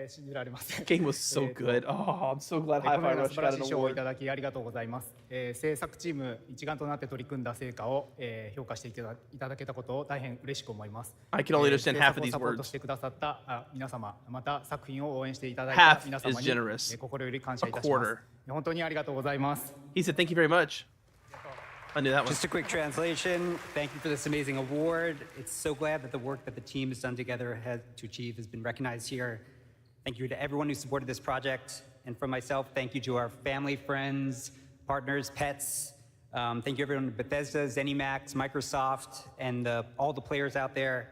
信じられません。 Game was so good. Oh, I'm so glad この Hi-Fi ような Rush 素晴ら got し an い賞をい award. ただきありがとうございます。制作チーム一丸となって取り組んだ成果を評価していただけたことを大変嬉しく思います。 I can only understand half of 制 these 作をサポート words. してくださった皆様、また作品を応援していただいた Half 皆 is 様に generous. 心より感謝いた A します quarter.。本当にありがとうございます。 He said, thank you very much. I knew that one. Just a quick translation. Thank you for this amazing award. It's so glad that the work that the team has done together to achieve has been recognized here. Thank you to everyone who supported this project. And from myself, thank you to our family, friends, partners, pets. Thank you everyone at Bethesda, ZeniMax, Microsoft, and all the players out there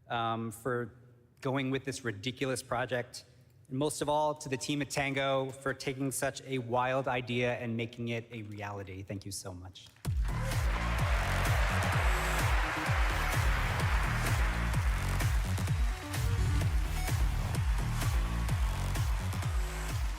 for going with this ridiculous project. And most of all, to the team at Tango for taking such a wild idea and making it a reality. Thank you so much.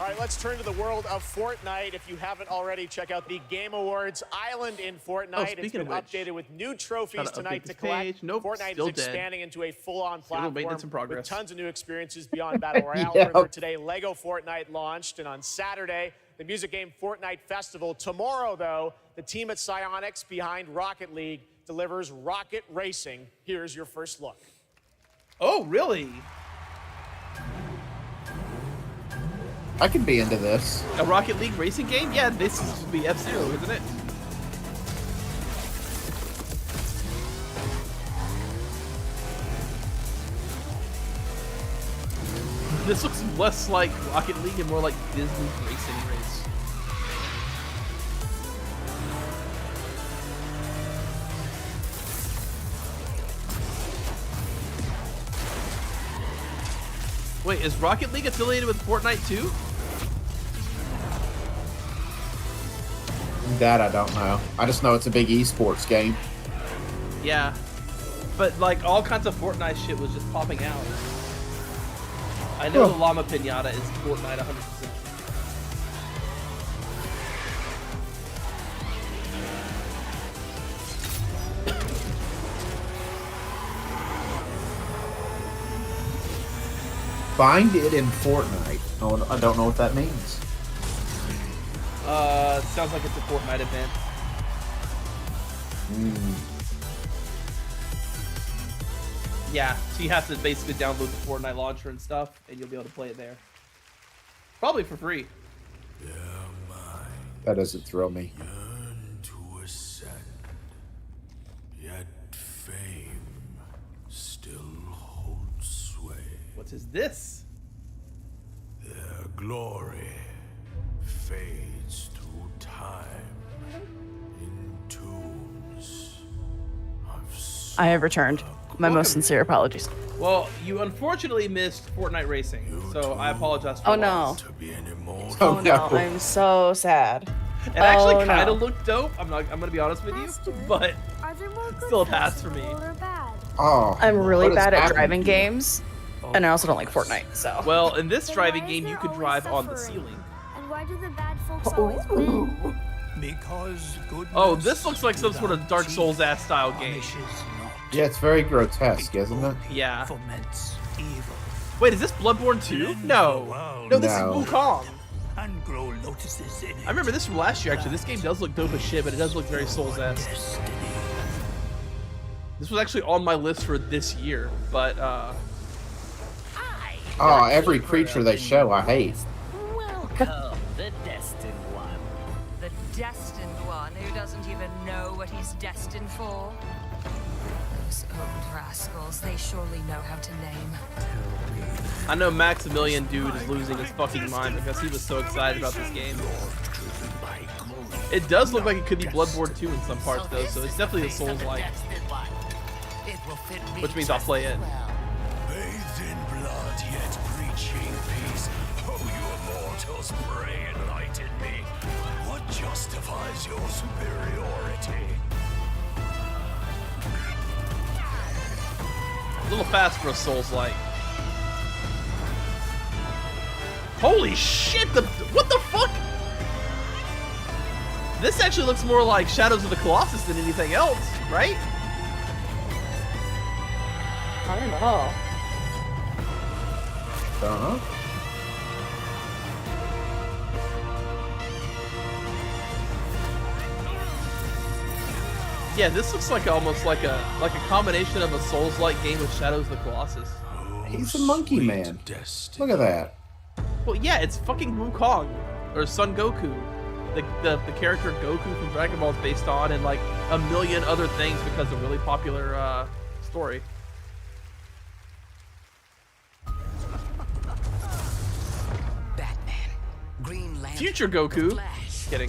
All right, let's turn to the world of Fortnite. If you haven't already, check out the Game Awards Island in Fortnite. It's been updated with new trophies tonight to collect. Nope, Fortnite still is dead. expanding into a full-on Still making platform some with progress. tons of new experiences beyond Battle Royale. Yep. Earlier today, Lego Fortnite launched, and on Saturday, the music game Fortnite Festival. Tomorrow, though, the team at Psyonix behind Rocket League delivers Rocket Racing. Here's your first look. Oh, really? I could be into this. A Rocket League racing game? Yeah, this is to be F-Zero, isn't it? This looks less like Rocket League and more like Disney Racing Race. Wait, is Rocket League affiliated with Fortnite too? That I don't know. I just know it's a big esports game. Yeah. But like all kinds of Fortnite shit was just popping out. I know the Llama Pinata is Fortnite 100%. Find it in Fortnite. Oh, I don't know what that means. Sounds like it's a Fortnite event. Yeah, so you have to basically download the Fortnite launcher and stuff, and you'll be able to play it there. Probably for free. That doesn't thrill me. To ascend, yet fame still holds sway. What is this? Their glory fades through time in tombs of I have returned. My most sincere apologies. Well, you unfortunately missed Fortnite Racing, so I apologize for Oh no. Oh no, I'm so sad. It actually Oh, kind no. of looked dope. I'm gonna be honest with you, but still a pass for me. Oh, I'm really what is bad at happening driving here? games, and I also don't like Fortnite, so. Well, in this driving game, you could drive on the ceiling. And why do the bad folks always win? Because goodness Oh, this looks like some sort of Dark Souls ass style game. Yeah, it's very grotesque, isn't it? Yeah. Wait, is this Bloodborne 2? No. No, this is No. Wukong. and grow lotuses in it. I remember this from last year, actually. This game does look dope as shit, but it does look very Souls-esque. This was actually on my list for this year, but, Oh, every creature they show, I hate. Welcome, the destined one. The destined one who doesn't even know what he's destined for? Those old rascals, they surely know how to name. I know Maximilian dude is losing his fucking mind because he was so excited about this game. It does look like it could be Bloodborne 2 in some parts though, so it's definitely a Souls-like. Which means I'll play it. Bathed in blood, yet preaching peace. Oh, you immortals, pray enlighten me. What justifies your superiority? A little fast for a Souls-like. Holy shit! What the fuck? This actually looks more like Shadows of the Colossus than anything else, right? I don't know. Yeah, this looks like almost like a combination of a Souls-like game with Shadows of the Colossus. He's a monkey man. Look at that. Well, yeah, it's fucking Wukong or Son Goku, the character Goku from Dragon Ball is based on, and like a million other things because of a really popular story. Green Lantern, Future Goku. Kidding.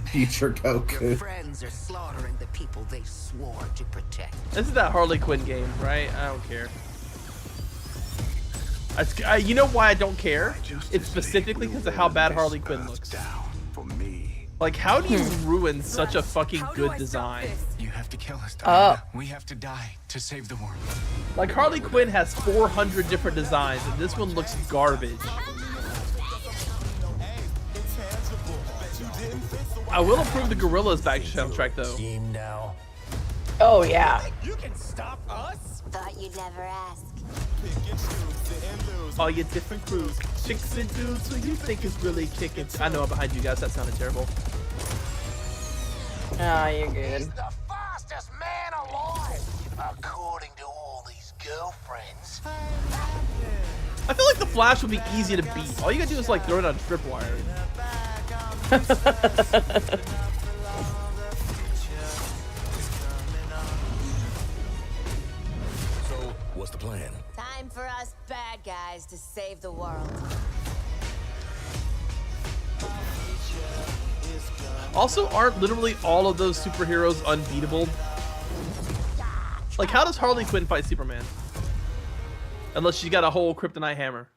Future Your Goku. friends are slaughtering the people they swore to protect. This is that Harley Quinn game, right? I don't care. You know why I don't care? It's specifically because of how bad Harley Quinn looks. Like, how do you ruin such a fucking good design? You have to kill us, Diana. We have to die to save the world. Like, Harley Quinn has 400 different designs, and this one looks garbage. I will approve the Gorillaz back soundtrack, though. Oh, yeah. You can stop us? Thought you'd never ask. All your different crews, chicks and dudes who you think is really kicking. I know I'm behind you guys. That sounded terrible. Ah, you're good. He's the fastest man alive, according to all these girlfriends. I feel like the Flash would be easy to beat. All you gotta do is like throw it on tripwire. So, what's the plan? Time for us bad guys to save the world. Also, aren't literally all of those superheroes unbeatable? Like, how does Harley Quinn fight Superman? Unless she's got a whole kryptonite hammer.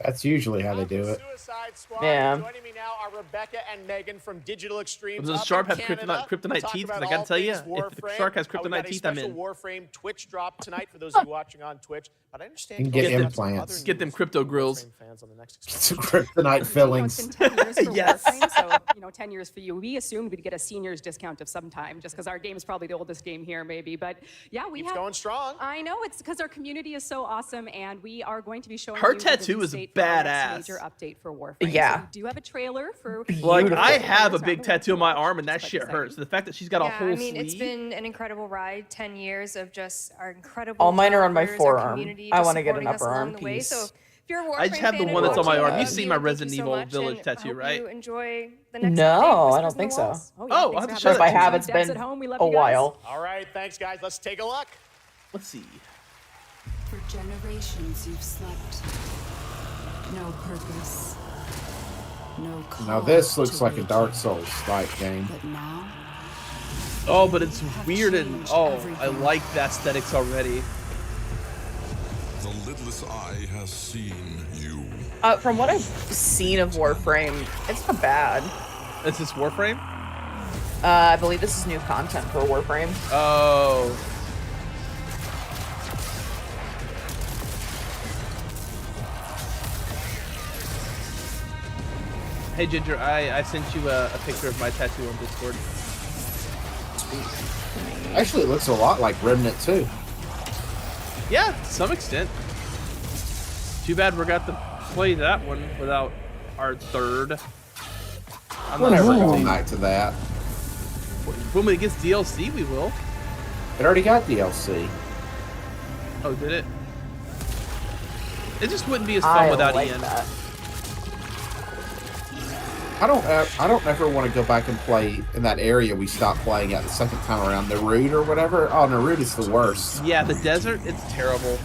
That's usually how they do it. Suicide Squad. Yeah. Joining me now are Rebecca and Megan from Digital Extremes. Does up Sharp in have Canada kryptonite to talk teeth? about Because I gotta all tell you, things if the Warframe. Shark has We got kryptonite a teeth, I'm special in. Warframe Twitch drop tonight for those of you watching on Twitch. But I understand And get you have some implants. other Get them news crypto for grills. Warframe fans on the next Some kryptonite fillings. It's been 10 years for Yes. Warframe, so 10 years for you. We assumed we'd get a seniors discount of some time, just because our game is probably the oldest game here, maybe. But yeah, we Keeps have. going strong. I know, it's because our community is so awesome, and we are going to be showing Her you the tattoo release is date for our next badass. major update for Warframe. Yeah. So we do have a trailer for. Like, I Beautiful. have a It's big not tattoo on my arm, and that quite shit exciting. hurts. The fact that she's got a whole sleeve. It's been an incredible ride. 10 years of just our incredible. All mine are on my developers, our forearm. community I just want to get an supporting us upper along arm the way. piece. So if you're a Warframe I just have the fan one and that's on my watching arm. You've this seen video, my thank you Resident so Evil much, Village and tattoo, I hope right? You enjoy the next No, update, I Whispers don't in think the so. Walls. Oh, yeah, I'll thanks have to for show Or if that I to you. have, it's Devs been at home, we love a you guys. while. All right, thanks, guys. Let's take a look. Let's see. For generations you've slept. No purpose. No call. Now this looks like a Dark Souls type game. But now, Oh, but it's weird and I like the aesthetics already. The lidless eye has seen you. From what I've seen of Warframe, it's not bad. Is this Warframe? I believe this is new content for Warframe. Oh. Hey Ginger, I sent you a picture of my tattoo on Discord. Actually, it looks a lot like Remnant 2. Yeah, to some extent. Too bad we got to play that one without our third. I'm We're not never sure. going back to that. When it gets DLC, we will. It already got DLC. Oh, did it? It just wouldn't be as fun without like Ian. that. I don't ever want to go back and play in that area we stopped playing at the second time around. Naruto or whatever. Oh, Naruto is the worst. Yeah, the desert, it's terrible.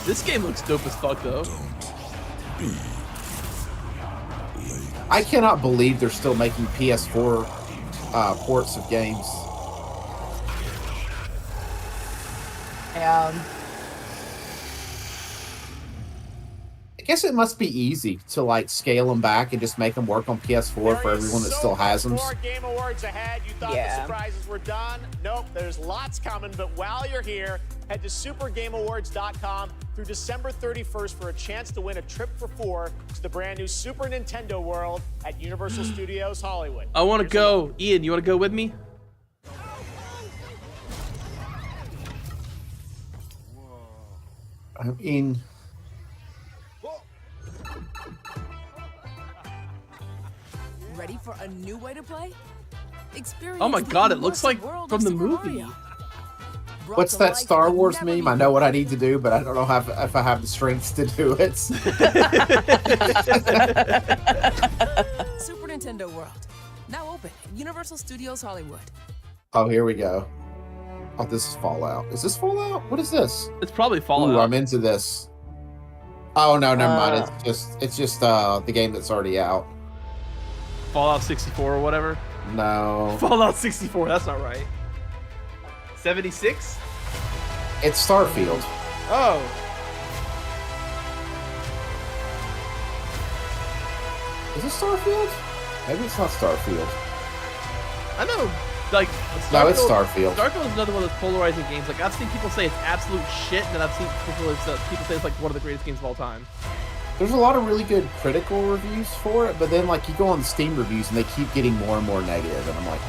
This game looks dope as fuck, though. I cannot believe they're still making PS4 ports of games. I guess it must be easy to like scale them back and just make them work on PS4 for everyone that still has them. More Game Awards ahead. You thought the surprises were done? Nope, there's lots coming. But while you're here, head to supergameawards.com through December 31st for a chance to win a trip for 4 to the brand new Super Nintendo World at Universal Studios Hollywood. I want to go. Ian, you want to go with me? I mean, Ready for a new way to play? Experience Oh my the god, it looks immersive like world from of the Super movie. Mario. what's that Star Wars meme? I know what I need to do, but I don't know if I have the strength to do it. Super Nintendo World. Now open at Universal Studios Hollywood. Oh, here we go. Oh, this is Fallout. Is this Fallout? What is this? It's probably Fallout. Ooh, I'm into this. Oh no, never mind. It's just the game that's already out. Fallout 64 or whatever. No. Fallout 64. That's not right. 76. It's Starfield. Oh. Is it Starfield? Maybe it's not Starfield. I know. Like No, it's Starfield. Starfield is another one of those polarizing games. Like I've seen people say it's absolute shit, and then I've seen people say it's like one of the greatest games of all time. There's a lot of really good critical reviews for it, but then like you go on Steam reviews and they keep getting more and more negative, and I'm like,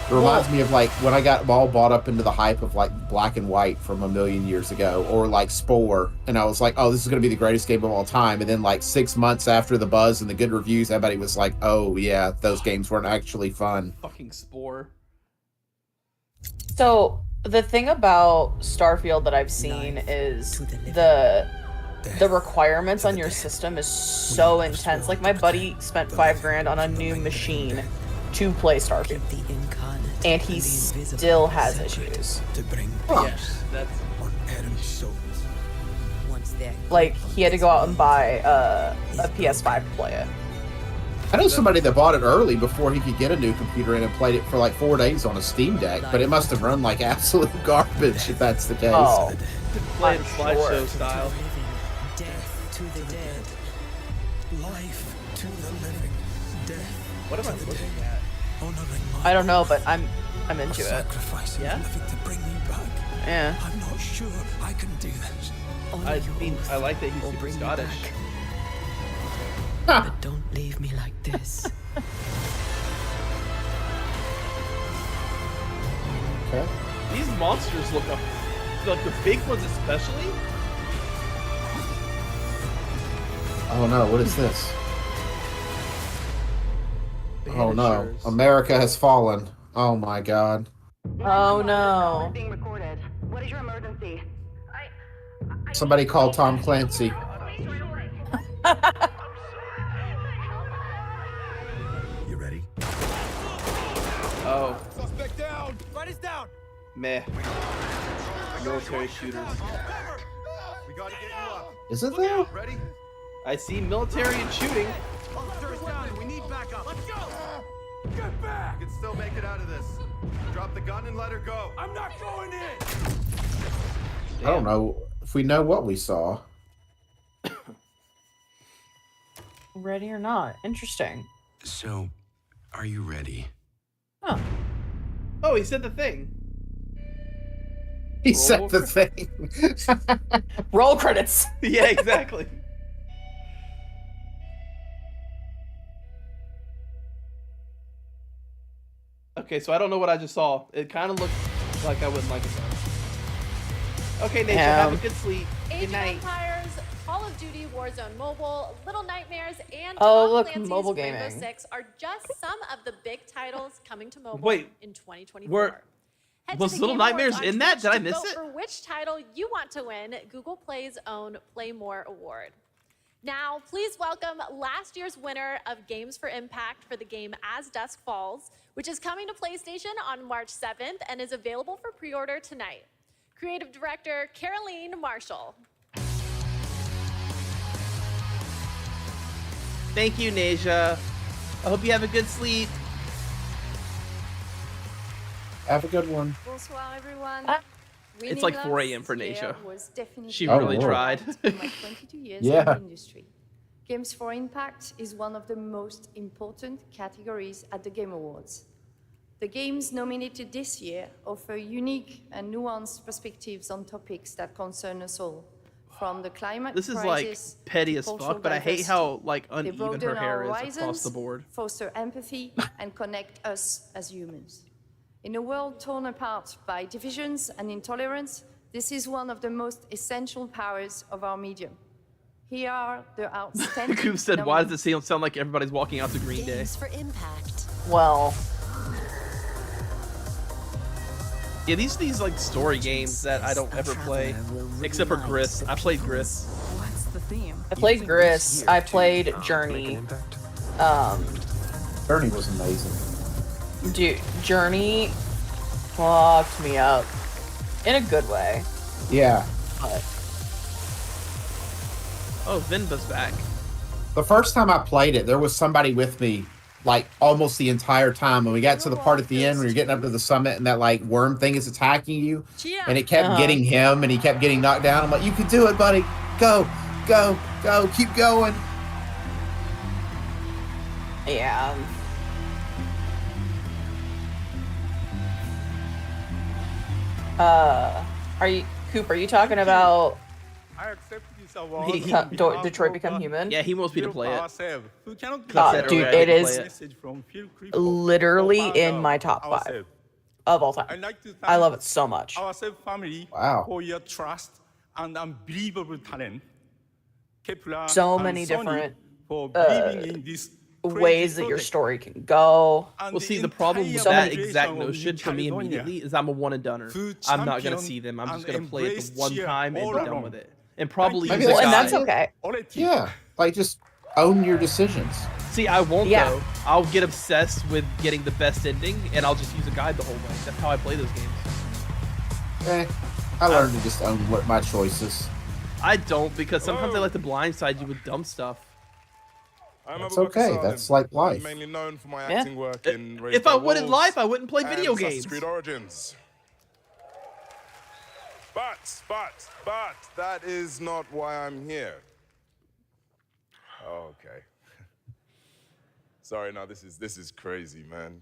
It reminds me of like when I got all bought up into the hype of like Black and White from a million years ago, or like Spore, and I was like, oh, this is going to be the greatest game of all time, and then like 6 months after the buzz and the good reviews, everybody was like, oh yeah, those games weren't actually fun. Fucking Spore. So the thing about Starfield that I've seen is the requirements on your system is so intense. Like my buddy spent $5,000 on a new machine to play Starfield, and he still has issues. Yes, that's like he had to go out and buy a PS5 to play it. I know somebody that bought it early before he could get a new computer in and played it for like 4 days on a Steam Deck, but it must have run like absolute garbage if that's the case. Oh, play the slideshow style. Death to the dead, life to the living, death. What am I looking at? I don't know, but I'm into it. Sacrificing living to bring you back. Yeah. I'm not sure I can do this. I mean, I like that he's super Scottish. But don't leave me like this. Okay. These monsters look up, like the big ones especially. Oh no, what is this? Oh no, America has fallen. Oh my god. Oh no. Being recorded. What is your emergency? Somebody call Tom Clancy. You ready? Oh. Suspect down. Body's down. Meh. Military shooters. We gotta get you up. Is it there? Ready? I see military and shooting. Officer's down. We need backup. Let's go. Get back. You can still make it out of this. Drop the gun and let her go. I'm not going in. I don't know if we know what we saw. Ready or not? Interesting. So, are you ready? Huh. Oh, he said the thing. He said the thing. Roll credits. Yeah, exactly. Okay, so I don't know what I just saw. It kind of looked like I wouldn't like it though. Okay, Nature, have a good sleep. Age Good of night. Empires, Call of Duty, Warzone Mobile, Little Nightmares, and Oh, Tom look, Clancy's mobile Rainbow gaming. Six are just some of the big titles coming to mobile Wait, in 2024. Head to was the Little Game Awards Nightmares on in that? Twitch Did I to miss vote it? For which title you want to win Google Play's own Play More award. Now, please welcome last year's winner of Games for Impact for the game As Dusk Falls, which is coming to PlayStation on March 7th and is available for pre-order tonight. Creative Director Caroline Marshall. Thank you, Nasia. I hope you have a good sleep. Have a good one. Bonsoir, everyone. It's like 4 a.m. for Nasia. She Oh, really Lord. tried. in my 22 years Yeah. in the industry. Games for Impact is one of the most important categories at the Game Awards. The games nominated this year offer unique and nuanced perspectives on topics that concern us all, from the climate This is like crisis petty to as cultural fuck, but I hate how like They uneven her broaden hair our is across horizons, the board. foster empathy, and connect us as humans. In a world torn apart by divisions and intolerance, this is one of the most essential powers of our medium. Here are the outstanding Coop said, "Why does nominees. it sound like everybody's walking out to Green Day?" For Impact. Well, Yeah, these like story games that I don't ever play, except for Gris. I played Gris. What's the theme? I played Gris. I played Journey. Journey was amazing. Dude, Journey fucked me up in a good way. Yeah. But Oh, Vinba's back. The first time I played it, there was somebody with me like almost the entire time. When we got to the part at the end when you're getting up to the summit and that like worm thing is attacking you, and it kept getting him and he kept getting knocked down. I'm like, you can do it, buddy. Go, go, go. Keep going. yeah. Are you Coop? Are you talking about I accept this award. Detroit Become Human? Yeah, he wants me to play it. Who cannot be Dude, it is literally in my top 5 of all time. I'd like to thank I love it so much. our family Wow. for your trust and unbelievable talent. Kepler So and many Sony different for believing in this ways that your project. story can go. Well, see, the problem with So that many- exact notion for me immediately is I'm a one and doneer. I'm not gonna see them. I'm just gonna play it the one time and be done with it. And probably use a Well, and guide. that's okay. Yeah. Like just own your decisions. See, I won't Yeah. though. I'll get obsessed with getting the best ending, and I'll just use a guide the whole way. That's how I play those games. I learned to just own what my choices. I don't, because sometimes I like to blindside you with dumb stuff. That's okay. That's like life. I'm mainly known for my Yeah. acting work in Raised If I by wanted Wolves life, I wouldn't play and video Assassin's games. Creed Origins. But that is not why I'm here. Oh, okay. Sorry, no, this is crazy, man.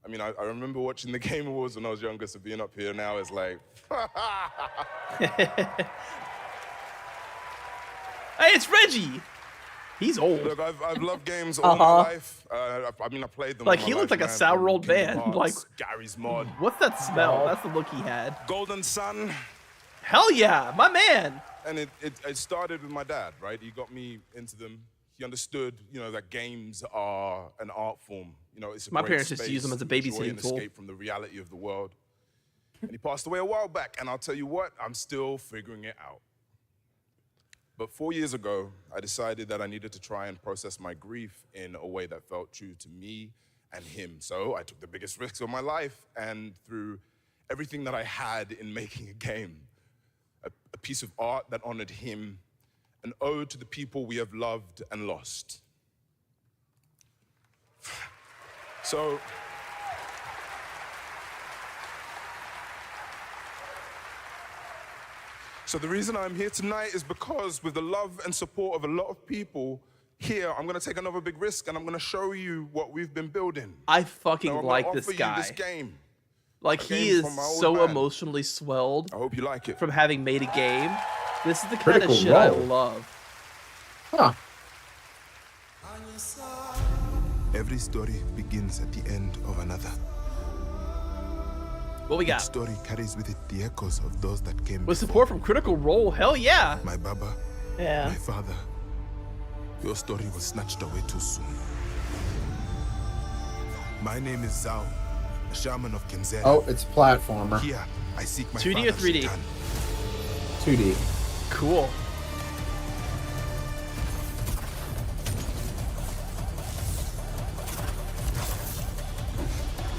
I mean, I remember watching the Game Awards when I was younger, so being up here now is like, Hey, it's Reggie. He's old. Look, I've loved games all my life. I mean, I played them. Like, all he my looked life, like a man, sour from old Kingdom man. Hearts, Like, Gary's Mod, what's that smell? That's the look he had. Golden Sun. Hell yeah, my man. And it started with my dad, right? He got me into them. He understood, that games are an art form. It's a My great parents used to use them as a space to enjoy babysitting and tool. escape from the reality of the world. And he passed away a while back, and I'll tell you what, I'm still figuring it out. But 4 years ago, I decided that I needed to try and process my grief in a way that felt true to me and him. So I took the biggest risks of my life, and through everything that I had in making a game, a piece of art that honored him, an ode to the people we have loved and lost. So the reason I'm here tonight is because with the love and support of a lot of people here, I'm gonna take another big risk and I'm gonna show you what we've been building. I fucking I'm gonna like this offer you guy. this game. Like, A he game is from my old so man. emotionally swelled. I hope you like it. From having made a game. This is the kind Critical of shit I Role. love. Huh. Every story begins at the end of another. What we got? Each story carries with it the echoes of those that came With before. support from Critical Role, hell yeah. My Baba, Yeah. my father. Your story was snatched away too soon. My name is Zhao, a shaman of Kenzera. Oh, it's a platformer. Here, I seek my 2D or father, 3D? Shaitan. 2D. Cool.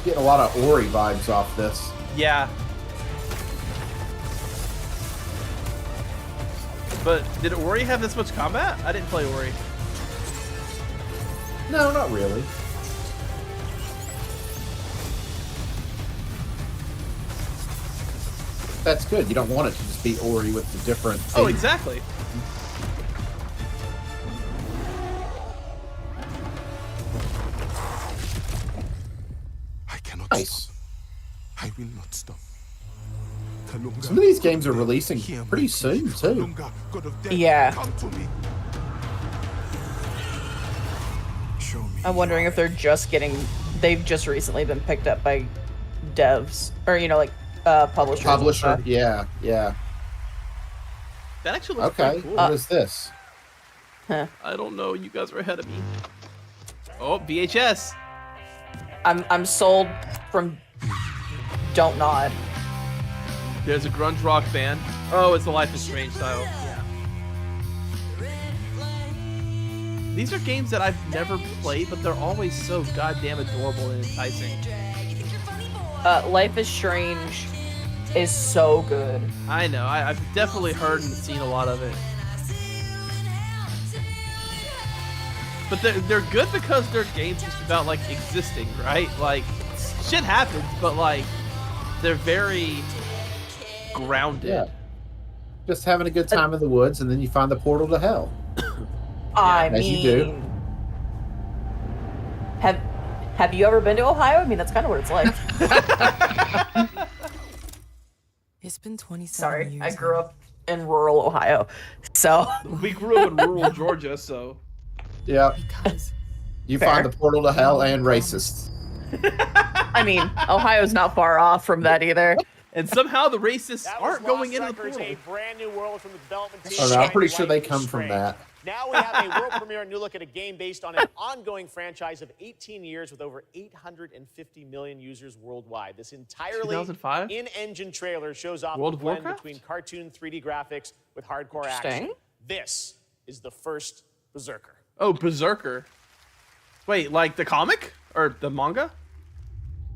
Getting a lot of Ori vibes off this. Yeah. But did Ori have this much combat? I didn't play Ori. No, not really. That's good. You don't want it to just be Ori with the different Oh, theme. exactly. I cannot Nice. stop. I will not stop. Some of these games are releasing pretty soon, too. Yeah. Come to me. I'm wondering if they're just they've just recently been picked up by devs or like publishers. Publisher, yeah. That actually looks Okay, pretty cool. what is this? Huh. I don't know. You guys are ahead of me. Oh, VHS. I'm sold from Don't Nod. There's a grunge rock band. Oh, it's the Life is Strange style. Yeah. These are games that I've never played, but they're always so goddamn adorable and enticing. Life is Strange is so good. I know. I've definitely heard and seen a lot of it. But they're good because they're games just about, like, existing, right? Like, shit happens, but, like, they're very grounded. Yeah. Just having a good time in the woods, and then you find the portal to hell. As you do. Have you ever been to Ohio? I mean, that's kind of what it's like. It's been 27 Sorry, years. I grew up in rural Ohio, so. We grew up in rural Georgia, so. Yeah. You Fair. find the portal to hell and racist. I mean, Ohio's not far off from that either. And somehow the racists aren't going into the Records, portal. a brand new world from the development team. Oh, no, I'm pretty sure they Life is come from Strange. that. Now we have a world premiere new look at a game based on an ongoing franchise of 18 years with over 850 million users worldwide. This entirely 2005? in-engine trailer shows off World the of blend Warcraft? between cartoon 3D graphics with hardcore action. Interesting. This is the first Berserker. Oh, Berserker. Wait, like the comic? Or the manga?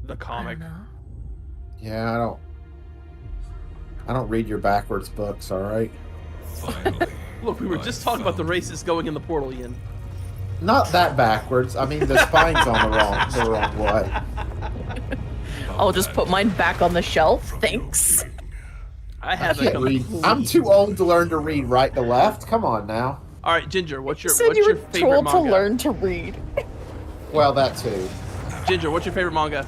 The comic. Yeah, I don't read your backwards books, all right? Look, we were just talking about the racists going in the portal, Ian. Not that backwards. I mean, the spine's on the wrong way. I'll just put mine back on the shelf. Thanks. I have can't read. I'm too old to learn to read right to left. Come on now. All right, Ginger, what's your Said you were favorite told manga? to learn to read. Well, that too. Ginger, what's your favorite manga?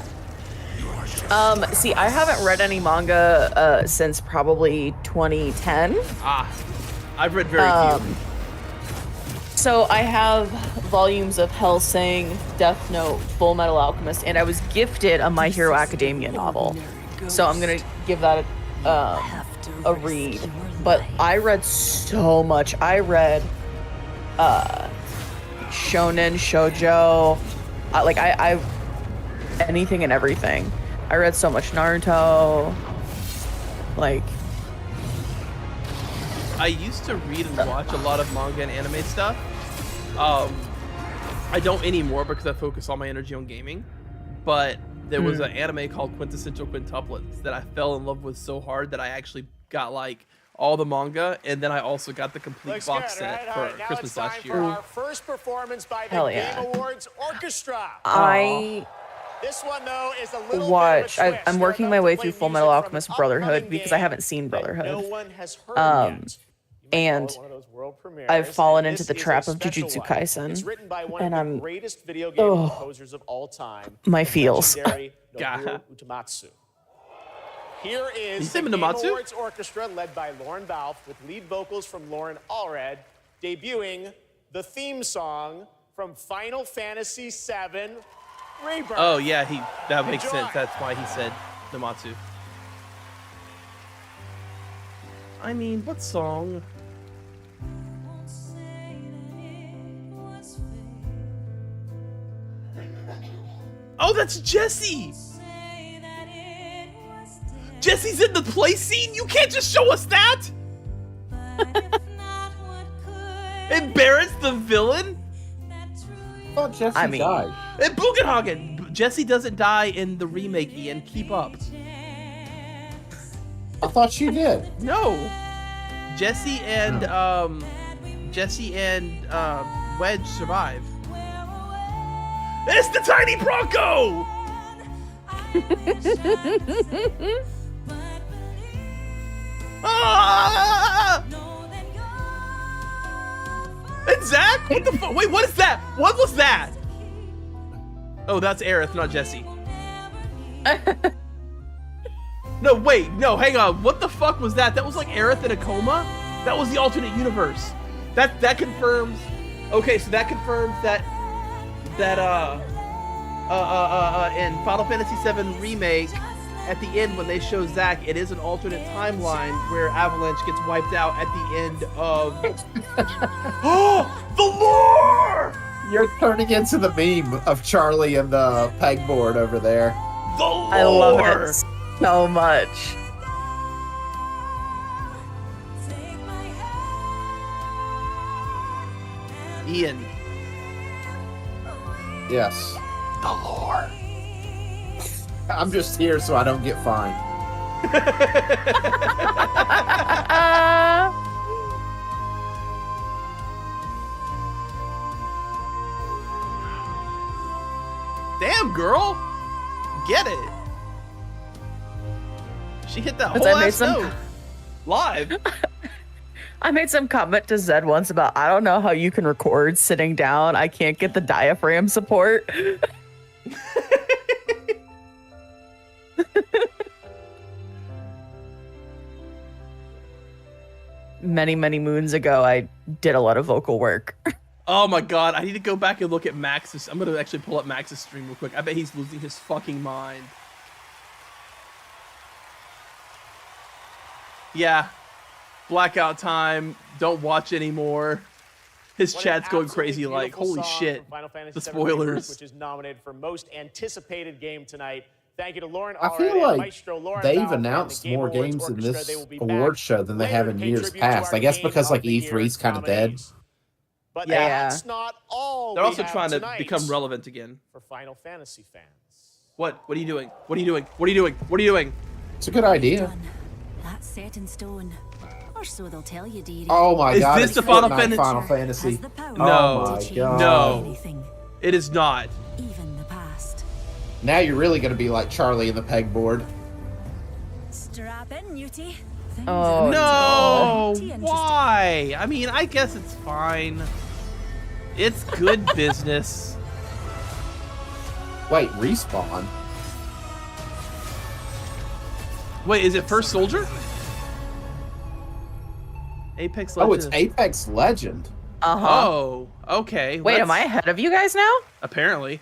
See, I haven't read any manga since probably 2010. Ah, I've read very few. So I have volumes of Hellsing, Death Note, Full Metal Alchemist, and I was gifted a My Hero Academia novel. So I'm gonna give that a read. But I read so much. I read shonen, shoujo, I anything and everything. I read so much Naruto. Like, I used to read and watch a lot of manga and anime stuff. I don't anymore because I focus all my energy on gaming. But there was an anime called Quintessential Quintuplets that I fell in love with so hard that I actually got like all the manga, and then I also got the complete box set for Christmas last year. Our first performance by the Hell Game yeah. Awards Orchestra. This one though is a little watch. bit of a twist. I'm working They're my about way to through play Full Metal music from Alchemist an Brotherhood upcoming because I game haven't seen that Brotherhood. No one has heard yet. And One of those world premieres, I've fallen and into this the is a trap of special Jujutsu one. Kaisen, It's written by one and of I'm the greatest video game composers of all time, my the feels. legendary God. Nobuo Uematsu. Here You is say the Game Minamatsu? Awards Orchestra led by Lauren Balfe with lead vocals from Lauren Allred, debuting the theme song from Final Fantasy VII Rebirth. Oh yeah, that makes Enjoy. sense. That's why he said Namatsu. I mean, what song? Oh, that's Jesse! Jesse's in the play scene? You can't just show us that! And Barrett's the villain? I thought Jesse I mean- died. And Bugenhagen! Jesse doesn't die in the remake, Ian. Keep up. I thought she did. No. Jesse and Wedge survive. It's the tiny Bronco! Ah! And Zach? What the fuck? Wait, what is that? What was that? Oh, that's Aerith, not Jesse. No, wait, no, hang on. What the fuck was that? That was like Aerith in a coma? That was the alternate universe. That confirms. Okay, so that confirms that in Final Fantasy VII Remake, at the end when they show Zack, it is an alternate timeline where Avalanche gets wiped out at the end of. Oh, the lore! You're turning into the meme of Charlie and the pegboard over there. The lore! I love it so much. Ian. Yes. The lore. I'm just here so I don't get fined. Damn, girl. Get it. She hit that whole I made ass note. Live. I made some comment to Zed once about, I don't know how you can record sitting down. I can't get the diaphragm support. Many, many moons ago, I did a lot of vocal work. Oh my god, I need to go back and look at Max's. I'm gonna actually pull up Max's stream real quick. I bet he's losing his fucking mind. Yeah. Blackout time. Don't watch anymore. His chat's going crazy like, holy shit. The spoilers. Which is nominated for most anticipated game tonight. Thank you to Lauren. I feel like they've announced more games in this award show than they have in years past. I guess because like E3's kind of dead. But Yeah. that's not all. They're we also have trying to tonight become relevant again. for Final Fantasy fans. What? What are you doing? What are you doing? What are you doing? What are you doing? It's a good idea. That's set in stone. Or so they'll tell you, dearie. Oh my god, Is this it's the Final Fortnite Fantasy? Final Fantasy. No. Oh my god. No. It is not. Even the past. Now you're really gonna be like Charlie in the pegboard. Strap in, Newty. Oh, No. Why? I mean, I guess it's fine. It's good business. Wait, Respawn? Wait, is it First Soldier? Apex Oh, Legends. it's Apex Legend. Uh-huh. Oh, okay. Wait, am I ahead of you guys now? Apparently.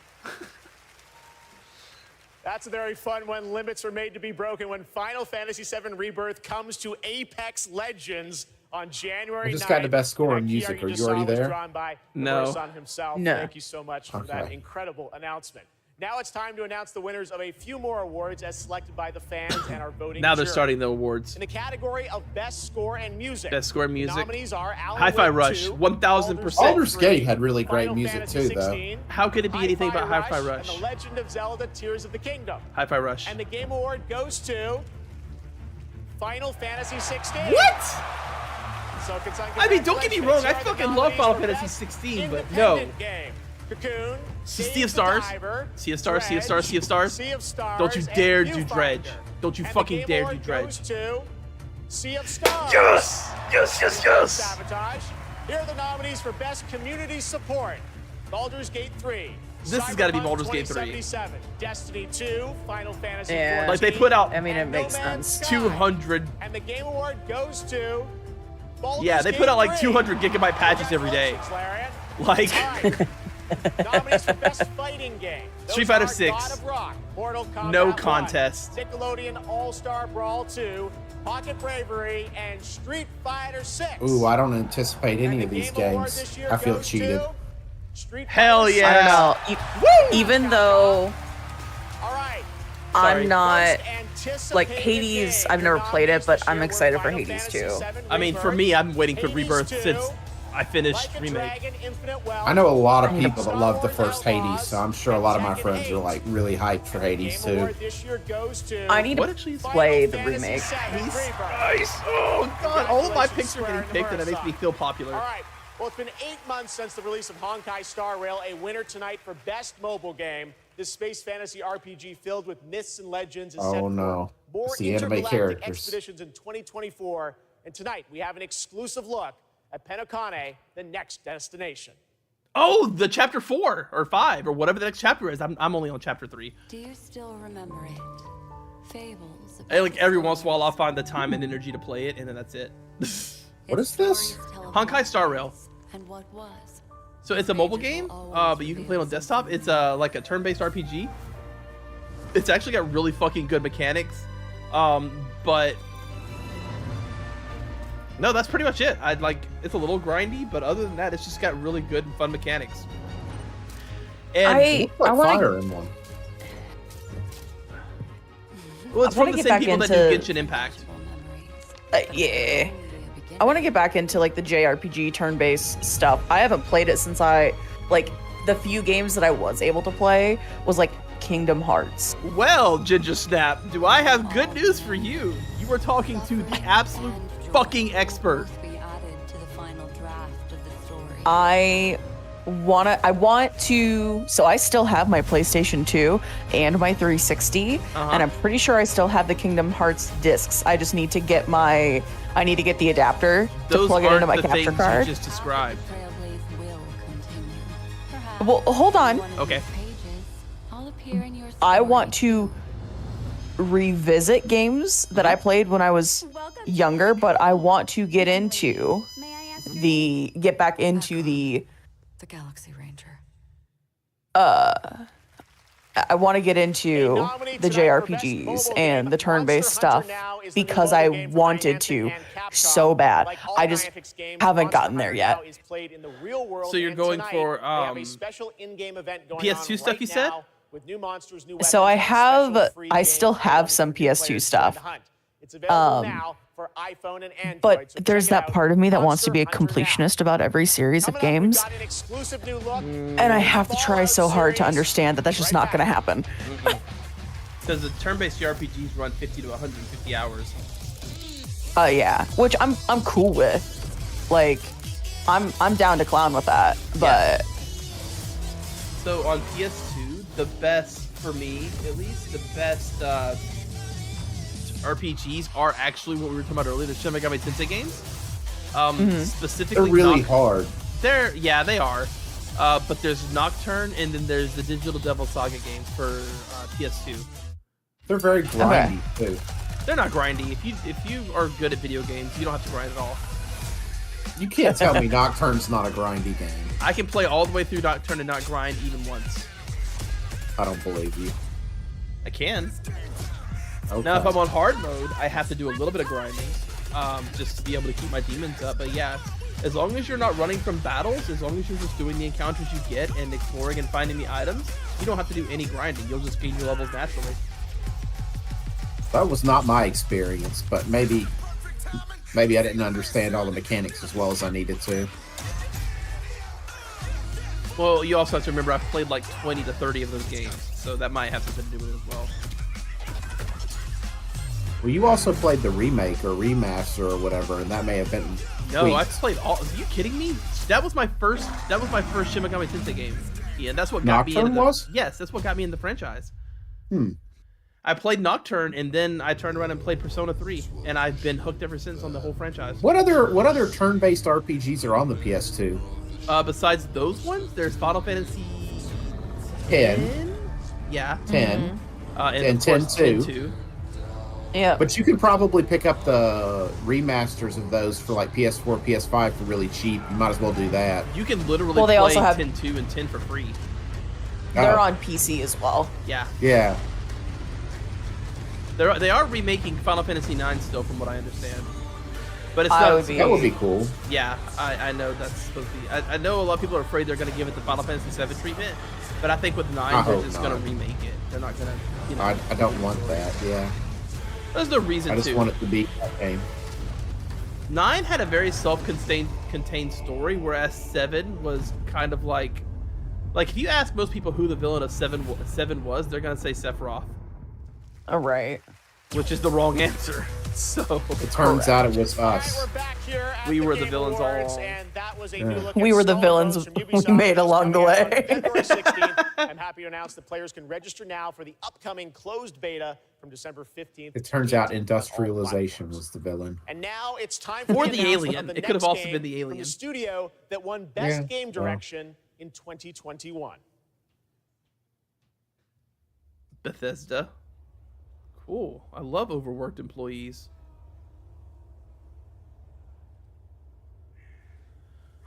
That's a very fun when limits are made to be broken. When Final Fantasy VII Rebirth comes to Apex Legends on January 9th. I just got the best score in That music. PR Are just you already saw was there? drawn by No. the son himself. No. Thank you so much for that Okay. incredible announcement. Now it's time to announce the winners of a few more awards as selected by the fans and our voting Now they're jury. starting the awards. In the category of Best Score and Music. Best Score and Music. Nominees are Alan Hi-Fi Wake Rush, 2, 1000%. Baldur's Gate had really great Final music Fantasy too, 16, though. How could it be anything but Hi-Fi Hi-Fi Rush? and The Legend of Zelda: Tears of the Kingdom. Hi-Fi Rush. And the Game Award goes to Final Fantasy 16. What? So I mean, don't get me wrong. I fucking love Final Fantasy 16, but no. Game. Cocoon, Sea of Stars. Sea of Stars. Sea of Stars. Sea of Stars. Sea of Stars, Don't you and dare do Viewfinder. Dredge. Don't you And the fucking Game dare do Award Dredge. goes to Sea of Stars. Yes! Yes, yes, yes! Sabotage. Here are the nominees for Best Community Support. Baldur's Gate 3. This has gotta be Cyberpunk Baldur's Gate 3. 2077, Destiny 2, Final Fantasy Yeah. 14. Like, they put out I mean, it and No makes Man's sense. Sky. 200. And the Game Award goes to Baldur's Yeah, they Gate put out like 3. 200 gigabyte patches every day. Like, Nominees for Best Fighting Game. Those Street Fighter are 6. God of Rock, Mortal Kombat No 1, contest. Nickelodeon All-Star Brawl 2, Pocket Bravery, and Street Fighter 6. Ooh, I don't anticipate any of these Game Award games. this year I feel goes cheated. to Street hell Fighter yeah. I don't know. Even though All right. Sorry. I'm not Most like anticipated Hades, game. I've never Your played it, nominees but this I'm year were excited for Final Hades Fantasy 2. VII I mean, for Rebirth, me, I'm waiting for Hades Rebirth 2, since I finished Like a Remake. Dragon, Infinite Wealth, I know a lot of I need to people that love the first Hades, so I'm sure a lot of my friends are like really hyped for Hades Game too. Award this year goes to I need What to actually is play the Final remake. Fantasy VII Nice. Rebirth. Nice. Oh god, all of my picks are Congratulations, getting Square picked, and it makes me Enix. feel popular. All right. Well, it's been 8 months since the release of Honkai Star Rail, a winner tonight for Best Mobile Game. This space fantasy RPG filled with myths and legends is set Oh for no, more it's the anime intergalactic characters. expeditions in 2024. And tonight, we have an exclusive look at Penokane, the next destination. Oh, the chapter 4 or 5 or whatever the next chapter is. I'm only on chapter 3. Do you still remember it? Fables. And like every once in a while, I'll find the time and energy to play it, and then that's it. What is this? Honkai Star Rail. And what was? So it's a mobile game, but you can play it on desktop. It's like a turn-based RPG. It's actually got really fucking good mechanics, but no, that's pretty much it. It's a little grindy, but other than that, it's just got really good and fun mechanics. And It looks like Fire Emblem. well, it's I wanna from the get same back people that do Genshin Impact. Yeah. I want to get back into like the JRPG turn-based stuff. I haven't played it since the few games that I was able to play was like Kingdom Hearts. Well, Ginger Snap, do I have good news for you? You were talking to the absolute fucking expert. I want to, so I still have my PlayStation 2 and my 360, and I'm pretty sure I still have the Kingdom Hearts discs. I just need to get the adapter to plug it into my capture card. You just described. Well, hold on. Okay. I want to revisit games that I played when I was younger, but I want to get back into the Galaxy Ranger. I want to get into the JRPGs and the turn-based stuff because I wanted to so bad. I just haven't gotten there yet. So you're going for PS2 stuff, you said? So I still have some PS2 stuff. But there's that part of me that wants to be a completionist about every series of games. And I have to try so hard to understand that that's just not going to happen. Because the turn-based JRPGs run 50 to 150 hours. Yeah, which I'm cool with. Like, I'm down to clown with that. But so on PS2, the best for me, at least, the best RPGs are actually what we were talking about earlier, the Shin Megami Tensei games. Specifically, they're really hard. They are. But there's Nocturne, and then there's the Digital Devil Saga games for PS2. They're very grindy too. They're not grindy. If you are good at video games, you don't have to grind at all. You can't tell me Nocturne's not a grindy game. I can play all the way through Nocturne and not grind even once. I don't believe you. I can. Okay. Now, if I'm on hard mode, I have to do a little bit of grinding, just to be able to keep my demons up. But yeah, as long as you're not running from battles, as long as you're just doing the encounters you get and exploring and finding the items, you don't have to do any grinding. You'll just gain your levels naturally. That was not my experience, but maybe I didn't understand all the mechanics as well as I needed to. Well, you also have to remember I've played like 20 to 30 of those games, so that might have something to do with it as well. Well, you also played the remake or remaster or whatever, and that may have been. No, I've played all. Are you kidding me? That was my first Shin Megami Tensei game. Yeah, that's what got me into the. Yes, that's what got me in the franchise. I played Nocturne, and then I turned around and played Persona 3, and I've been hooked ever since on the whole franchise. What other turn-based RPGs are on the PS2? Besides those ones, there's Final Fantasy 10. Yeah. 10. And 10 too. 2. Yeah. But you could probably pick up the remasters of those for like PS4, PS5 for really cheap. You might as well do that. You can literally they play also have 10-2 and 10 for free. They're on PC as well. Yeah. Yeah. They are remaking Final Fantasy 9 still, from what I understand. But it's not. That would be cool. Yeah, I know that's supposed to be. I know a lot of people are afraid they're going to give it the Final Fantasy 7 treatment, but I think with 9 they're just going to remake it. They're not going to. You know. I don't want that. Yeah. There's no reason to. I just want it to be that game. 9 had a very self-contained story, whereas 7 was kind of like if you ask most people who the villain of 7 was, they're gonna say Sephiroth. All right. Which is the wrong answer. So it turns out it was us. We were the villains all along. We were the villains we made along the way. February 16th. I'm happy to announce that players can register now for the upcoming closed beta from December 15th. It turns out industrialization was the villain. And now it's time Or for the announcement alien. of the It could have next also game been the from alien. the studio that won Best Yeah, Game well. Direction in 2021. Bethesda. Cool. I love overworked employees.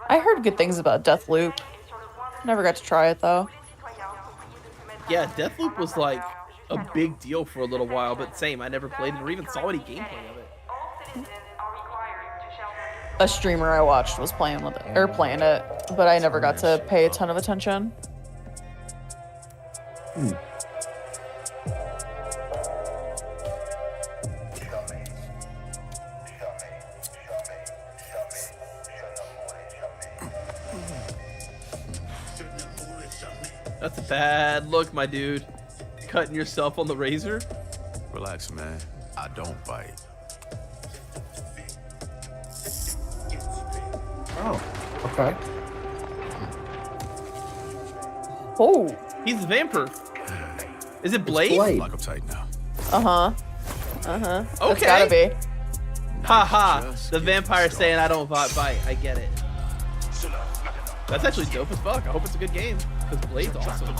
I heard good things about Deathloop. Never got to try it though. Yeah, Deathloop was like a big deal for a little while, but same. I never played it or even saw any gameplay of it. A streamer I watched was playing it, but I never got to pay a ton of attention. That's a bad look, my dude. Cutting yourself on the razor? Relax, man. I don't bite. Oh, okay. Oh, he's the vampire. Is it Blade? Lock up tight now. Okay. That's gotta be. Haha. The vampire saying I don't bite. I get it. That's actually dope as fuck. I hope it's a good game. Because Blade's awesome.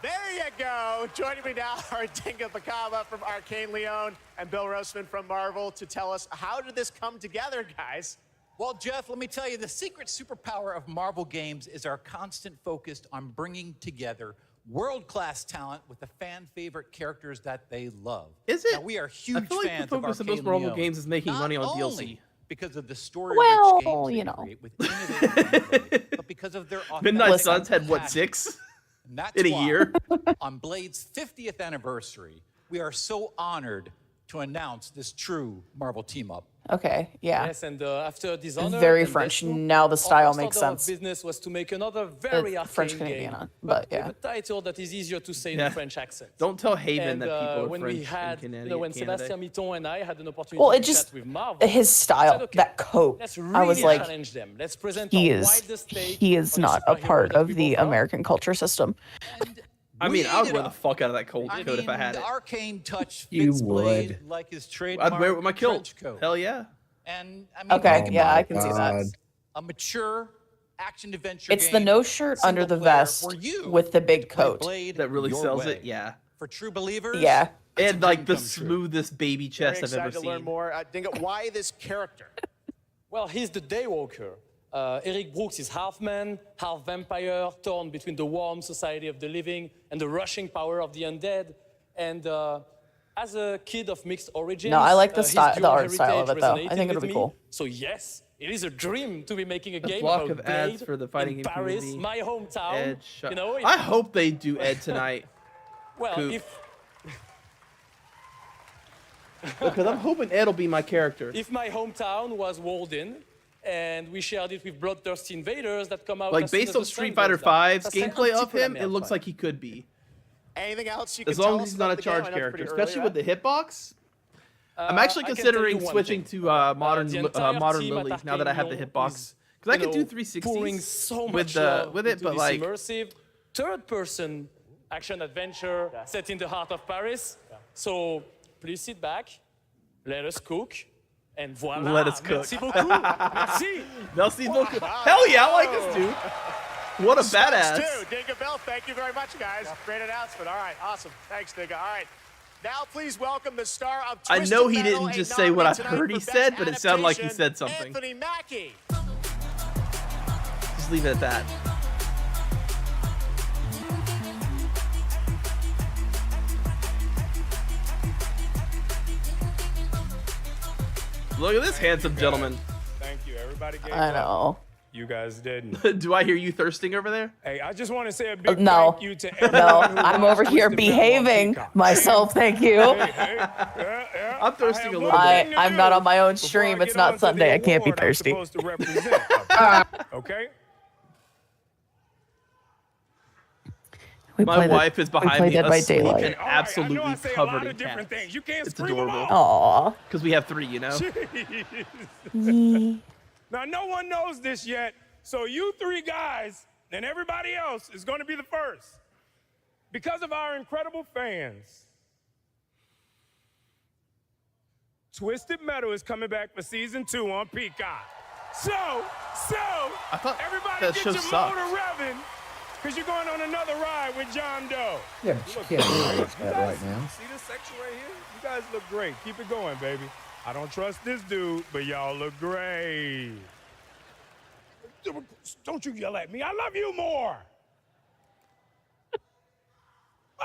There you go. Joining me now are Dinga Bacaba from Arcane Leon and Bill Roseman from Marvel to tell us, how did this come together, guys? Well, Jeff, let me tell you, the secret superpower of Marvel games is our constant focus on bringing together world-class talent with the fan-favorite characters that they love. Is it? Now, we are huge I feel like fans the focus of of most Arcane Marvel Leon. games is making money on Not DLC. only because of the story Well, rich games you they know. create with innovative gameplay, but because of their Midnight authentic Suns had what, passion. 6 And that's in a why, year? on Blade's 50th anniversary, we are so honored to announce this true Marvel team-up. Okay, yeah. Yes, and after Dishonored Very and French. Deathloop, Now the our style first makes order of sense. business was to make another very French arcane Canadian, game, but yeah. with a title that is easier to say in Yeah. a French accent. Don't tell Haven And, that people are when French we had, in you know, when Canada. Sebastian Mitton and I had an opportunity Well, to it just chat with Marvel, his style, said, okay, that coat. let's I was really like, challenge them. Let's present he our is widest take he is on a not a superhero part that of we the both love. American culture system. I mean, I would We wear did the fuck out of that coat if I had the it. arcane touch You fits Blade would. like his trademark I'd wear it with my kilt. trench coat. Hell yeah. And I mean, Okay, think yeah, about I it. can see God. that. A mature action adventure It's game, the no shirt under the single player, vest where you with the big play coat. Blade That really your sells way. it. Yeah. For true believers, Yeah. it's a And like dream the come true. smoothest baby Very chest I've ever excited to learn seen. more. Dinga, why this character? Well, he's the Daywalker. Eric Brooks is half man, half vampire, torn between the warm society of the living and the rushing power of the undead. And as a kid of mixed origins, No, I like the his style- the dual art style of heritage it, though. I resonated think it'll with be me. cool. So yes, it is a dream to be making a game block about of ads Blade for the fighting in game Paris, community. my hometown. Ed, shut- You know, I hope they do Ed tonight. well, Coop. if Because I'm hoping Ed will be my character. if my hometown was walled in, and we shared it with bloodthirsty invaders that come out Like as soon based as on the sun Street goes Fighter down. 5's Ça serait un gameplay petit of peu la him, it merde, looks ouais. like he could be. Anything else you can As tell long us as he's not about a the game? I charge know it's character, pretty especially early, with the hitbox. I'm I actually can considering tell you one switching thing. to modern The entire modern team at Lily now that I have the Arcane hitbox. is, Because I you can do know, 360s pouring so with much the love with it, into but this like immersive third-person action adventure set in the heart of Paris. So please sit back, let us cook, and voila. Let us cook. Merci beaucoup. Merci. Merci beaucoup. Hell yeah, I like this dude. What a badass. Too. Dinga Bell, thank you very much, guys. Great announcement. All right, awesome. Thanks, Dinga. All right. Now, please welcome the star of I Twisted know he Metal, didn't a just say what nominee I've tonight heard for he Best said, but it sounded like he Adaptation, said something. Anthony Mackie. Just leave it at that. Look at this handsome gentleman. Thank you. Everybody gave I up. know. You guys didn't. Do I hear you thirsting over there? Hey, I just want to say a big No. thank you to everyone No, who I'm watched over here Twisted Metal on behaving Peacock. myself, thank you. I'm thirsting a little bit. I'm not on my own stream. It's not Sunday. I can't be thirsty. Supposed to represent, okay? My wife is behind me Dead by asleep Daylight. and absolutely covered in cats. It's adorable. Aw. Because we have 3, you know? Now, no one knows this yet, so you 3 guys and everybody else is going to be the first. Because of our incredible fans, Twisted Metal is coming back for season 2 on Peacock. So I thought everybody that get show your sucked. motor revving, because you're going on another ride with John Doe. Yeah, but you can't do that right now. See this section right here? You guys look great. Keep it going, baby. I don't trust this dude, but y'all look great. Don't you yell at me. I love you more. I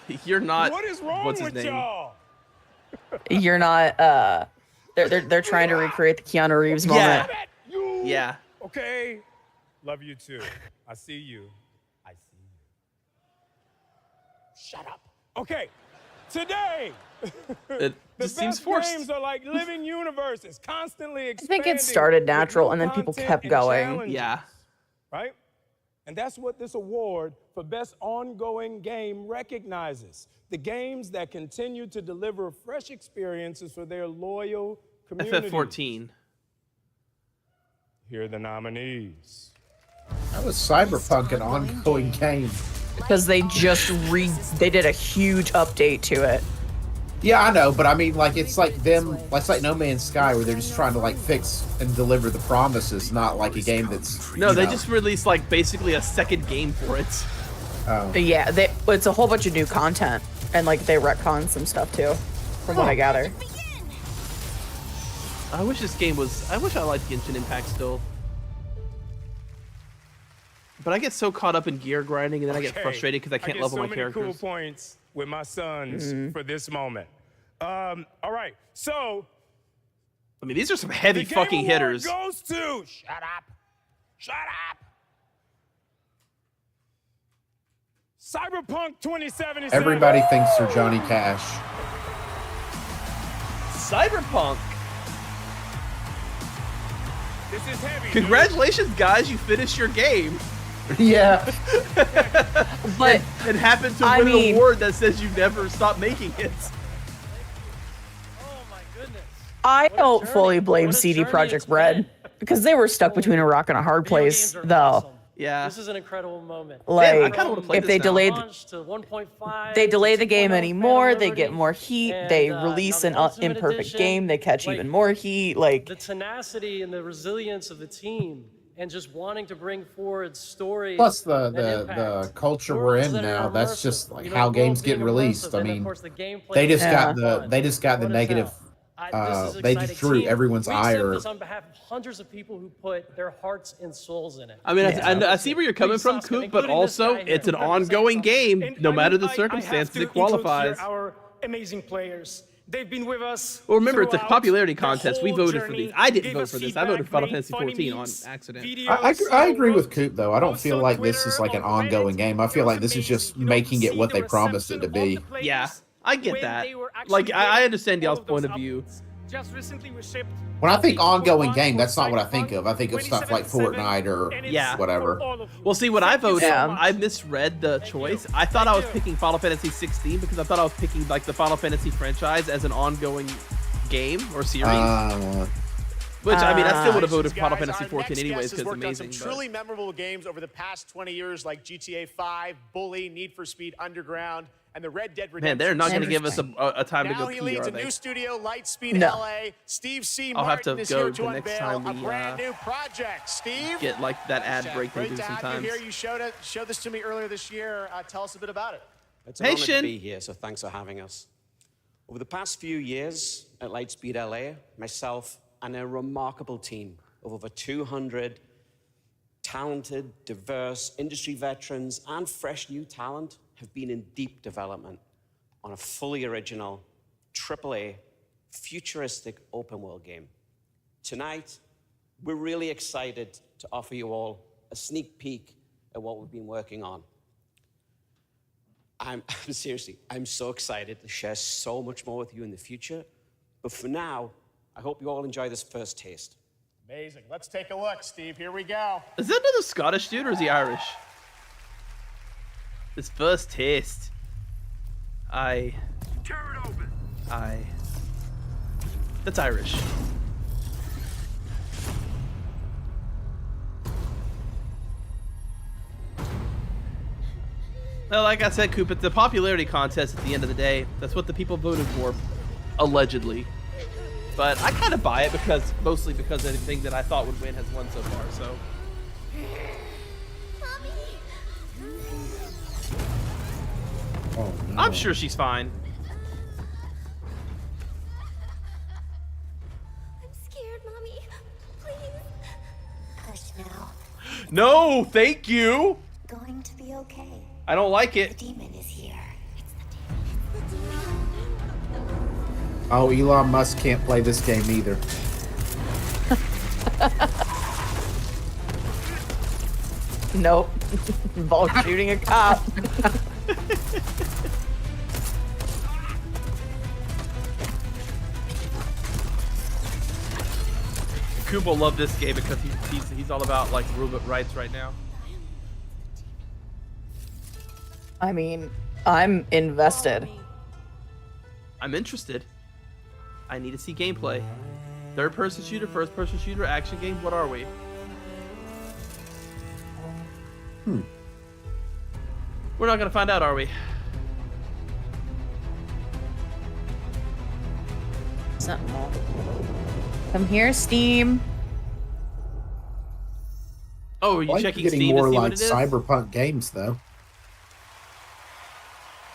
love You're not. What is wrong What's his with name? y'all? You're not. They're trying to recreate the Keanu Reeves moment. Yeah. Okay. Love you too. I see you. I see you. Shut up. Okay. Today, It the just seems best forced. games are like living universes, constantly I expanding. think it started with natural new and then people content kept and going. challenges, Yeah. Right? And that's what this award for Best Ongoing Game recognizes. The games that continue to deliver fresh experiences for their loyal community. FF14. Here are the nominees. That was Cyberpunk an ongoing game? Because they just they did a huge update to it. Yeah, I know, but I mean, like, it's like No Man's Sky, where they're just trying to, like, fix and deliver the promises, not like a game that's... No, you they know. just released like basically a second game for it. Oh. Yeah, it's a whole bunch of new content, and like they retcon some stuff too, from what I gather. I wish this game was. I wish I liked Genshin Impact still. But I get so caught up in gear grinding, and then I get frustrated because I can't level my characters. Cool points with my sons for this moment. All right, so I mean, these are some heavy the fucking Game Award hitters. goes to shut up. Cyberpunk 2077. Everybody thinks they're Johnny Cash. Cyberpunk. This is heavy. Congratulations, guys! You finished your game. Yeah. But it happened to I win an mean- award that says you never stop making it. I don't fully blame CD Projekt Red because they were stuck between a rock and a hard place, though. Yeah. This is an incredible moment. Like, I kinda wanna play if this they now. delayed, Launched to 1.5, they delay the to game 2.0 anymore, they fan get more heat. They release an Ultimate imperfect Edition, game, they catch like, even more heat. Like, the tenacity and the resilience of the team, and just wanting to bring forward stories. Plus and the impact. culture we're in Worlds that are now, that's immersive, just like you know, how worlds games being get released. immersive, I and of mean, course the gameplay they is just got fun. the negative. This is They exciting. just drew Team, everyone's we ire. accept this on behalf of hundreds of people who put their hearts and souls in it. I mean, I see where you're coming from, Coop, but also it's an ongoing game, no matter the circumstances. It qualifies. Our amazing players. They've been with us. Well, remember, it's a throughout popularity the contest. We whole voted for journey, these. I didn't gave vote us for this. I voted for feedback, Final Fantasy made funny 14 on memes, accident. I agree with Coop though. I don't feel like this is like an ongoing game. I feel like this is just making it what they promised it to be. Yeah, I get that. Like, I understand y'all's point of view. Just recently we shipped. When I think ongoing game, that's not what I think of. I think of stuff like Fortnite or whatever. Well, see, what I voted, Yeah. I misread the choice. I thought I was picking Final Fantasy 16 because I thought I was picking like the Final Fantasy franchise as an ongoing game or series. Which, I mean, I still would have voted for Final Fantasy 14 anyways because it's amazing. Some truly memorable games over the past 20 years, like GTA 5, Bully, Need for Speed Underground, and the Red Dead Redemption. Man, they're not going to series. give us a time to Now go he pee, leads are a they? new studio, Lightspeed No. LA. Steve C. I'll have Martin to is go here to the next unveil time a we, brand new project. Steve, Get like that ad break they great do to have sometimes. you here. You showed this to me earlier this year. Tell us a bit about it. It's an honor to be here, so thanks for having us. Over the past few years at Lightspeed LA, myself and a remarkable team of over 200 talented, diverse industry veterans and fresh new talent have been in deep development on a fully original, AAA, futuristic open world game. Tonight, we're really excited to offer you all a sneak peek at what we've been working on. I'm seriously, I'm so excited to share so much more with you in the future. But for now, I hope you all enjoy this first taste. Amazing. Let's take a look, Steve. Here we go. Is that another Scottish dude or is he Irish? This first taste. That's Irish. Well, like I said, Coop, it's a popularity contest at the end of the day. That's what the people voted for, allegedly. But I kind of buy it mostly because anything that I thought would win has won so far, so. Oh, no. I'm sure she's fine. I'm scared, Mommy. Please. Hush now. No, thank you. Going to be okay. I don't like it. The demon is here. Oh, Elon Musk can't play this game either. Nope. Involves shooting a cop. Coop will love this game because he's all about like robot rights right now. I mean, I'm invested. I'm interested. I need to see gameplay. Third-person shooter, first-person shooter, action game. What are we? We're not gonna find out, are we? Sentinel. Come here, Steam. Oh, are you I like checking getting Steam more to see like what it is? cyberpunk games though.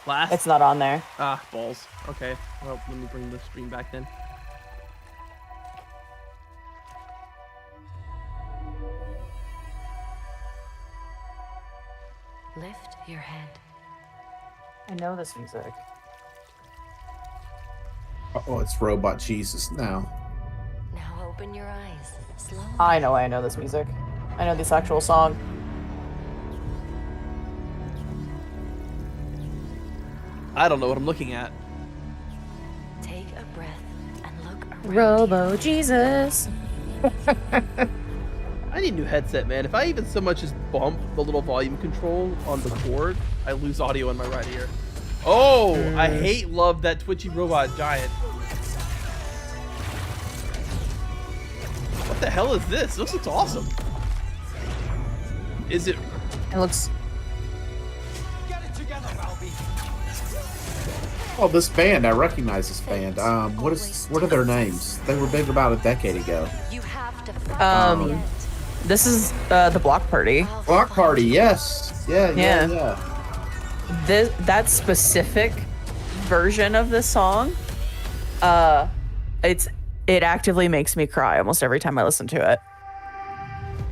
Last? It's not on there. Ah, balls. Okay. Well, let me bring the stream back then. Lift your head. I know this music. Oh, it's Robot Jesus now. Now open your eyes. Slowly. I know this music. I know this actual song. I don't know what I'm looking at. Take a breath and look around. Robo Jesus. I need a new headset, man. If I even so much as bump the little volume control on the cord, I lose audio in my right ear. Oh, I love that twitchy robot giant. What the hell is this? This looks awesome. Is it? It looks. Oh, this band, I recognize this band. What are their names? They were big about a decade ago. This is the Block Party. Block Party, yes. Yeah. That specific version of this song, it actively makes me cry almost every time I listen to it.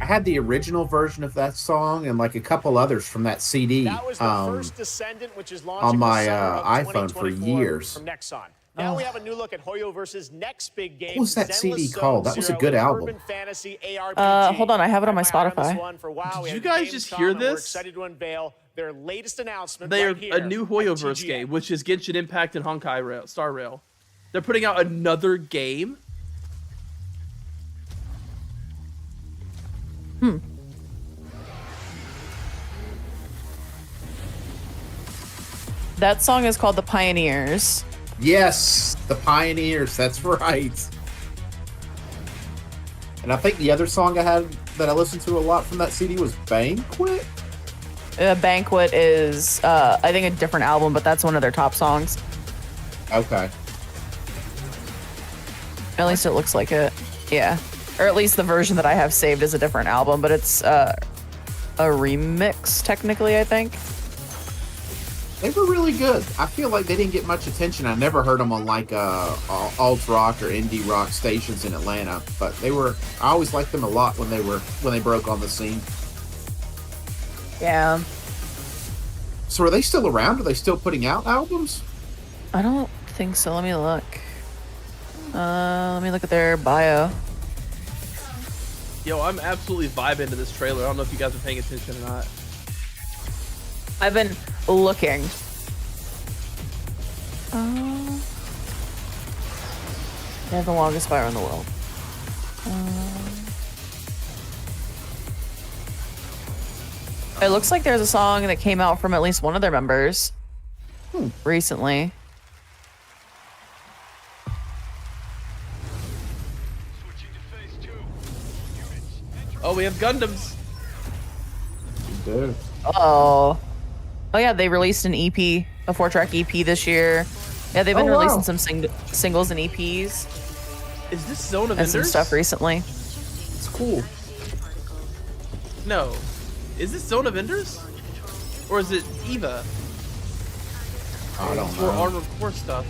I had the original version of that song and like a couple others from that CD That was the first Descendant, which is launching on my the summer of iPhone for 2024 years. From Nexon. Now we have a new look at Hoyo versus next big game. What was that CD called? That was a Zone good Zero, album. Urban Fantasy ARPG. Hold on, I have it on my Had eye this Spotify. one for a while. We Did had you guys Gamescom, just hear and We're this? excited to unveil their latest announcement They're right here a new at Hoyoverse TGN. game, which is Genshin Impact and Honkai Rail, Star Rail. They're putting out another game. That song is called The Pioneers. Yes, the Pioneers. That's right. And I think the other song I had that I listened to a lot from that CD was Banquet. Banquet is, I think, a different album, but that's one of their top songs. Okay. At least it looks like it. Yeah. Or at least the version that I have saved is a different album, but it's a remix, technically, I think. They were really good. I feel like they didn't get much attention. I never heard them on like alt rock or indie rock stations in Atlanta, but they were. I always liked them a lot when they broke on the scene. Yeah. So are they still around? Are they still putting out albums? I don't think so. Let me look. Let me look at their bio. Yo, I'm absolutely vibing to this trailer. I don't know if you guys are paying attention or not. I've been looking. They have the longest fire in the world. It looks like there's a song that came out from at least one of their members recently. Oh, we have Gundams. Dude. Oh yeah, they released an EP, a 4-track EP this year. Yeah, they've been releasing some singles and EPs. Is this Zone of and some Enders? stuff recently. It's cool. No. Is this Zone of Enders? Or is it Eva? I don't Or know. Armored Core stuff?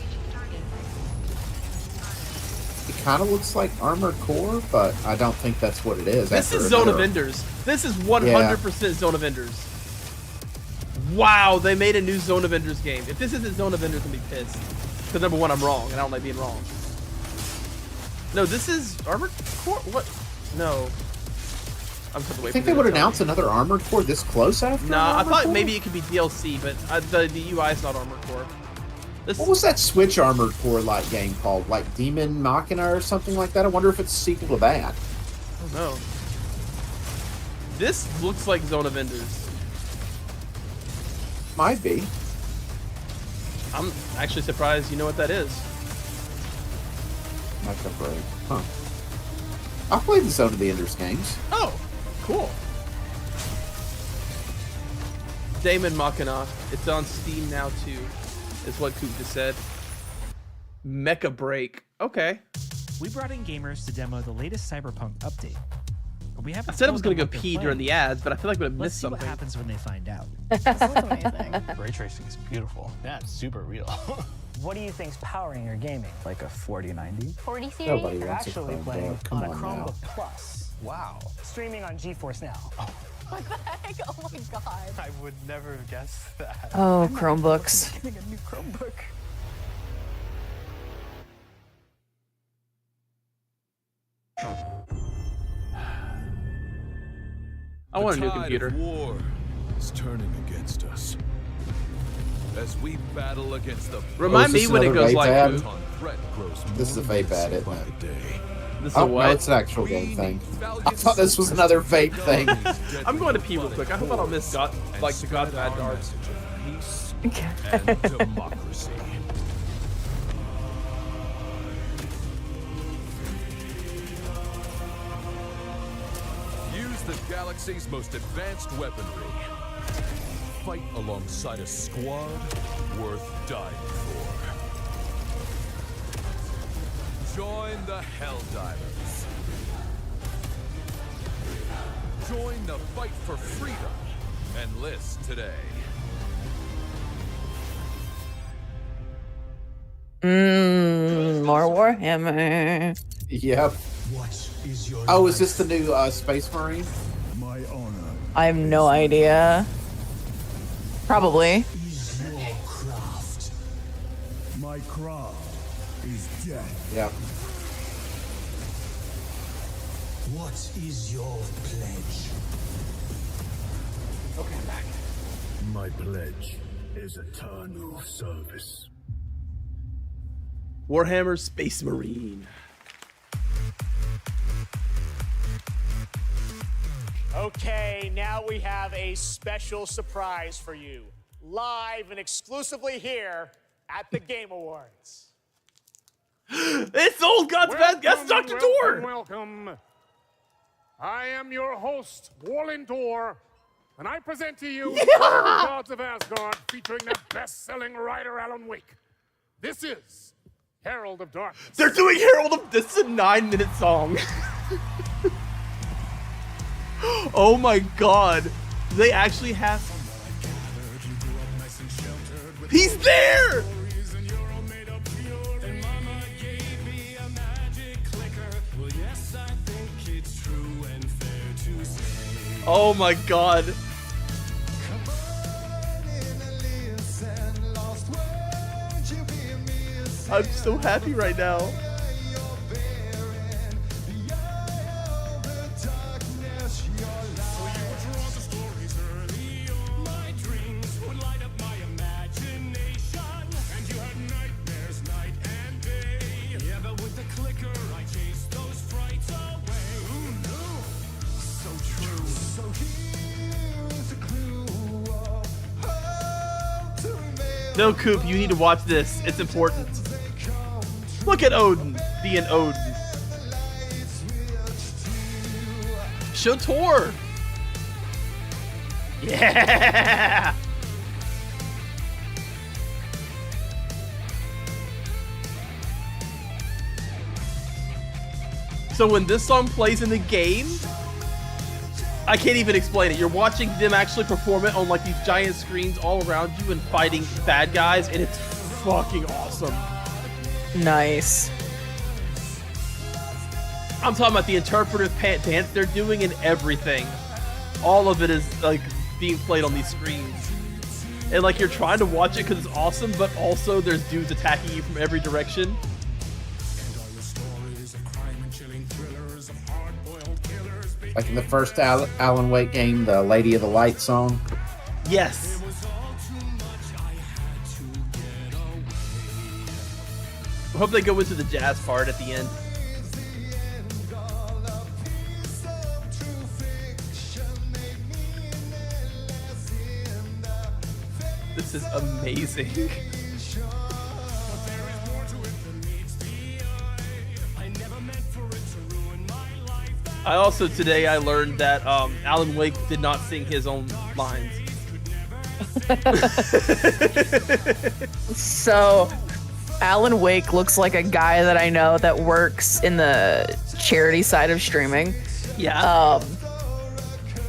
It kind of looks like Armored Core, but I don't think that's what it is. This after is Zone of another- Enders. This is 100% Zone of Enders. Wow, they made a new Zone of Enders game. If this isn't Zone of Enders, I'm gonna be pissed. Because number one, I'm wrong, and I don't like being wrong. No, this is Armored Core? What? No. I'm just I think they would announce another Armored Core this close after? Nah, I Armored thought Core? maybe it could be DLC, but the UI is not Armored Core. What was that Switch Armored Core like game called? Like Demon Machina or something like that? I wonder if it's a sequel to that. I don't know. This looks like Zone of Enders. Might be. I'm actually surprised you know what that is. Like a break. Huh. I played the Zone of the Enders games. Oh, cool. Damon Machina. It's on Steam now too, is what Coop just said. Mecha Break. Okay. We brought in gamers to demo the latest Cyberpunk update. But we haven't I said I was told gonna them go what pee they're during the playing. ads, but I feel like I'm gonna Let's miss see something. what happens when they find out. Ray tracing is beautiful. Yeah, it's super real. What do you think's powering your gaming? Like a 4090? 40 series? Nobody You're wants a actually Chromebook. playing Come on a on now. Chromebook Plus. Wow. Streaming on GeForce Now. What the heck? Oh my god. I would never have guessed that. Oh, Chromebooks. Getting a new Chromebook. I want a new The tide computer. of war is turning against us. As we battle against the Remind me when it goes like ad? threat grows This is a vape ad, isn't it? This is Oh, a what? no, it's an actual game thing. I thought this was another vape thing. I'm going to pee real quick. I hope I don't miss God, like the God Bad Guards. and democracy. Use the galaxy's most advanced weaponry. Fight alongside a squad worth dying for. Join the Helldivers. Join the fight for freedom. Enlist today. More Warhammer. Yep. Oh, is this the new Space Marine? My honor. I have no idea. Probably. Is your craft. My craft is death. Yep. What is your pledge? Okay, I'm back. My pledge is eternal service. Warhammer Space Marine. Okay, now we have a special surprise for you. Live and exclusively here at the Game Awards. It's old God's Bad Guest, Dr. Door! Welcome. I am your host, Warlin Door, and I present to you the Gods of Asgard featuring the best-selling writer Alan Wake. This is Herald of Darkness. They're doing Herald of... This is a 9-minute song. Oh my god. They actually have... He's there! Oh my god. I'm so happy right now. So, Coop, you need to watch this. It's important. Look at Odin being Odin. Show Tor. Yeah. So when this song plays in the game, I can't even explain it. You're watching them actually perform it on like these giant screens all around you and fighting bad guys, and it's fucking awesome. Nice. I'm talking about the interpretive dance they're doing and everything. All of it is like being played on these screens. And like you're trying to watch it because it's awesome, but also there's dudes attacking you from every direction. Like in the first Alan Wake game, the Lady of the Light song. Yes. I hope they go into the jazz part at the end. This is amazing. I also today I learned that Alan Wake did not sing his own lines. So, Alan Wake looks like a guy that I know that works in the charity side of streaming. Yeah.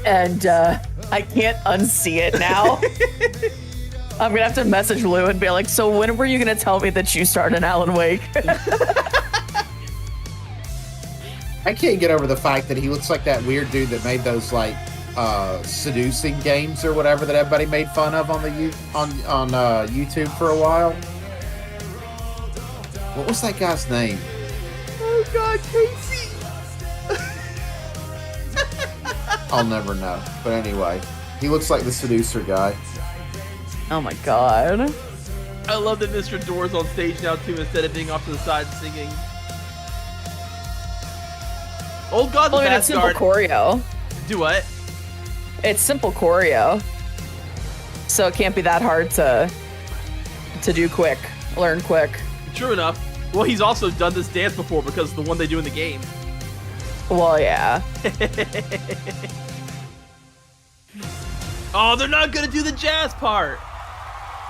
And I can't unsee it now. I'm gonna have to message Lou and be like, so when were you gonna tell me that you starred in Alan Wake? I can't get over the fact that he looks like that weird dude that made those like seducing games or whatever that everybody made fun of on the YouTube for a while. What was that guy's name? Oh God, Casey! I'll never know. But anyway, he looks like the seducer guy. Oh my God. I love that Mr. Door's on stage now too, instead of being off to the side singing. Old God, well, I mean, it's simple choreo. Do what? It's simple choreo, so it can't be that hard to do quick, learn quick. True enough. Well, he's also done this dance before because the one they do in the game. Well, yeah. Oh, they're not gonna do the jazz part.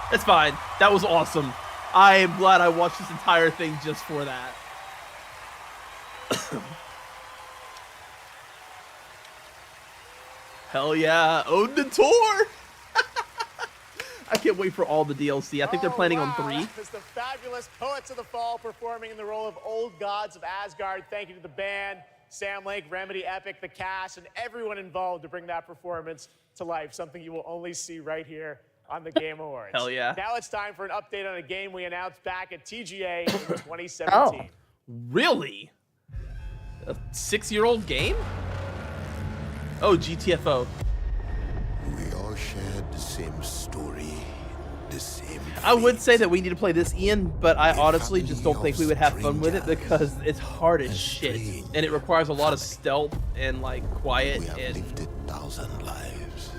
That's fine. That was awesome. I am glad I watched this entire thing just for that. Hell yeah, Odin and Tor! I can't wait for all the DLC. I think they're planning on 3. That was the fabulous Poets of the Fall performing in the role of Old Gods of Asgard. Thank you to the band, Sam Lake, Remedy, Epic, the cast, and everyone involved to bring that performance to life. Something you will only see right here on the Game Awards. Hell yeah. Now it's time for an update on a game we announced back at TGA in 2017. Oh, really? A 6-year-old game? Oh, GTFO. We all shared the same story, the same I would say that we need to play this, Ian, but I honestly just don't think we would have fun with it because it's hard as shit. And it requires a lot of stealth and like quiet and... lived 1,000 lives.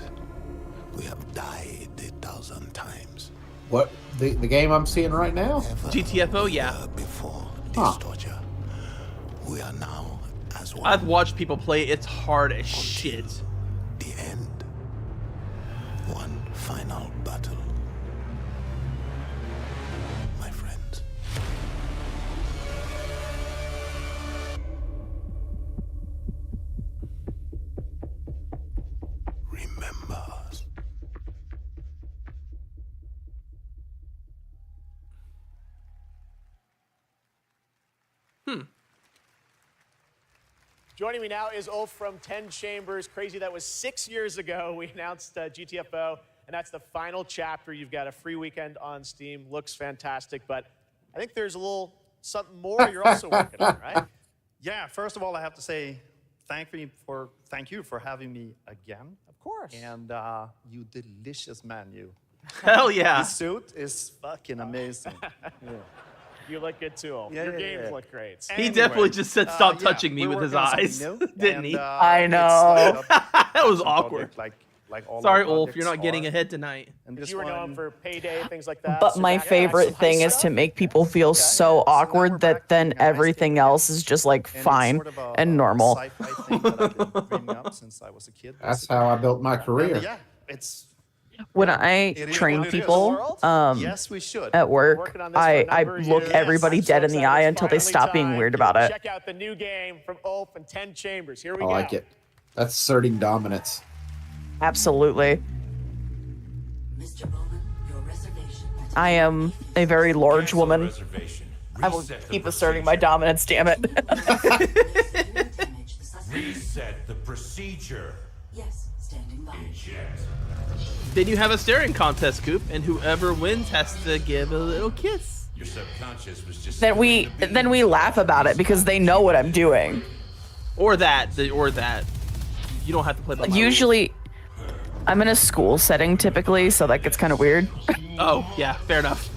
We have died 1,000 times. What? The game I'm seeing right now? GTFO, yeah. Before Huh. torture. We are now as one. I've watched people play. It's hard as shit. The end. One final battle. My friends. Remember us. Joining me now is Ulf from 10 Chambers. Crazy, that was 6 years ago. We announced GTFO, and that's the final chapter. You've got a free weekend on Steam. Looks fantastic, but I think there's a little something more you're also working on, right? Yeah, first of all, I have to say thank you for having me again. Of course. And you delicious menu. Hell yeah. This suit is fucking amazing. Yeah. You look good too, Ulf. Yeah, Your yeah, games yeah. look great. He definitely just said, "Stop touching me" with his eyes, didn't he? I know. That was awkward. Like like all Sorry, our Ulf, you're not projects getting are. ahead tonight. And Because this you were known one, for Payday, things like that. But so my back- favorite some thing heist is to stuff? make people feel so awkward that then everything else is just like and it's fine sort of a and normal. sci-fi thing that I've been dreaming up since I was a kid. That's how I built my career. And yeah, it's When I It is train what it is. people yes, we should. at work, Working on this for a I number of look years. everybody I'm so dead in the excited eye it's until they finally stop being time weird to about it. Check out the new game from Ulf and 10 Chambers. Here we I go. like it. That's asserting dominance. Absolutely. I am a very large woman. I will keep asserting my dominance, damn it. Reset the procedure. Yes, standing by. Eject. Then you have a staring contest, Coop, and whoever wins has to give a little kiss. Your subconscious was just Then we laugh about it because they know what I'm doing. Or that. You don't have to play by my rules. Usually, I'm in a school setting typically, so that gets kind of weird. Oh, yeah, fair enough.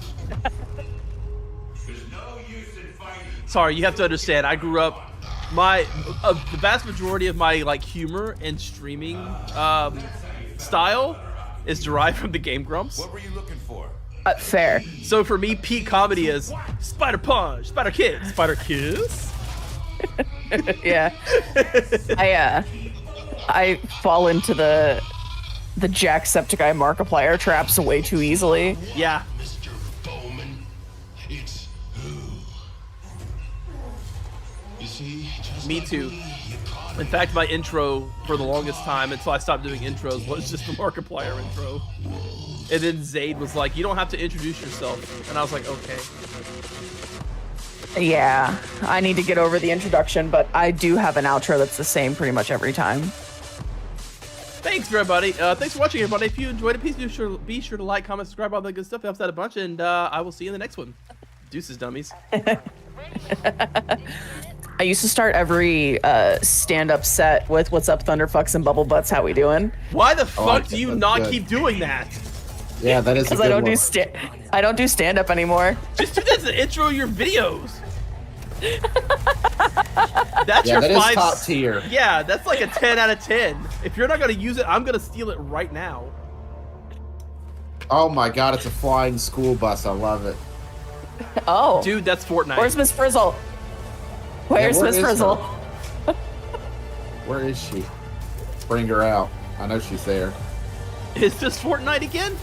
Sorry, you have to understand, I grew up, the vast majority of my like humor and streaming style is derived from the Game Grumps. What were you looking for? Fair. So for me, peak comedy is Spider Punch, Spider Kiss, Spider Kiss. Yeah. I fall into the Jacksepticeye Markiplier traps way too easily. Yeah. Mr. Bowman, it's who? You see, Me too. In fact, my intro for the longest time until I stopped doing intros was just the Markiplier intro. And then Zayd was like, you don't have to introduce yourself. And I was like, okay. Yeah, I need to get over the introduction, but I do have an outro that's the same pretty much every time. Thanks, everybody. Thanks for watching, everybody. If you enjoyed it, please be sure to like, comment, subscribe, all that good stuff. It helps out a bunch, and I will see you in the next one. Deuces, dummies. I used to start every stand-up set with "What's up, Thunderfucks and Bubble Butts? How we doing?" Why the fuck like do it. you That's not good. keep doing that? Yeah, that is a Because good I don't one. I don't do stand-up anymore. Just do that as the intro of your videos. That's Yeah, your that is 5. top tier. Yeah, that's like a 10 out of 10. If you're not gonna use it, I'm gonna steal it right now. Oh my god, it's a flying school bus. I love it. Oh. Dude, that's Fortnite. Where's Miss Frizzle? Where's where Miss is Frizzle? her? Where is she? Bring her out. I know she's there. Is this Fortnite again?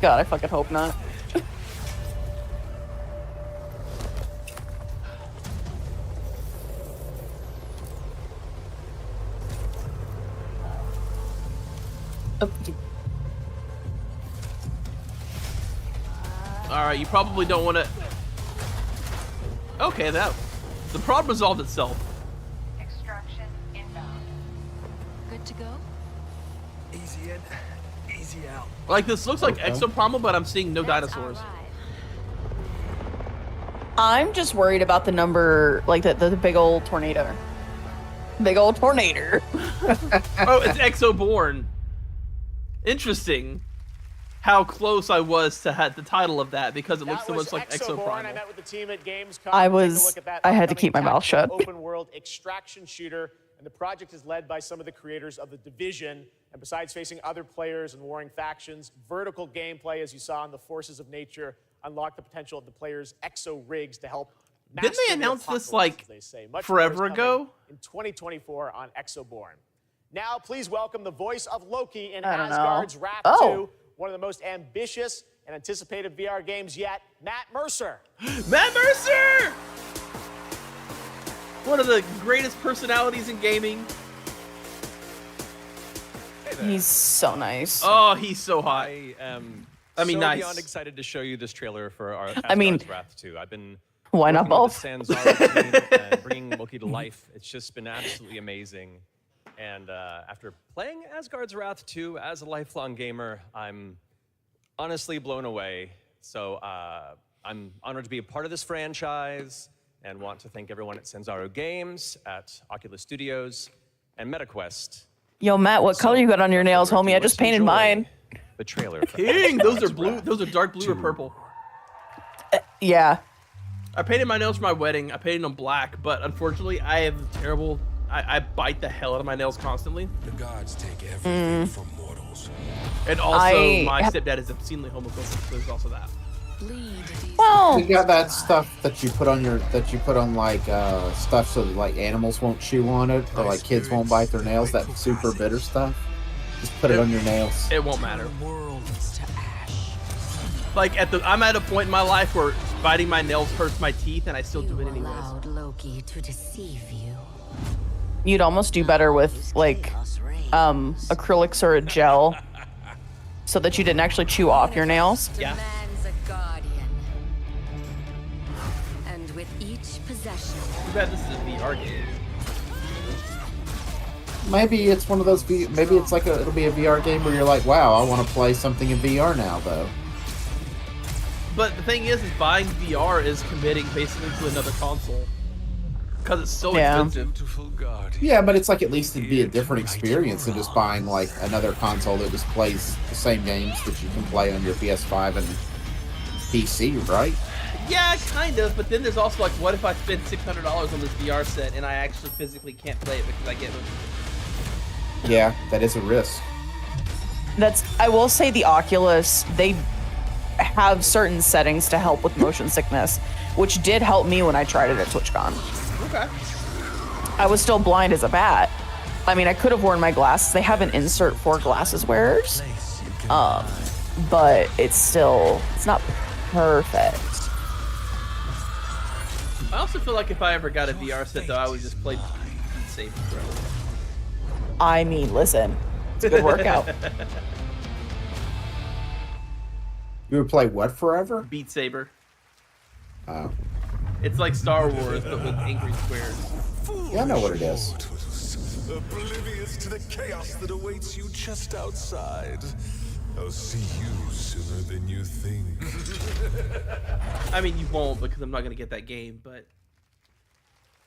God, I fucking hope not. Alright, you probably don't want to... Okay, the problem resolved itself. Extraction inbound. Good to go? Easy in, easy out. Like, this looks like Okay. Exoprimal, but I'm seeing no That's dinosaurs. all right. I'm just worried about the number, like the big old tornado. Big old tornado. Oh, it's Exoborn. Interesting how close I was to the title of that because it looks so much like Exoborn. I Exoprimal. met with the team at Gamescom. I to take a was- look at that I had to upcoming keep my mouth tactical shut. Open world extraction shooter, and the project is led by some of the creators of The Division. And besides facing other players and warring factions, vertical gameplay, as you saw in the Forces of Nature, unlock the potential of the players' exo rigs to help. Didn't they master the announce this, apocalypse, like, as they say. Much more is forever coming ago? In 2024 on Exoborn. Now, please welcome the voice of Loki in I don't know. Asgard's Wrath Oh. 2, one of the most ambitious and anticipated VR games yet, Matt Mercer. Matt Mercer! One of the greatest personalities in gaming. He's so nice. Oh, he's so hot. I mean, so nice. beyond excited to show you this trailer for our I mean, Asgard's Wrath 2. I've been why not working with both? the Sanzaro team and bringing Loki to life. It's just been absolutely amazing. And after playing Asgard's Wrath 2 as a lifelong gamer, I'm honestly blown away. So I'm honored to be a part of this franchise and want to thank everyone at Sanzaro Games, at Oculus Studios, and MetaQuest. Yo, Matt, what color you got on your nails, homie? I just painted mine. The trailer. for King, those are Asgard's blue. Wrath Those are dark blue or 2. purple. Yeah. I painted my nails for my wedding. I painted them black, but unfortunately, I have terrible I bite the hell out of my nails constantly. The gods take everything from mortals. And also, my stepdad is obscenely homophobic, so there's also that. Well, You got that stuff that you put on like stuff so that like animals won't chew on it, or like kids won't bite their nails. That super bitter stuff. Just put it on your nails. It won't matter. Like I'm at a point in my life where biting my nails hurts my teeth, and I still do it anyways. Allowed Loki to deceive you. You'd almost do better with like acrylics or a gel, so that you didn't actually chew off your nails. Yeah. Demands a guardian. And with each possession. Too bad this is a VR game. Maybe it's one of those. Maybe it's like it'll be a VR game where you're like, wow, I want to play something in VR now, though. But the thing is buying VR is committing basically to another console. Because it's so expensive. Yeah, but it's like at least it'd be a different experience than just buying like another console that just plays the same games that you can play on your PS5 and PC, right? Yeah, kind of. But then there's also like, what if I spend $600 on this VR set and I actually physically can't play it because I get it? Yeah, that is a risk. I will say the Oculus, they have certain settings to help with motion sickness, which did help me when I tried it at TwitchCon. Okay. I was still blind as a bat. I mean, I could have worn my glasses. They have an insert for glasses wearers. But it's not perfect. I also feel like if I ever got a VR set, though, I would just play Beat Saber forever. I mean, listen, it's a good workout. You would play what forever? Beat Saber. Oh. It's like Star Wars, but with angry squares. Yeah, I know what it is. Oblivious to the chaos that awaits you just outside. I'll see you sooner than you think. I mean, you won't because I'm not going to get that game, but...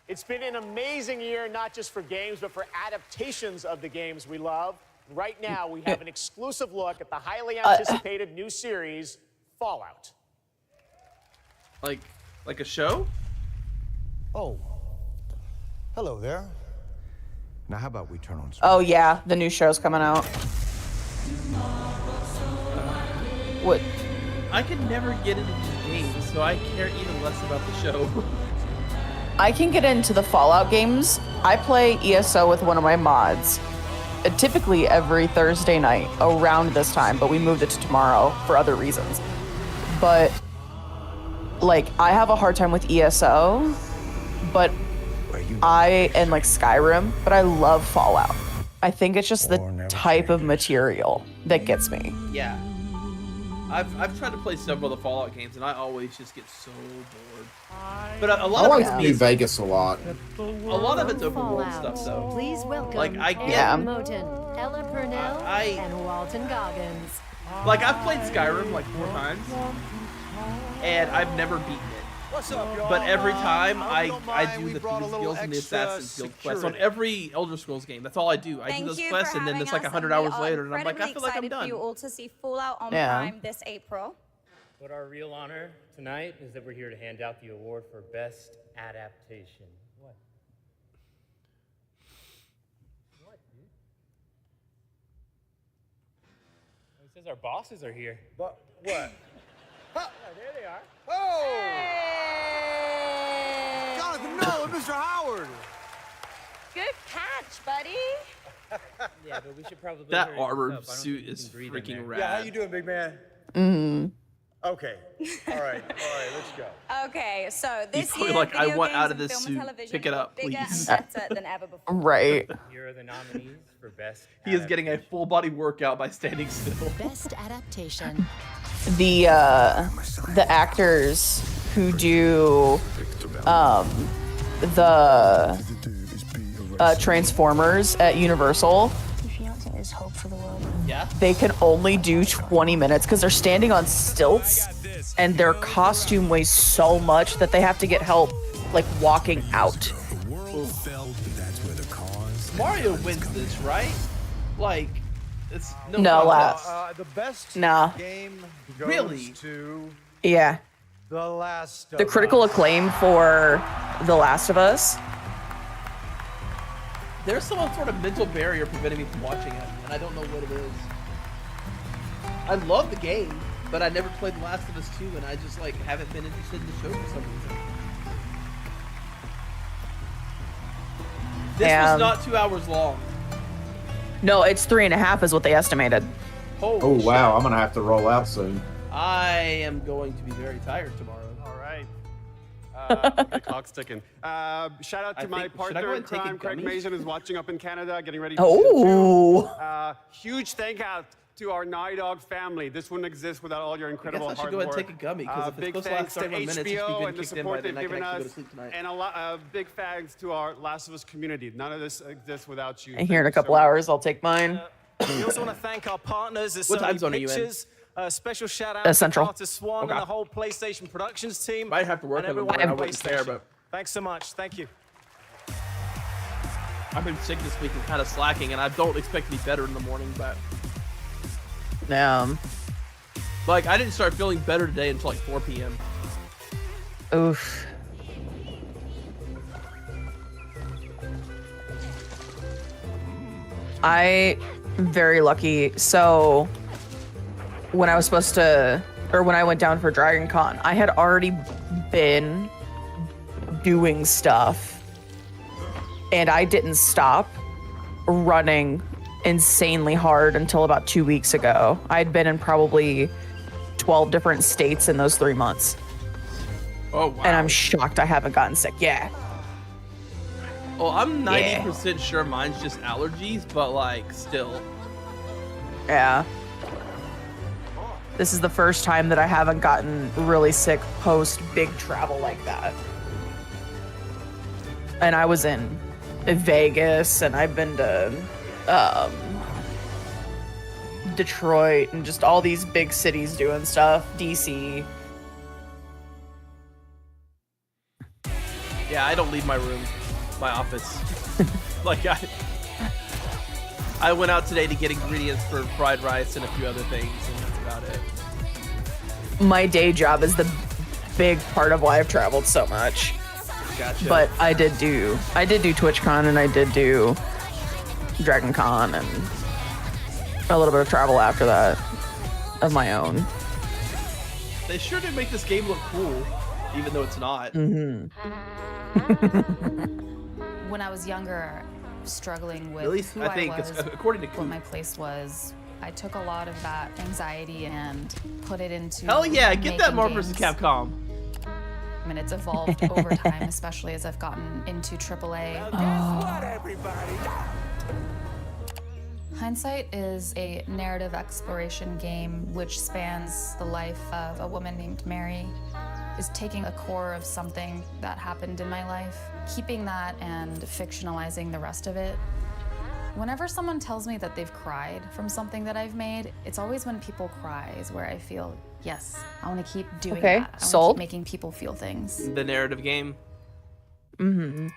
It's been an amazing year, not just for games, but for adaptations of the games we love. Right now, we have an exclusive look at the highly anticipated new series, Fallout. Like a show? Oh. Hello there. Now how about we turn on Oh yeah, the new show's coming out. What? I can never get into these games, so I care even less about the show. I can get into the Fallout games. I play ESO with one of my mods. Typically every Thursday night around this time, but we moved it to tomorrow for other reasons. But like, I have a hard time with ESO, but and like Skyrim, but I love Fallout. I think it's just the type of material that gets me. Yeah. I've tried to play several of the Fallout games, and I always just get so bored. But a lot I of like New Vegas a lot. A lot of it's open world stuff, though. Please welcome like I get Eric Moten, Ella Purnell, and Walton Goggins. like I've played Skyrim like 4 times, and I've never beaten it. What's up, y'all? But every time I do the Thieves Guilds and the Assassin's Guild quests on every Elder Scrolls game. That's all I do. I do those quests, and then it's like 100 hours later, and I'm like, I feel like I'm done. For you all to see Fallout on Yeah. Prime this April. But our real honor tonight is that we're here to hand out the award for Best Adaptation. What? What, dude? It says our bosses are here. But what? Oh, there they are. Oh! Jonathan, no, Mr. Howard! Good catch, buddy. Yeah, but we should probably. That hurry this armored up. I don't suit think we is can breathe in freaking there. rad. Yeah, how you doing, big man? Mm-hmm. Okay. All right, let's go. Okay, so He's this probably year, like, I video want games out of and this film and suit. television Pick it are up, bigger please. and better than ever before. Right. Here are the nominees for Best. He is getting a full body workout by standing still. Best adaptation. The actors who do the Transformers at Universal, Is hope for the world. Yeah. they can only do 20 minutes because they're standing on stilts and their costume weighs so much that they have to get help like walking out. Mario wins this, right? Like, it's no No, contest. The best Nah. game goes Really? to Yeah. The Last of The critical Us. acclaim for The Last of Us There's some sort of mental barrier preventing me from watching it, and I don't know what it is. I love the game, but I never played The Last of Us 2, and I just like haven't been interested in the show for some reason. This was not 2 hours long. No, it's 3.5 is what they estimated. Holy Oh shit. wow, I'm gonna have to roll out soon. I am going to be very tired tomorrow. All right. The clock's ticking. Shout out to my should I go partner in and take a crime, Craig gummy? Mason, who's watching up in Canada, getting ready for season 2. Oh. Huge thank out to our Naughty Dog family. This wouldn't exist without all your incredible I should hard go and work. take a gummy, 'cause if it's Big supposed to last thanks to 31 minutes, it should be HBO good and the kicked in by support then. they've I can given actually go us, to sleep tonight. and a big thanks to our Last of Us community. None of this exists without you. And here in a couple hours, I'll take mine. We also want to thank our partners. There's What so time many zone are you in? pictures. Special shout out to Central. Carter Swan Okay. and the whole PlayStation Productions team. Might have to work and on it everyone more. I at wouldn't care, PlayStation. but Thanks so much. Thank you. I've been sick this week and kind of slacking, and I don't expect to be better in the morning, but like I didn't start feeling better today until like 4 p.m. Oof. I very lucky. So when I was supposed to, or when I went down for Dragon Con, I had already been doing stuff, and I didn't stop running insanely hard until about 2 weeks ago. I'd been in probably 12 different states in those 3 months. Oh wow! And I'm shocked I haven't gotten sick. Yeah. Well, I'm 90% sure mine's just allergies, but like still. Yeah. This is the first time that I haven't gotten really sick post big travel like that. And I was in Vegas, and I've been to Detroit, and just all these big cities doing stuff. DC. Yeah, I don't leave my room, my office. Like I went out today to get ingredients for fried rice and a few other things, and that's about it. My day job is the big part of why I've traveled so much. Gotcha. But I did do TwitchCon, and I did do Dragon Con, and a little bit of travel after that of my own. They sure did make this game look cool, even though it's not. Mm-hmm. When I was younger, struggling with At least who I think was, it's according to what my place was, I took a lot of that anxiety and put it into Hell yeah, get that making Marvel vs. games. Capcom. And it's evolved over time, especially as I've gotten into AAA. Hindsight is a narrative exploration game which spans the life of a woman named Mary, is taking a core of something that happened in my life, keeping that and fictionalizing the rest of it. Whenever someone tells me that they've cried from something that I've made, it's always when people cry is where I feel, yes, I want to keep doing Okay, that. I want to sold. keep making people feel things. The narrative game. Mm-hmm.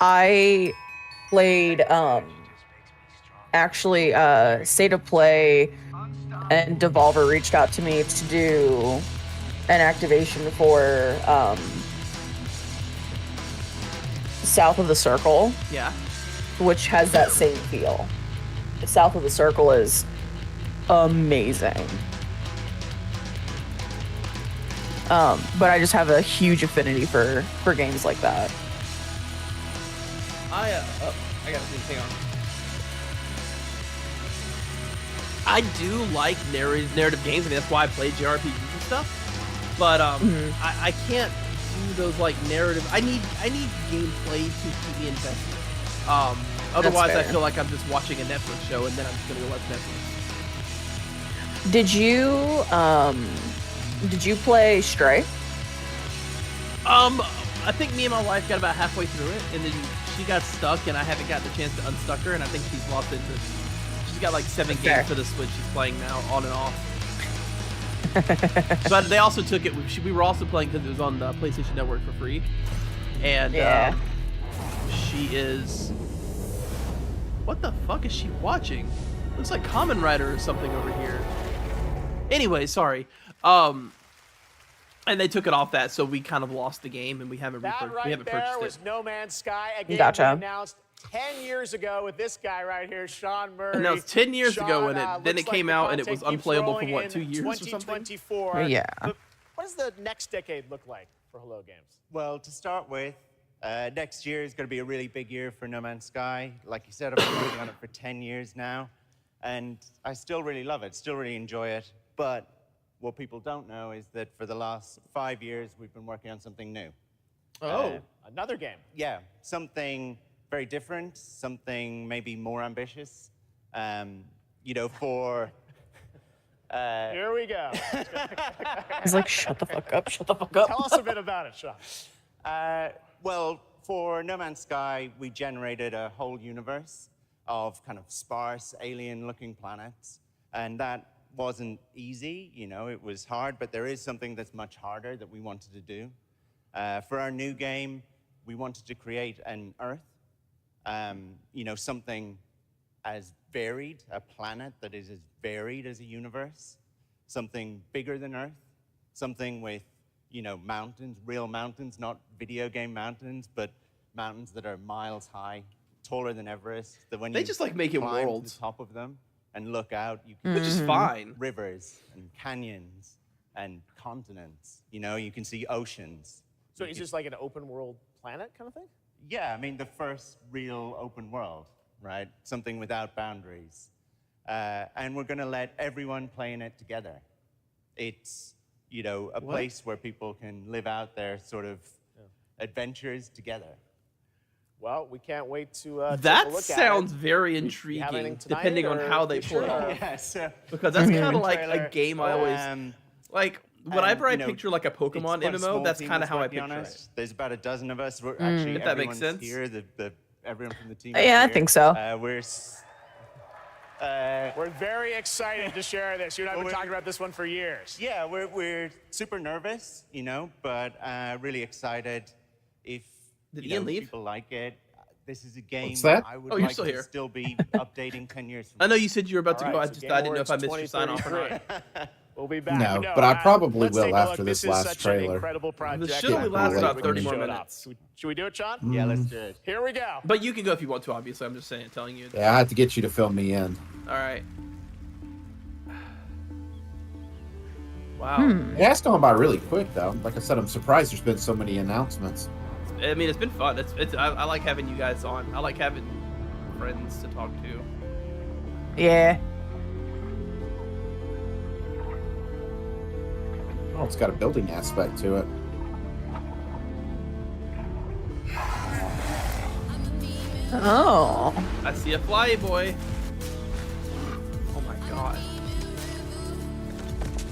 I played actually State of Play and Devolver reached out to me to do an activation for South of the Circle. Yeah. Which has that same feel. South of the Circle is amazing. But I just have a huge affinity for games like that. I gotta think. Hang on. I do like narrative games. I mean, that's why I play JRPGs and stuff. But I can't do those like narrative. I need gameplay to keep me invested. Otherwise, I fair. feel like I'm just watching a Netflix show, and then I'm just gonna go watch Netflix. Did you play Stray? I think me and my wife got about halfway through it, and then she got stuck, and I haven't gotten the chance to unstuck her, and I think she's lost interest. She's got like 7 Fair. games for the Switch she's playing now, on and off. But they also took it. We were also playing because it was on the PlayStation Network for free, and she is. What the fuck is she watching? Looks like Kamen Rider or something over here. Anyway, sorry. And they took it off that, so we kind of lost the game, and we haven't That purchased right there it. was No Man's Sky, a game Gotcha. we announced 10 years ago with this guy right here, Sean Murray. And that was 10 years ago, Sean, and then it looks came like the out, and it was content keeps unplayable for rolling what, in 2 years or something? 2024. Yeah. But what does the next decade look like for Hello Games? Well, to start with, next year is going to be a really big year for No Man's Sky. Like you said, I've been working on it for 10 years now, and I still really love it, still really enjoy it. But what people don't know is that for the last 5 years, we've been working on something new. Another game. Yeah, something very different, something maybe more ambitious. You know, for... Here we go. He's like, shut the fuck up, shut the fuck up. Tell us a bit about it, Sean. Well, for No Man's Sky, we generated a whole universe of kind of sparse, alien-looking planets, and that wasn't easy, you know, it was hard, but there is something that's much harder that we wanted to do. For our new game, we wanted to create an Earth, you know, something as varied, a planet that is as varied as a universe, something bigger than Earth, something with, you know, mountains, real mountains, not video game mountains, but mountains that are miles high, taller than Everest. That when They you just, like, make it climb to worlds. the top of them and look out, you can Which is see fine. rivers and canyons and continents. You know, you can see oceans. So it's just like an open world planet kind of thing? Yeah, I mean, the first real open world, right? Something without boundaries. And we're going to let everyone play in it together. It's, you know, a place where people can live out their sort of adventures together. Well, we can't wait to take a That look sounds at it. very You have intriguing, anything tonight, depending on or how they future, play. or- Yeah, so Because that's kind of like trailer. a game I always like. Whenever I you know, picture like a it's Pokemon quite a MMO, small that's team kind of that's how I working on picture it. it. There's about a dozen of us. We're actually If that makes everyone's sense. here. Everyone from the team. Yeah, is I here. think so. We're very excited to share this. You and I have been talking about this one for years. Yeah, we're super nervous, you know, but really excited. If Did you Ian know, leave? people like it, this is a game What's that? I would Oh, you're like still to here. still be updating 10 years from I know you said you were about to All go. right, I so just I didn't know if I Game missed your sign off or 2033. not. We'll be back. No, but I probably let's will take a after look. this is last such trailer. An incredible project. This should only Yeah, last we'll about wait 30 for more Show it up. minutes. Should we do it, Sean? Yeah, let's do it. Here we go. But you can go if you want to. Obviously, I'm just saying, telling you. Yeah, I had to get you to fill me in. All right. Wow. Yeah, it's going by really quick though. Like I said, I'm surprised there's been so many announcements. I mean, it's been fun. I like having you guys on. I like having friends to talk to. Yeah. Oh, it's got a building aspect to it. Oh. I see a fly boy. Oh my god.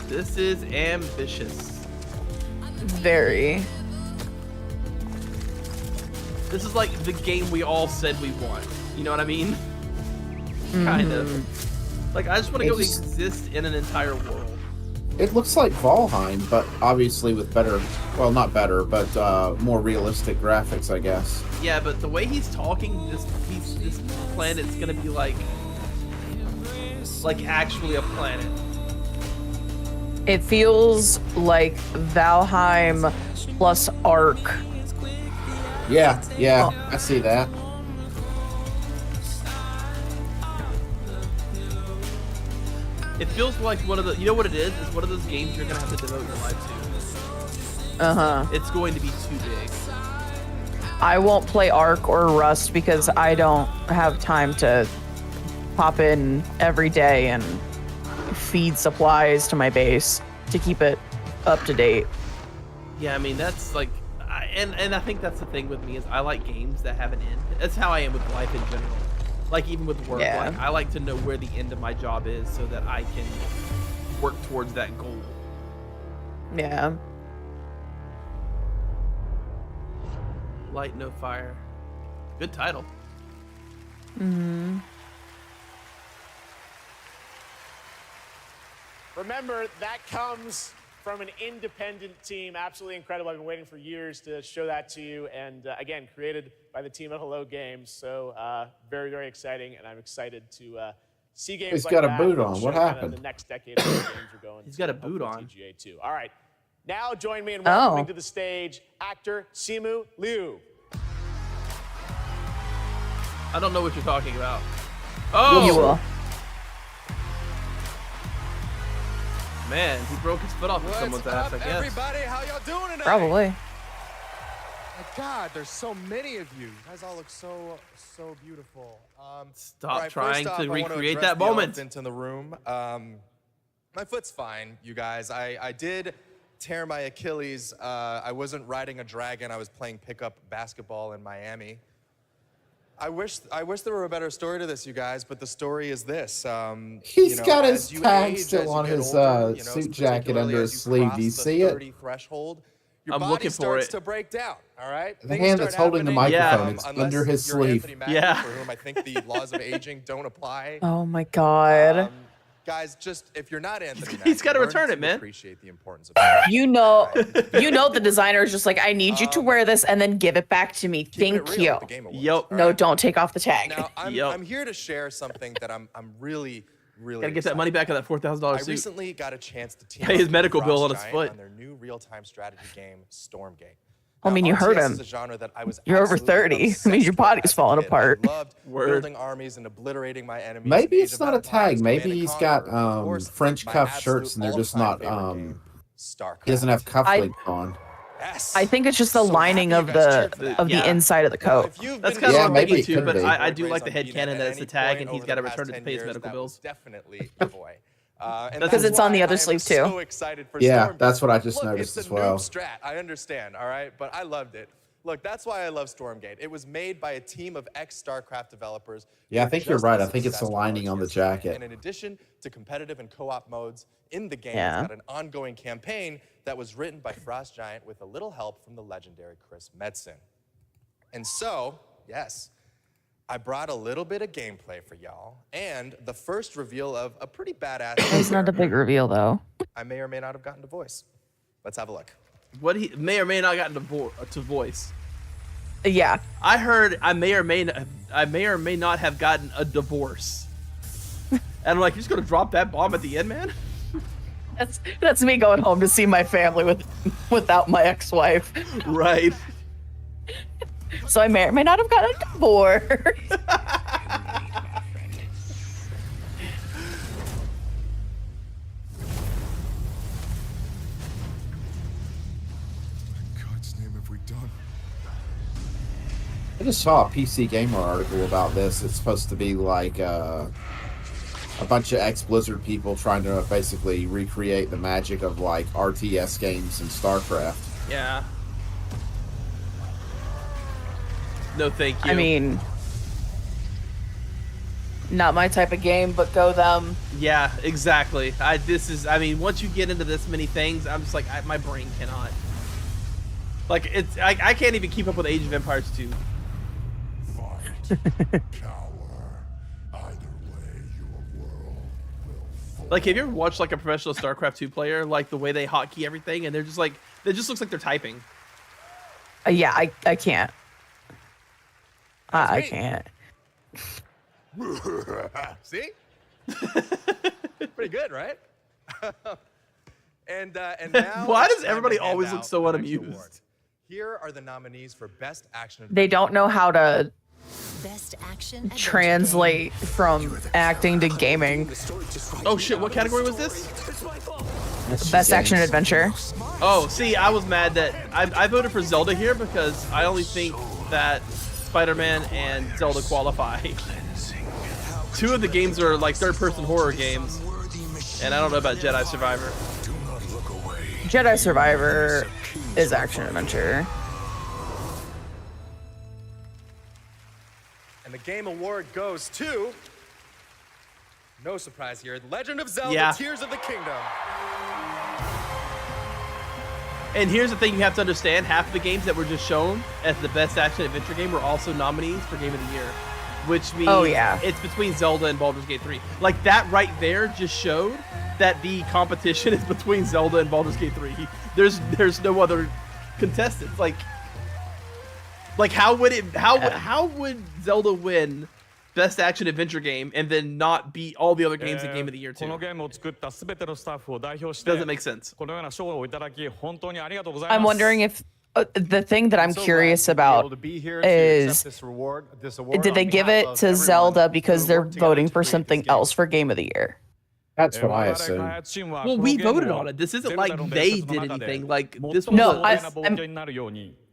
This is ambitious. Very. This is like the game we all said we want. You know what I mean? Kind of. Like, I just want to It go just- exist in an entire world. It looks like Valheim, but obviously with better, well, not better, but more realistic graphics, I guess. Yeah, but the way he's talking, this planet's gonna be like actually a planet. It feels like Valheim plus Ark. Yeah, I see that. It feels like one of the, you know what it is? It's one of those games you're gonna have to devote your life to. Uh-huh. It's going to be too big. I won't play Ark or Rust because I don't have time to pop in every day and feed supplies to my base to keep it up to date. Yeah, I mean, that's like, and I think that's the thing with me is I like games that have an end. That's how I am with life in general. Like, even with work, Yeah. like, I like to know where the end of my job is so that I can work towards that goal. Yeah. Light, no fire. Good title. Mm-hmm. Remember, that comes from an independent team. Absolutely incredible. I've been waiting for years to show that to you. And again, created by the team at Hello Games. So very, very exciting. And I'm excited to see games He's like got a that boot that on. show What kinda happened? The next decade of games are going. He's got a boot hopefully on. TGA 2. All right. Now join me in welcoming Oh. to the stage actor Simu Liu. I don't know what you're talking about. Oh! You will. Man, he broke his foot off with someone's ass, I guess. Everybody, how y'all doing tonight? Probably. My God, there's so many of you. You guys all look so beautiful. Stop trying first to off, I wanna recreate address that the moment. elephant in the room. My foot's fine, you guys. I did tear my Achilles. I wasn't riding a dragon. I was playing pickup basketball in Miami. I wish there were a better story to this, you guys, but the story is this. He's got his as you tag age, still as you on get his older, suit jacket under particularly his as you sleeve. cross Do you the see it? 30 threshold, your I'm body looking for starts it. to break down, all right? The Things hand start that's holding the happening, microphone, it's unless under his you're sleeve. Anthony Mackie, Yeah. for whom I think the laws of aging don't apply. Oh my God. Guys, just if you're not Anthony He's Mackie, gotta learn return to it, man. Appreciate the importance of that. You know the designer is just like, I need you to wear this and then give it back to me. Keeping it Thank real you. with the Game Awards, Yep. all No, right? don't take off the tag. Now, I'm here to share something that I'm really Gotta get that money back on that $4,000 I suit. recently got a chance to team Pay up his with medical bill Frost on his Giant foot. on their new real-time strategy game, Stormgate. I mean, you heard RTS him. is a genre that I was You're over absolutely 30. I obsessed mean, your with body's as a falling kid. apart. I loved Word. building armies and obliterating my enemies. Maybe in it's Age of not a Empires, tag. Maybe Command and he's got Conquer, and of course, French my cuff absolute shirts and they're just all-time not favorite game, StarCraft. he doesn't have cufflinks on. Yes. I think it's just the So lining happy of you guys the cheered for that. of the Yeah. inside of the Now, coat. if you've That's been kind of Yeah, what I'm maybe thinking it too, could but be. I do like the Boys on headcanon BNet that at it's the any tag point and he's over got to the past return it to 10 pay his years, medical that was bills. definitely a giveaway. And Because that's it's on the why other I am sleeve, too. So excited for Yeah, Stormgate. that's what I just Look, noticed it's as a well. noob strat. I understand, all right, but I loved it. Look, that's why I love Stormgate. It was made by a team of ex-StarCraft developers. Yeah, who I were think you're just right. as I think it's the obsessed with lining on the RTS. jacket. And in addition to competitive and co-op modes in the game, Yeah. it's got an ongoing campaign that was written by Frost Giant with a little help from the legendary Chris Metzen. And so, yes, I brought a little bit of gameplay for y'all and the first reveal of a pretty badass It's not a big reveal though. I may or may not have gotten to voice. Let's have a look. What he may or may not gotten to voice. Yeah. I heard I may or may not have gotten a divorce. And I'm like, you're just gonna drop that bomb at the end, man? That's me going home to see my family without my ex-wife. Right. So I may or may not have gotten a divorce. God's name have we done? I just saw a PC Gamer article about this. It's supposed to be like a bunch of ex-Blizzard people trying to basically recreate the magic of like RTS games and StarCraft. Yeah. No, thank you. I mean, not my type of game, but go them. Yeah, exactly. I mean, once you get into this many things, I'm just like, my brain cannot. Like, I can't even keep up with Age of Empires 2. Like, have you ever watched like a professional StarCraft 2 player, like the way they hotkey everything, and they're just like, it just looks like they're typing. Yeah, I can't. I can't. See? Pretty good, right? and now Why it's does time everybody to hand always look out so the next unamused? award. Here are the nominees for Best Action. They don't know how to Best action translate from acting to gaming. Oh shit, what category was this? Best action adventure. Oh, see, I was mad that I voted for Zelda here because I only think that Spider-Man and Zelda qualify. Two of the games are like third-person horror games, and I don't know about Jedi Survivor. Jedi Survivor is action adventure. And the game award goes to, no surprise here, Legend of Zelda Yeah. Tears of the Kingdom. And here's the thing you have to understand, half of the games that were just shown as the best action adventure game were also nominees for Game of the Year. Which means it's between Zelda and Baldur's Gate 3. Like, that right there just showed that the competition is between Zelda and Baldur's Gate 3. There's no other contestants. Like how would Zelda win Best Action Adventure Game and then not beat all the other games in Game of the Year too? このゲームを作ったすべてのスタッフを代表して Doesn't make sense. このような賞をいただき本当にありがとうございます。 I'm wondering if The thing that I'm so curious glad to be able about to be here to is, accept this award did on they give behalf it of to everyone Zelda who because they're worked together voting to for create this something game. else for Game of the Year? That's what I assume. Well, we voted on it. This isn't like they did anything. Like this was No,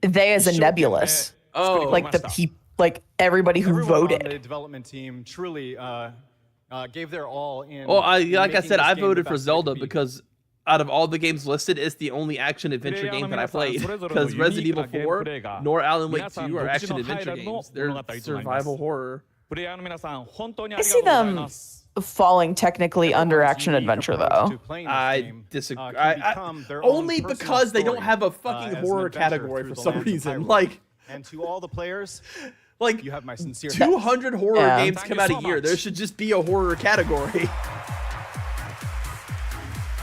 they as a nebulous. Oh. Like like everybody who Everyone on the voted. development team truly gave their all in. Well, in like I making said, this I game the voted for best it could Zelda be. because out of all the games listed, it's the only action adventure game that I played. Because Resident Evil 4 nor Alan Wake 2 are action adventure games. They're survival horror. I see them falling technically under action adventure though. I disagree. Only because they don't have a fucking horror category for some reason. Like, and to all the players, like you have my sincere 200 horror games Thank come you out so a year. much. There should just be a horror category.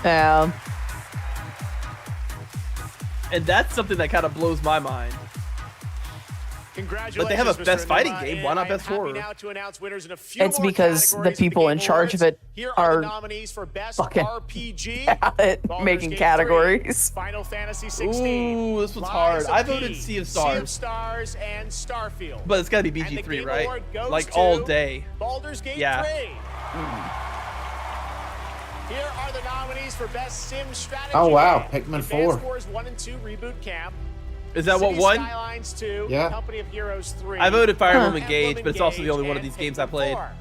Yeah. And that's something that kind of blows my mind. Congratulations, Like they have a Mr. best fighting Enigma, game. Why and not I'm best happy horror? now to announce winners in a few It's more because the categories of people in Game charge of Awards. it Here are the nominees for best fucking RPG, at Baldur's making Gate categories. 3, Final Fantasy 16. Ooh, this one's Lies hard. of I voted P, Sea of Sea of Stars. Stars and Starfield. But it's gotta be And the BG3, Game right? Award goes Like to all day. Baldur's Gate Yeah. 3. Here are the nominees for best sim strategy. Oh, wow. game. Pikmin Advanced 4. Wars 1 and 2 Reboot Camp. Is that what City won? Skylines 2, Yeah. Company of Heroes 3. I voted Fire Emblem Emblem Engage, but it's also the only one of Engage, these games I and played. Pikmin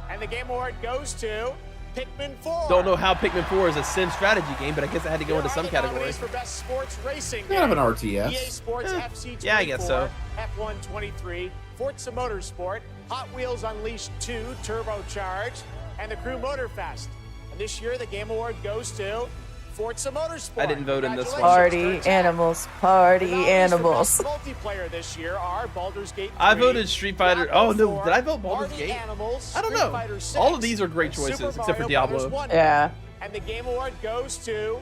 4. And the Game Award goes to Pikmin 4. Don't know how Pikmin 4 is a sim strategy game, but I guess I had to go into some category. Nominees for best sports racing Kind of an game. RTS. EA Sports FC 24, Yeah, I guess so. F1 23, Forza Motorsport, Hot Wheels Unleashed 2 Turbocharged, and the Crew Motorfest. And this year, the Game Award goes to Forza Motorsport. I didn't vote in this one. Party animals, party animals. Multiplayer this year are Baldur's Gate 3, I voted Street Fighter. Oh no, did I vote Baldur's Party Gate? Animals, I don't Street know. Fighter 6, All of these are great choices, Super except for Mario Diablo. Brothers Wonder. Yeah. And the Game Award goes to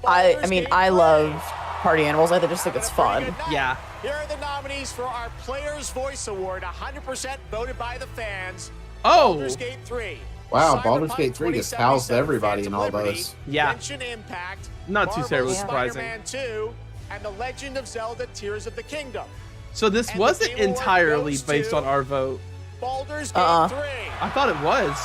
I mean, I love party animals. I just think it's fun. Yeah. Here are the nominees for our Player's Voice Award, 100% voted by the fans. Oh. Baldur's Gate 3. Wow, Cyberpunk Baldur's Gate 3 just housed 2077, everybody in all Phantom Liberty, those. Yeah. Genshin Impact, Not too Marvel's terribly surprising. Spider-Man 2, and The Legend of Zelda: Tears of the Kingdom. So this And the wasn't Game Award entirely goes based to on our vote. Baldur's Gate 3. I thought it was.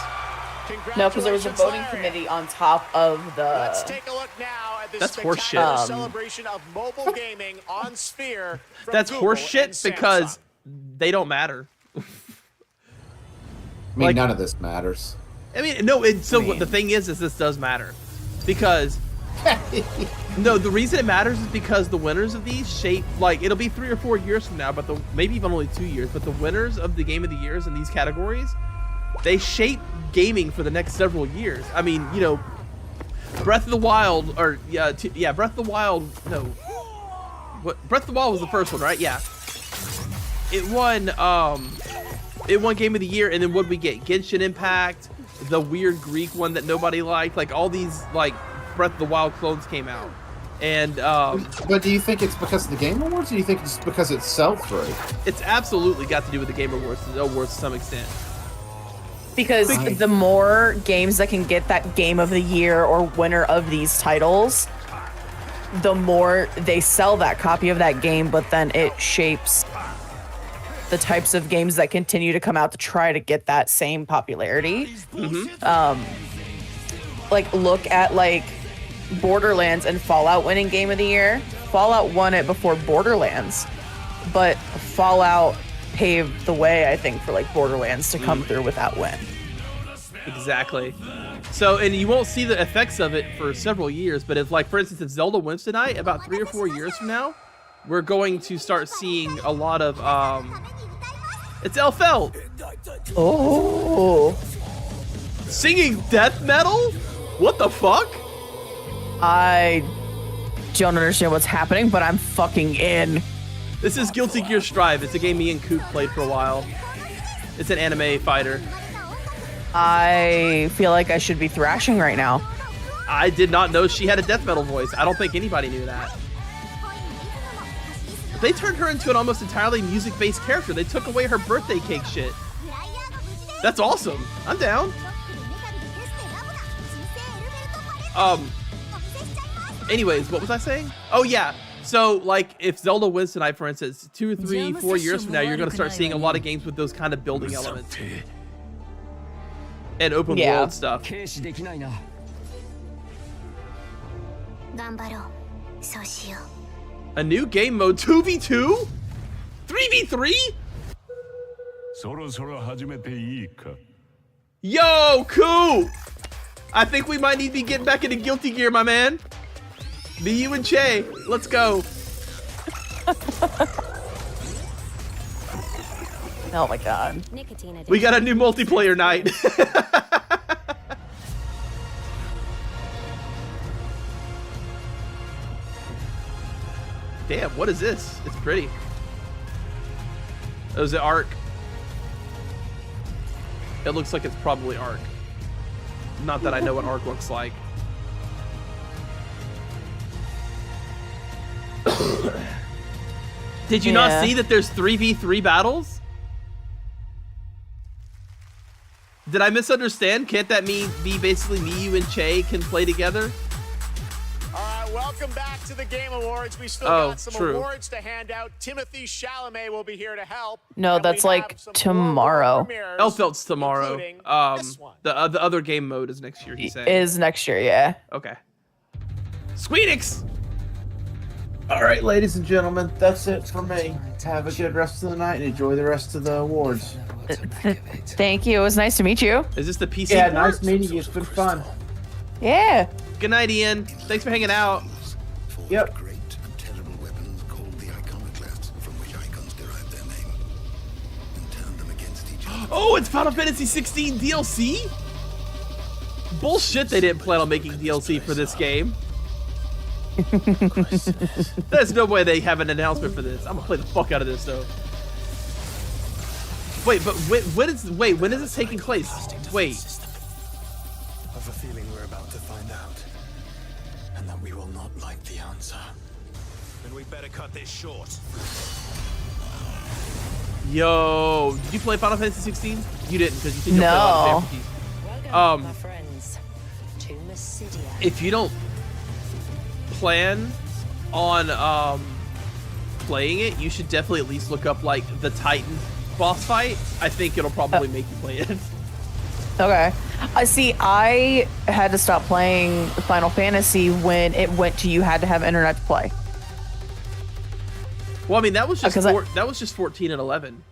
No, because there was a voting Larry. committee on top of the. Let's take a look now at this That's spectacular horseshit. celebration of mobile gaming on Sphere. From That's Google and horseshit because they don't matter. I mean, Like- none of this matters. I mean, no. What the thing is this does matter, because no, the reason it matters is because the winners of these shape, like, it'll be 3 or 4 years from now, but maybe even only 2 years. But the winners of the Game of the Years in these categories, they shape gaming for the next several years. I mean, you know, Breath of the Wild, or Breath of the Wild. No, Breath of the Wild was the first one, right? Yeah. It won. It won Game of the Year, and then what did we get? Genshin Impact, the weird Greek one that nobody liked. Like, all these like Breath of the Wild clones came out, and But do you think it's because of the Game Awards, or do you think it's because it's sell-through? it's absolutely got to do with the Game Awards to some extent. Because the more games that can get that Game of the Year or winner of these titles, the more they sell that copy of that game, but then it shapes the types of games that continue to come out to try to get that same popularity. Like, look at, like, Borderlands and Fallout winning Game of the Year. Fallout won it before Borderlands, but Fallout paved the way, I think, for, like, Borderlands to come through with that win. Exactly. So, and you won't see the effects of it for several years, but if, like, for instance, if Zelda wins tonight, about 3 or 4 years from now, we're going to start seeing a lot of, it's Elfeld! Oh! Singing death metal? What the fuck? I don't understand what's happening, but I'm fucking in. This is Guilty Gear Strive. It's a game me and Coop played for a while. It's an anime fighter. I feel like I should be thrashing right now. I did not know she had a death metal voice. I don't think anybody knew that. They turned her into an almost entirely music-based character. They took away her birthday cake shit. That's awesome. I'm down. Anyways, what was I saying? Oh yeah. So, like, if Zelda wins tonight, for instance, 2, 3, 4 years from now, you're going to start seeing a lot of games with those kind of building elements and open world stuff. A new game mode, 2v2, 3v3. Yo, cool. I think we might need to be getting back into Guilty Gear, my man. Me, you, and Che. Let's go. Oh my god. We got a new multiplayer night. Damn, what is this? It's pretty. Oh, is it Ark? It looks like it's probably Ark. Not that I know what Ark looks like. Did you not see that there's 3v3 battles? Did I misunderstand? Can't that be basically me, you, and Che can play together? All right, welcome back to the Game Awards. We still got some awards to hand out. Timothy Chalamet will be here to help. No, that's like tomorrow. Elfelt's tomorrow. The other game mode is next year, he's saying. Is next year, yeah. Okay. Squeenix! All right, ladies and gentlemen, that's it for me. Have a good rest of the night and enjoy the rest of the awards. Thank you. It was nice to meet you. Is this the PC? Yeah, awards? nice meeting you. It's been fun. Yeah. Good night, Ian. Thanks for hanging out. Yep. Oh, it's Final Fantasy 16 DLC? Bullshit, they didn't plan on making DLC for this game. There's no way they have an announcement for this. I'm gonna play the fuck out of this though. Wait, but when is this taking place? Wait. I have a feeling we're about to find out, and that we will not like the answer. Then we better cut this short. Yo, did you play Final Fantasy 16? You didn't, because you think you'll play a lot of RPGs. If you don't plan on playing it, you should definitely at least look up like the Titan boss fight. I think it'll probably make you play it. Okay. See, I had to stop playing Final Fantasy when it went to you had to have internet to play. Well, I mean, that was just that was just 14 and 11.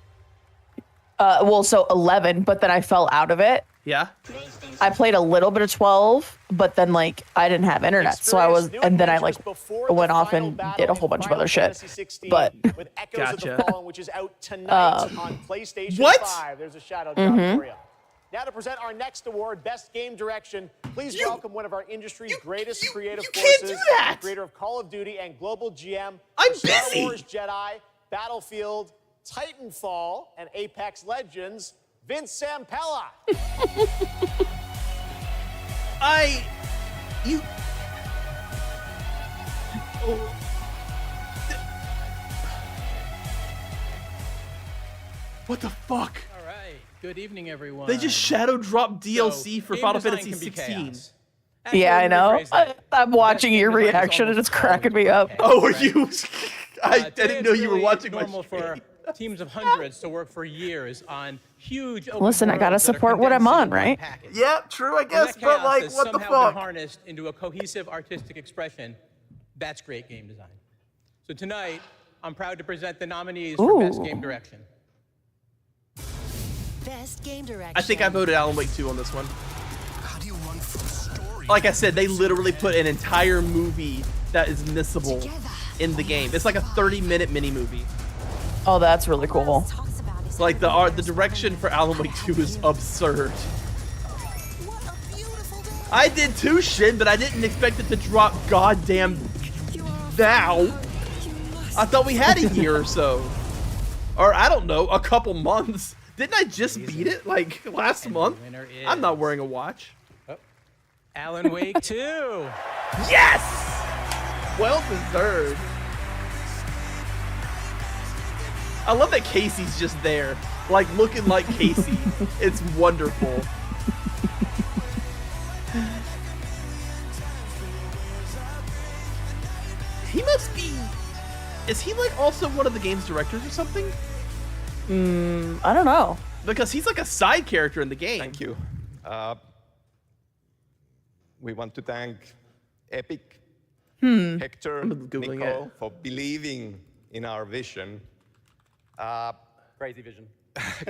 Well, so 11, but then I fell out of it. Yeah. I played a little bit of 12, but then like I didn't have internet, so I was, and then I like went off and did a whole bunch of other shit. But gotcha. Which is out tonight on PlayStation 5. There's a shadow drop for you. Now to present our next award, Best Game Direction, please welcome one of our industry's greatest creative forces, the creator of Call of Duty and global GM, Star Wars Jedi, Battlefield, Titanfall, and Apex Legends, Vince Zampella. What the fuck? All right. Good evening, everyone. They just shadow dropped DLC for game Final design Fantasy can be 16. chaos. yeah, I know. I'm watching your reaction and it's cracking me up. Oh, are you? I didn't know you were really watching my normal for teams of hundreds to work for years on huge open Listen, I gotta worlds that are support what I'm condensed on, into one right? package. Yeah, true, I When guess, that but chaos like, has what the somehow fuck? been harnessed into a cohesive artistic expression. That's great game design. So tonight, I'm proud to present the nominees for Best Game Direction. Best Game Direction. I think I voted Alan Wake 2 on this one. Like I said, they literally put an entire movie that is missable in the game. It's like a 30-minute mini movie. Oh, that's really cool. Like the direction for Alan Wake 2 is absurd. I did too, Shin, but I didn't expect it to drop goddamn now. I thought we had a year or so. Or I don't know, a couple months. Didn't I just beat it like last month? I'm not wearing a watch. Alan Wake 2. Yes! Well deserved. I love that Casey's just there, like looking like Casey. It's wonderful. He must be Is he like also one of the game's directors or something? I don't know. Because he's like a side character in the game. Thank you. We want to thank Epic, Hector, Nico for believing in our vision. Crazy vision.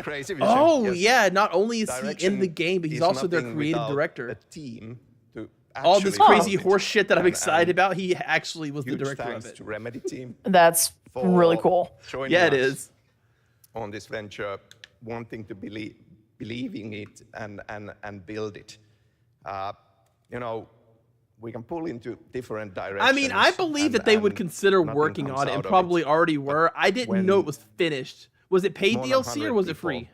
Crazy vision. Oh yes. yeah, not only is he in the game, but he's also their creative director. A team to All this actually crazy build it. horse shit that I'm And- excited and about, he actually was the huge director thanks of it. to Remedy team. That's for really cool. joining Yeah, it us is. on this venture, wanting to believe in it and build it. We can pull into different directions. I mean, I believe that they would consider nothing working comes on it out and of probably already were. I didn't know it was finished. Was it paid more than DLC or 100 was it people, free?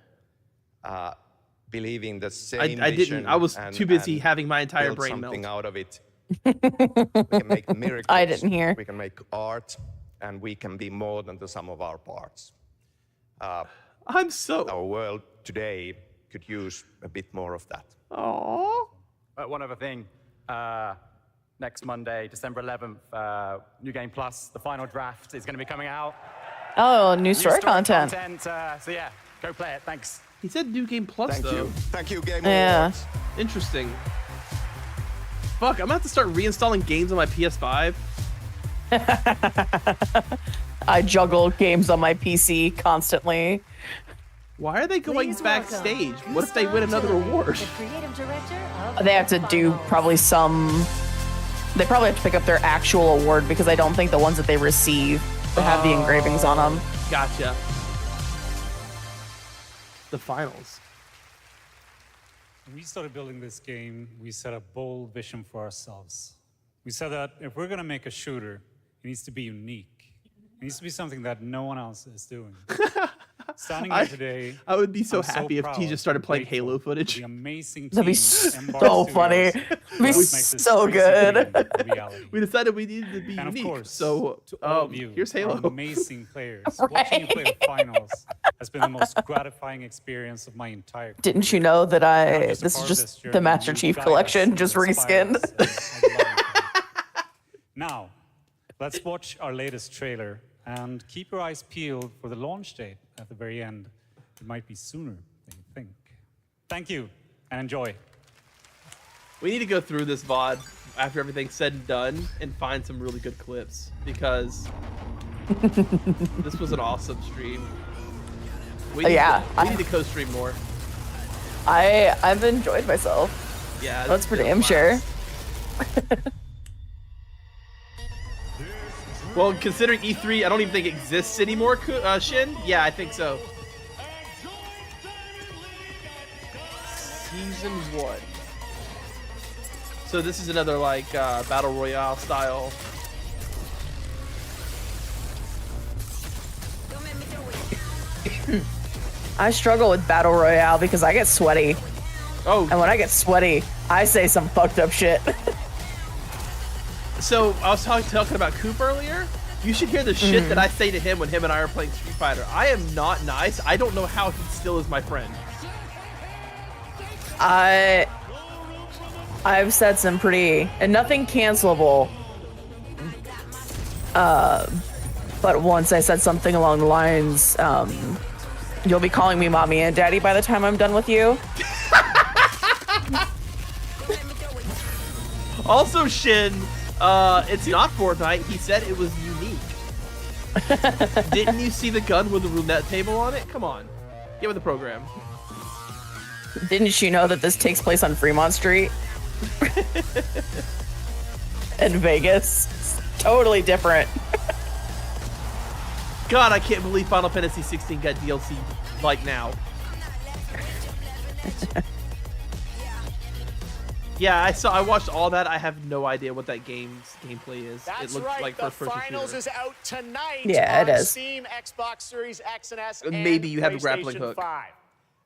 Believing the same I didn't. vision I was and- too busy and having my entire build brain something melt. out of it. We can make miracles. I didn't hear. We can make art, and we can be more than the sum of our parts. Our world today could use a bit more of that. Aww. One other thing. Next Monday, December 11th, New Game Plus, the final draft is going to be coming out. Oh, new story content. So yeah, go play it. Thanks. He said New Game Plus Thank though. you. Thank you, Game Yeah. Awards. Interesting. Fuck, I'm gonna have to start reinstalling games on my PS5. I juggle games on my PC constantly. Why are they going backstage? What if they win another award? They have to do probably some. They probably have to pick up their actual award because I don't think the ones that they receive have the engravings on them. Gotcha. The finals. When we started building this game, we set a bold vision for ourselves. We said that if we're going to make a shooter, it needs to be unique. It needs to be something that no one else is doing. Standing here today, I would be so I'm happy if proud he just started and playing grateful Halo for footage. The amazing That'd be team at so Embark funny. Studios It'd be that makes this so crazy good. dream a reality. We decided we needed to be And of unique. course, So to all of you, here's Halo. are amazing players. Watching you play the finals has been the most gratifying experience of my entire career. Didn't you know that Not just a this part is of just this the journey, Master you Chief guide collection, us just and inspire reskinned? us and love it. Now, let's watch our latest trailer and keep your eyes peeled for the launch date at the very end. It might be sooner than you think. Thank you and enjoy. We need to go through this VOD after everything's said and done and find some really good clips because this was an awesome stream. We need to co-stream more. I've enjoyed myself. Yeah, That's for damn sure. Well, considering E3, I don't even think exists anymore, Shin. Yeah, I think so. Season 1. So this is another like battle royale style. I struggle with battle royale because I get sweaty. Oh. And when I get sweaty, I say some fucked up shit. So I was talking about Coop earlier. You should hear the shit that I say to him when him and I are playing Street Fighter. I am not nice. I don't know how he still is my friend. I've said some pretty, and nothing cancelable. But once I said something along the lines, you'll be calling me mommy and daddy by the time I'm done with you. Also, Shin, it's not Fortnite. He said it was unique. Didn't you see the gun with the roulette table on it? Come on. Get with the program. Didn't you know that this takes place on Fremont Street? In Vegas. It's totally different. God, I can't believe Final Fantasy 16 got DLC like now. Yeah, I watched all that. I have no idea what that game's gameplay is. That's it looks right. like The first-person finals shooter. is out tonight Yeah, on it is. Steam, Xbox Series X and S, and Maybe you have a grappling PlayStation hook. 5.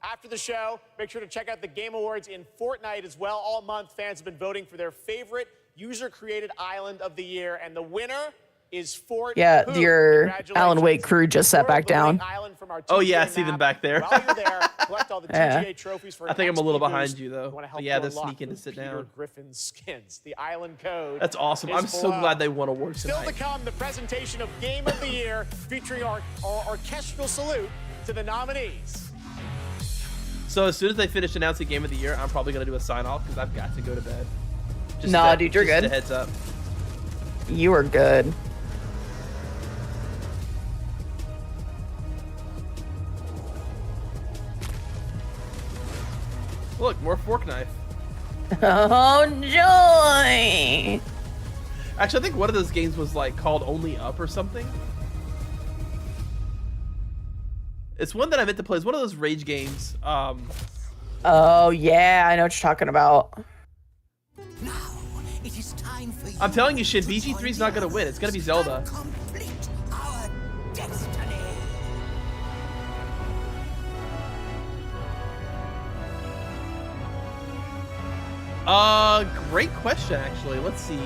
After the show, make sure to check out the Game Awards in Fortnite as well. All month, fans have been voting for their favorite user-created island of the year, and the winner is Fort Yeah, Hoop. your Congratulations. Alan Wake crew just sat back down. Island from our Oh yeah, I 2K see them map. back there. While you're there, collect all the Yeah. TGA trophies for I think I'm a little XP behind boost. you though. wanna help But yeah, you the unlock sneaking to those sit Peter down. Griffin skins. The island code. That's awesome. is I'm so below. glad they won awards Still to tonight. come, the presentation of Game of the Year featuring our orchestral salute to the nominees. So as soon as they finish announcing Game of the Year, I'm probably gonna do a sign off because I've got to go to bed. Nah, dude, you're just good. A heads up. You are good. Look, more fork knife. Oh, joy! Actually, I think one of those games was like called Only Up or something. It's one that I meant to play. It's one of those rage games. Oh, yeah, I know what you're talking about. It is time for you. I'm telling you, shit, BG3's not gonna win. It's gonna be Zelda. Complete our destiny. Great question, actually. Let's see.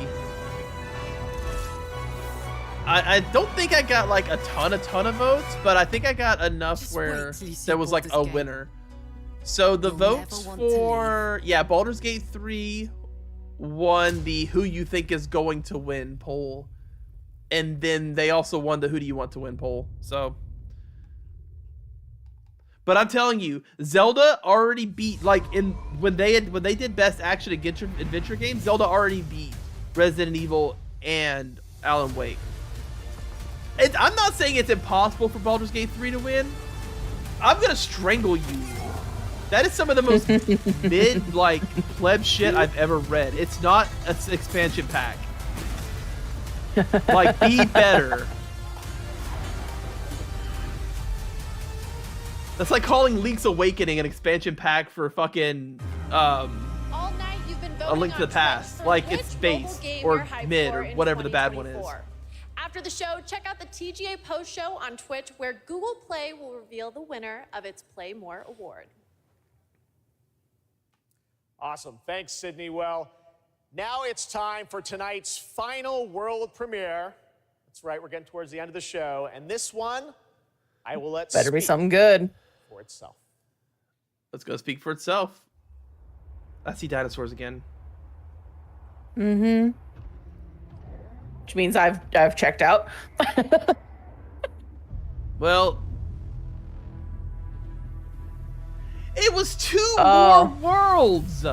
I don't think I got like a ton of votes, but I think I got enough where there was like a winner. So the votes for, yeah, Baldur's Gate 3 won the who you think is going to win poll. And then they also won the who do you want to win poll. So, but I'm telling you, Zelda already beat, like, when they did best action adventure games, Zelda already beat Resident Evil and Alan Wake. I'm not saying it's impossible for Baldur's Gate 3 to win. I'm gonna strangle you. That is some of the most mid, like, pleb shit I've ever read. It's not an expansion pack. Like, be better. That's like calling Link's Awakening an expansion pack for fucking, All night you've been A voting Link to on the Past. Twitch for Like, which it's mobile base game or you're hyped mid for or in whatever the bad one is. 2024. After the show, check out the TGA post show on Twitch, where Google Play will reveal the winner of its Play More award. Awesome. Thanks, Sydney. Well, now it's time for tonight's final world premiere. That's right, we're getting towards the end of the show. And this one, I will let Better be speak something good. for itself. Let's go speak for itself. I see dinosaurs again. Mm-hmm. Which means I've checked out. Well, it was two more worlds.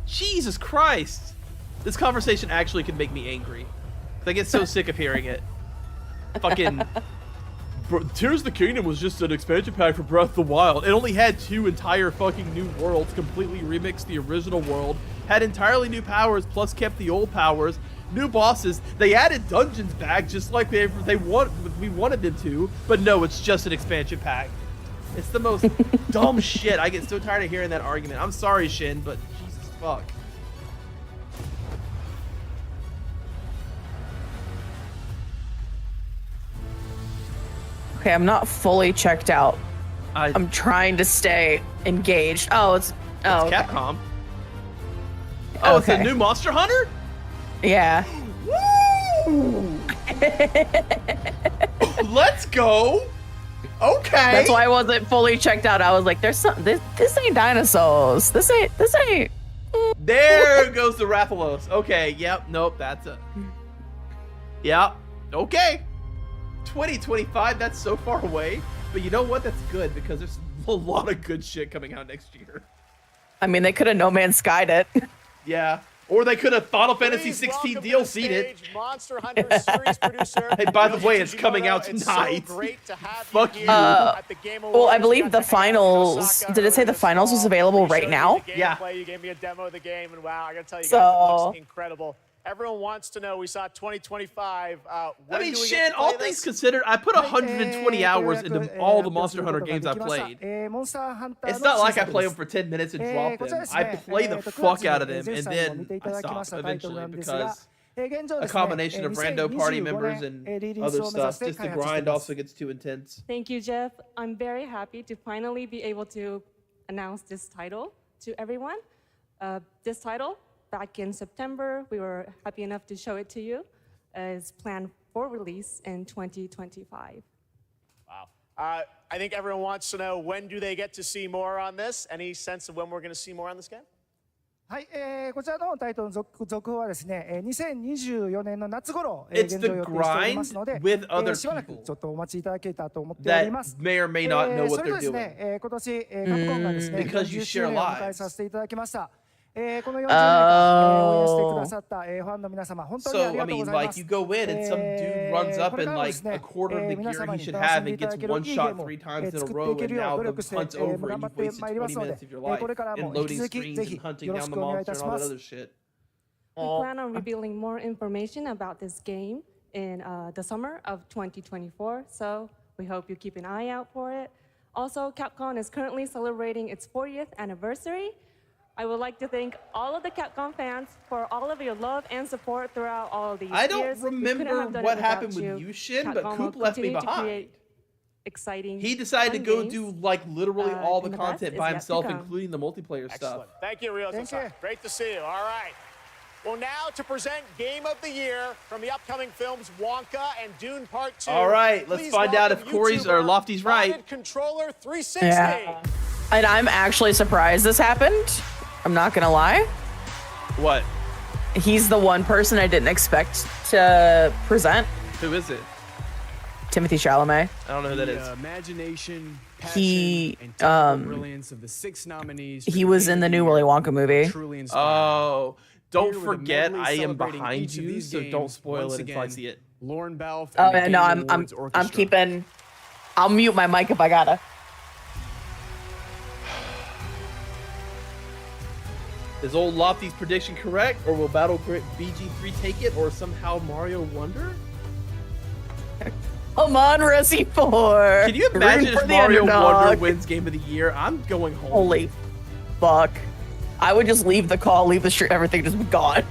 Jesus Christ. This conversation actually could make me angry. I get so sick of hearing it. Fucking Tears of the Kingdom was just an expansion pack for Breath of the Wild. It only had 2 entire fucking new worlds, completely remixed the original world, had entirely new powers, plus kept the old powers, new bosses. They added dungeons back just like we wanted them to, but no, it's just an expansion pack. It's the most dumb shit. I get so tired of hearing that argument. I'm sorry, Shin, but Jesus fuck. Okay, I'm not fully checked out. I'm trying to stay engaged. Oh, it's okay. Capcom. Oh, it's a new Monster Hunter? Yeah. Woo! Let's go. Okay. That's why I wasn't fully checked out. I was like, "There's some. This ain't dinosaurs. This ain't." There goes the Rathalos. Okay. Yep. Nope. That's a. Yeah. Okay. 2025. That's so far away. But you know what? That's good because there's a lot of good shit coming out next year. I mean, they could have No Man's Skied it. Yeah. Or they could have Final Fantasy 16 DLC'd it. Monster Hunter series producer. Hey, by the way, it's coming out tonight. Fuck you. at the Game Well, I Awards. believe the finals. Did it say the finals was available right now? Yeah. You gave me a demo of the game, and wow, I gotta tell you guys, it So- looks incredible. Everyone wants to know. We saw 2025. I mean, Shin, all things considered, I put 120 hours into all the Monster Hunter games I played. It's not like I play them for 10 minutes and drop them. I play the fuck out of them, and then I stop eventually because a combination of rando party members and other stuff. Just the grind also gets too intense. Thank you, Geoff. I'm very happy to finally be able to announce this title to everyone. This title, back in September, we were happy enough to show it to you, is planned for release in 2025. Wow. I think everyone wants to know, when do they get to see more on this? Any sense of when we're going to see more on this game? はい、こちらのタイトルの続報はですね、2024年の夏頃、It's 現 the 状予定しておりますので、 grind with other しばらく people ちょっとお待ちいただけたらと思っております。 that may or may not know そ what れと they're です doing. ね、今年、カプコンがですね、 Because you 40 share 周年を迎え lives. させていただきました。この40年間、応援してくださった、ファンの皆様、本当にあり So, I がとうご mean, ざいま like, す。 you go in and some dude runs up これ and からもで like すね、 a quarter of the 皆 gear 様 he に should 楽しん have でい and ただ gets けるい one いゲー shot ムを 3 times in a 作って row いけ and るよう now 努 the 力して hunt's over 頑 and 張 you've って wasted まいりま 20 すので、 minutes of your これ life から and も引き loading 続きぜ screens ひ and hunting よろ down し the くお願いい monster た and し all ま that す。 other shit. We plan on revealing more information about this game in the summer of 2024, so we hope you keep an eye out for it. Also, Capcom is currently celebrating its 40th anniversary. I would like to thank all of the Capcom fans for all of your love and support throughout all of these I years. don't We couldn't remember have done what it happened without with you. Yushin, but Capcom Coop will left me continue to behind. create exciting, He decided to fun go games. do like literally all the And the best content is by yet to himself, come. including the multiplayer Excellent. stuff. Thank you, Ryo. Great to see you. All right. Well, now to present Game of the Year from the upcoming films Wonka and Dune Part 2. All right, let's Please find out if welcome Corey's or YouTuber Lofty's right. Modded Controller 360. Yeah. And I'm actually surprised this happened. I'm not gonna lie. What? He's the one person I didn't expect to present. Who is it? Timothy Chalamet. I don't know who that is. Imagination, passion, He and technical brilliance of the 6 nominees. he was in the new Willy Wonka movie. Truly inspiring. Oh, don't Here with a forget medley I am celebrating behind each of you, these so don't games, spoil once it until I again, see it. Lauren Balfe Oh and the yeah, no, Game Awards I'm Orchestra. keeping. I'll mute my mic if I gotta. Is old Lofty's prediction correct, or will Battle Grit BG3 take it, or somehow Mario Wonder? Come on, Resi 4. Can you imagine if Mario Wonder wins Game of the Year? I'm going home. Holy fuck. I would just leave the call, leave the stream, everything just be gone.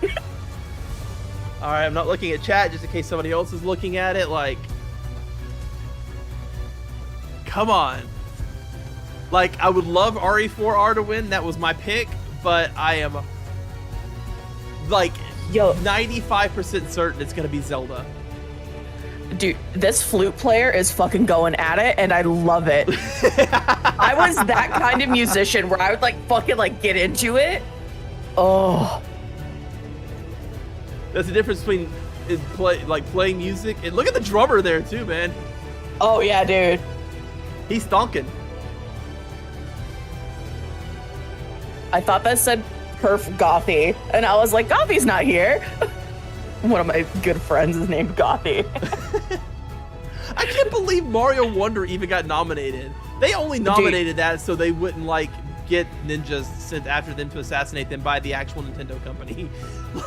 All right, I'm not looking at chat just in case somebody else is looking at it. Like, come on. Like, I would love RE4R to win. That was my pick, but I am like 95% certain it's gonna be Zelda. Dude, this flute player is fucking going at it, and I love it. I was that kind of musician where I would like fucking like get into it. Oh. That's the difference between playing music and look at the drummer there too, man. Oh yeah, dude. He's thonking. I thought that said Perf Gothy, and I was like, Gothy's not here. One of my good friends is named Gothy. I can't believe Mario Wonder even got nominated. They only nominated that so they wouldn't like get ninjas sent after them to assassinate them by the actual Nintendo company.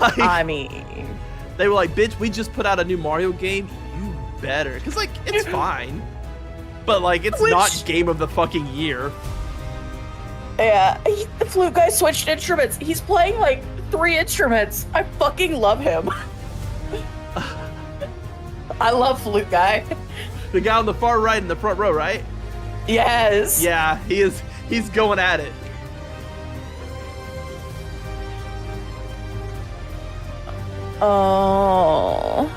Like, I mean, they were like, bitch, we just put out a new Mario game. You better. Because, like, it's fine. But, like, it's not Game of the fucking Year. Yeah, the flute guy switched instruments. He's playing like 3 instruments. I fucking love him. I love flute guy. The guy on the far right in the front row, right? Yes. Yeah, he's going at it. Oh.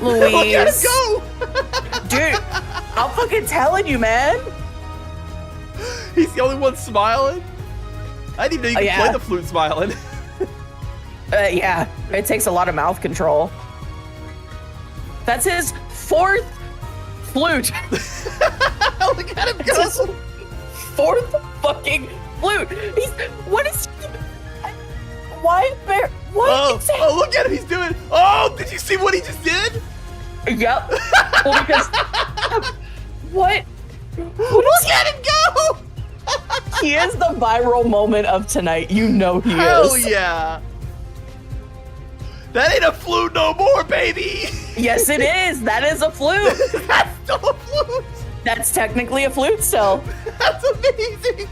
Louise. Look at him go! Dude, I'm fucking telling you, man. He's the only one smiling. I didn't even know you could play the flute smiling. Yeah, it takes a lot of mouth control. That's his 4th flute. Look at him go! That's his 4th fucking flute. What is... Why bear? What? Oh, look at him! He's doing. Oh, did you see what he just did? Yep. Well, because what? Look at him go! He is the viral moment of tonight. You know he is. Hell yeah! That ain't a flute no more, baby. Yes, it is. That is a flute. That's still a flute. That's technically a flute still. That's amazing.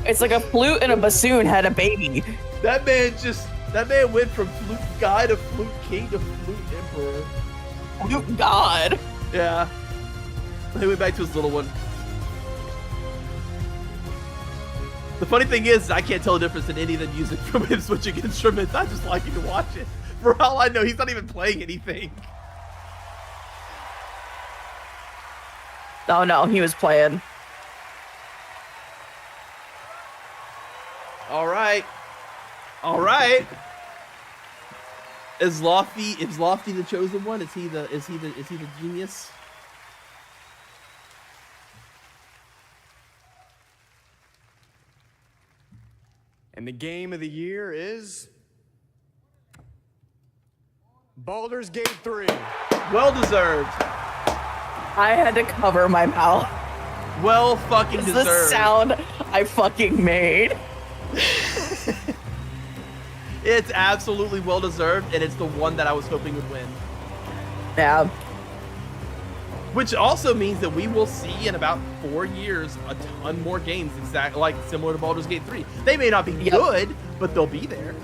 It's like a flute and a bassoon had a baby. That man went from flute guy to flute king to flute emperor. Flute god. Yeah. He went back to his little one. The funny thing is, I can't tell the difference in any of the music from him switching instruments. I just like him to watch it. For all I know, he's not even playing anything. Oh no, he was playing. All right. All right. Is Lofty the chosen one? Is he the genius? And the game of the year is Baldur's Gate 3. Well deserved. I had to cover my mouth. Well fucking It's deserved. the sound I fucking made. It's absolutely well deserved, and it's the one that I was hoping would win. Yeah. Which also means that we will see in about 4 years a ton more games exactly like similar to Baldur's Gate 3. They may not be good, but they'll be there.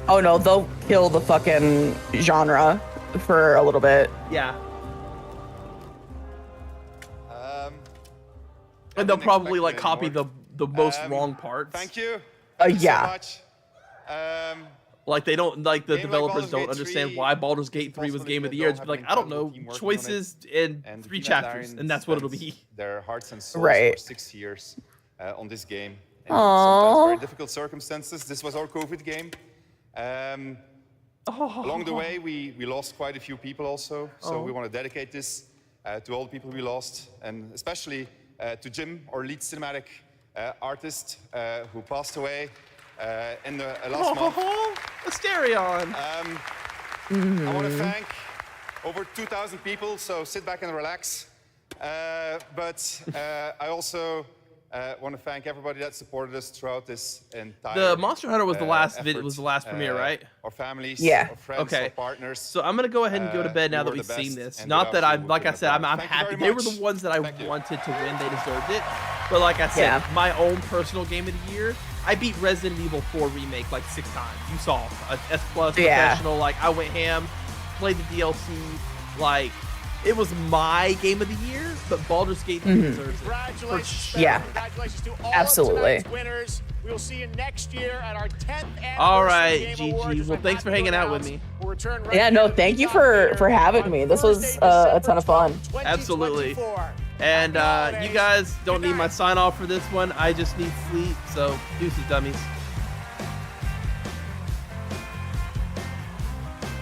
Oh no, they'll kill the fucking genre for a little bit. Yeah. And they'll probably like copy the most wrong parts. Thank you. Yeah. So much. Like they don't like the Game like developers Baldur's don't Gate understand 3, why Baldur's Gate 3 was Game of the Year. It's just like I don't know, choices and 3 chapters, and that's what it'll be. Their hearts and souls Right. for 6 years on this game. Aww. Sometimes very difficult circumstances. This was our COVID game. Along the way, we lost quite a few people also. So we want to dedicate this to all the people we lost, and especially to Jim, our lead cinematic artist, who passed away in the last month. Asterion. I want to thank over 2,000 people, so sit back and relax. But I also want to thank everybody that supported us throughout this entire. The Monster Hunter was the last effort. was the last premiere, right? Our families, Yeah. our friends, Okay. our partners. So I'm gonna go ahead and go to bed now you that were we've the seen best, this. and Not without that you, I'm we like I couldn't said, have I'm done it. Thank you happy. very They were much. the ones that I Thank you. wanted to win. They deserved it. But like I said, Yeah. my own personal game of the year, I beat Resident Evil 4 remake like 6 times. You saw a S+ Yeah. professional. Like I went ham, played the DLC. Like it was my game of the year, but Baldur's Gate 3 deserves it. Congratulations. Yeah. Congratulations to all Absolutely. of tonight's winners. We will see you next year at our 10th anniversary All right, Game Awards, GG. as Well, I'm thanks for happy to hanging out with announce me. we'll return right Yeah, no, here thank you to for having me. This was a ton of fun. Absolutely. 2024. And you guys don't need my sign off for this one. I just need sleep. So deuces, dummies.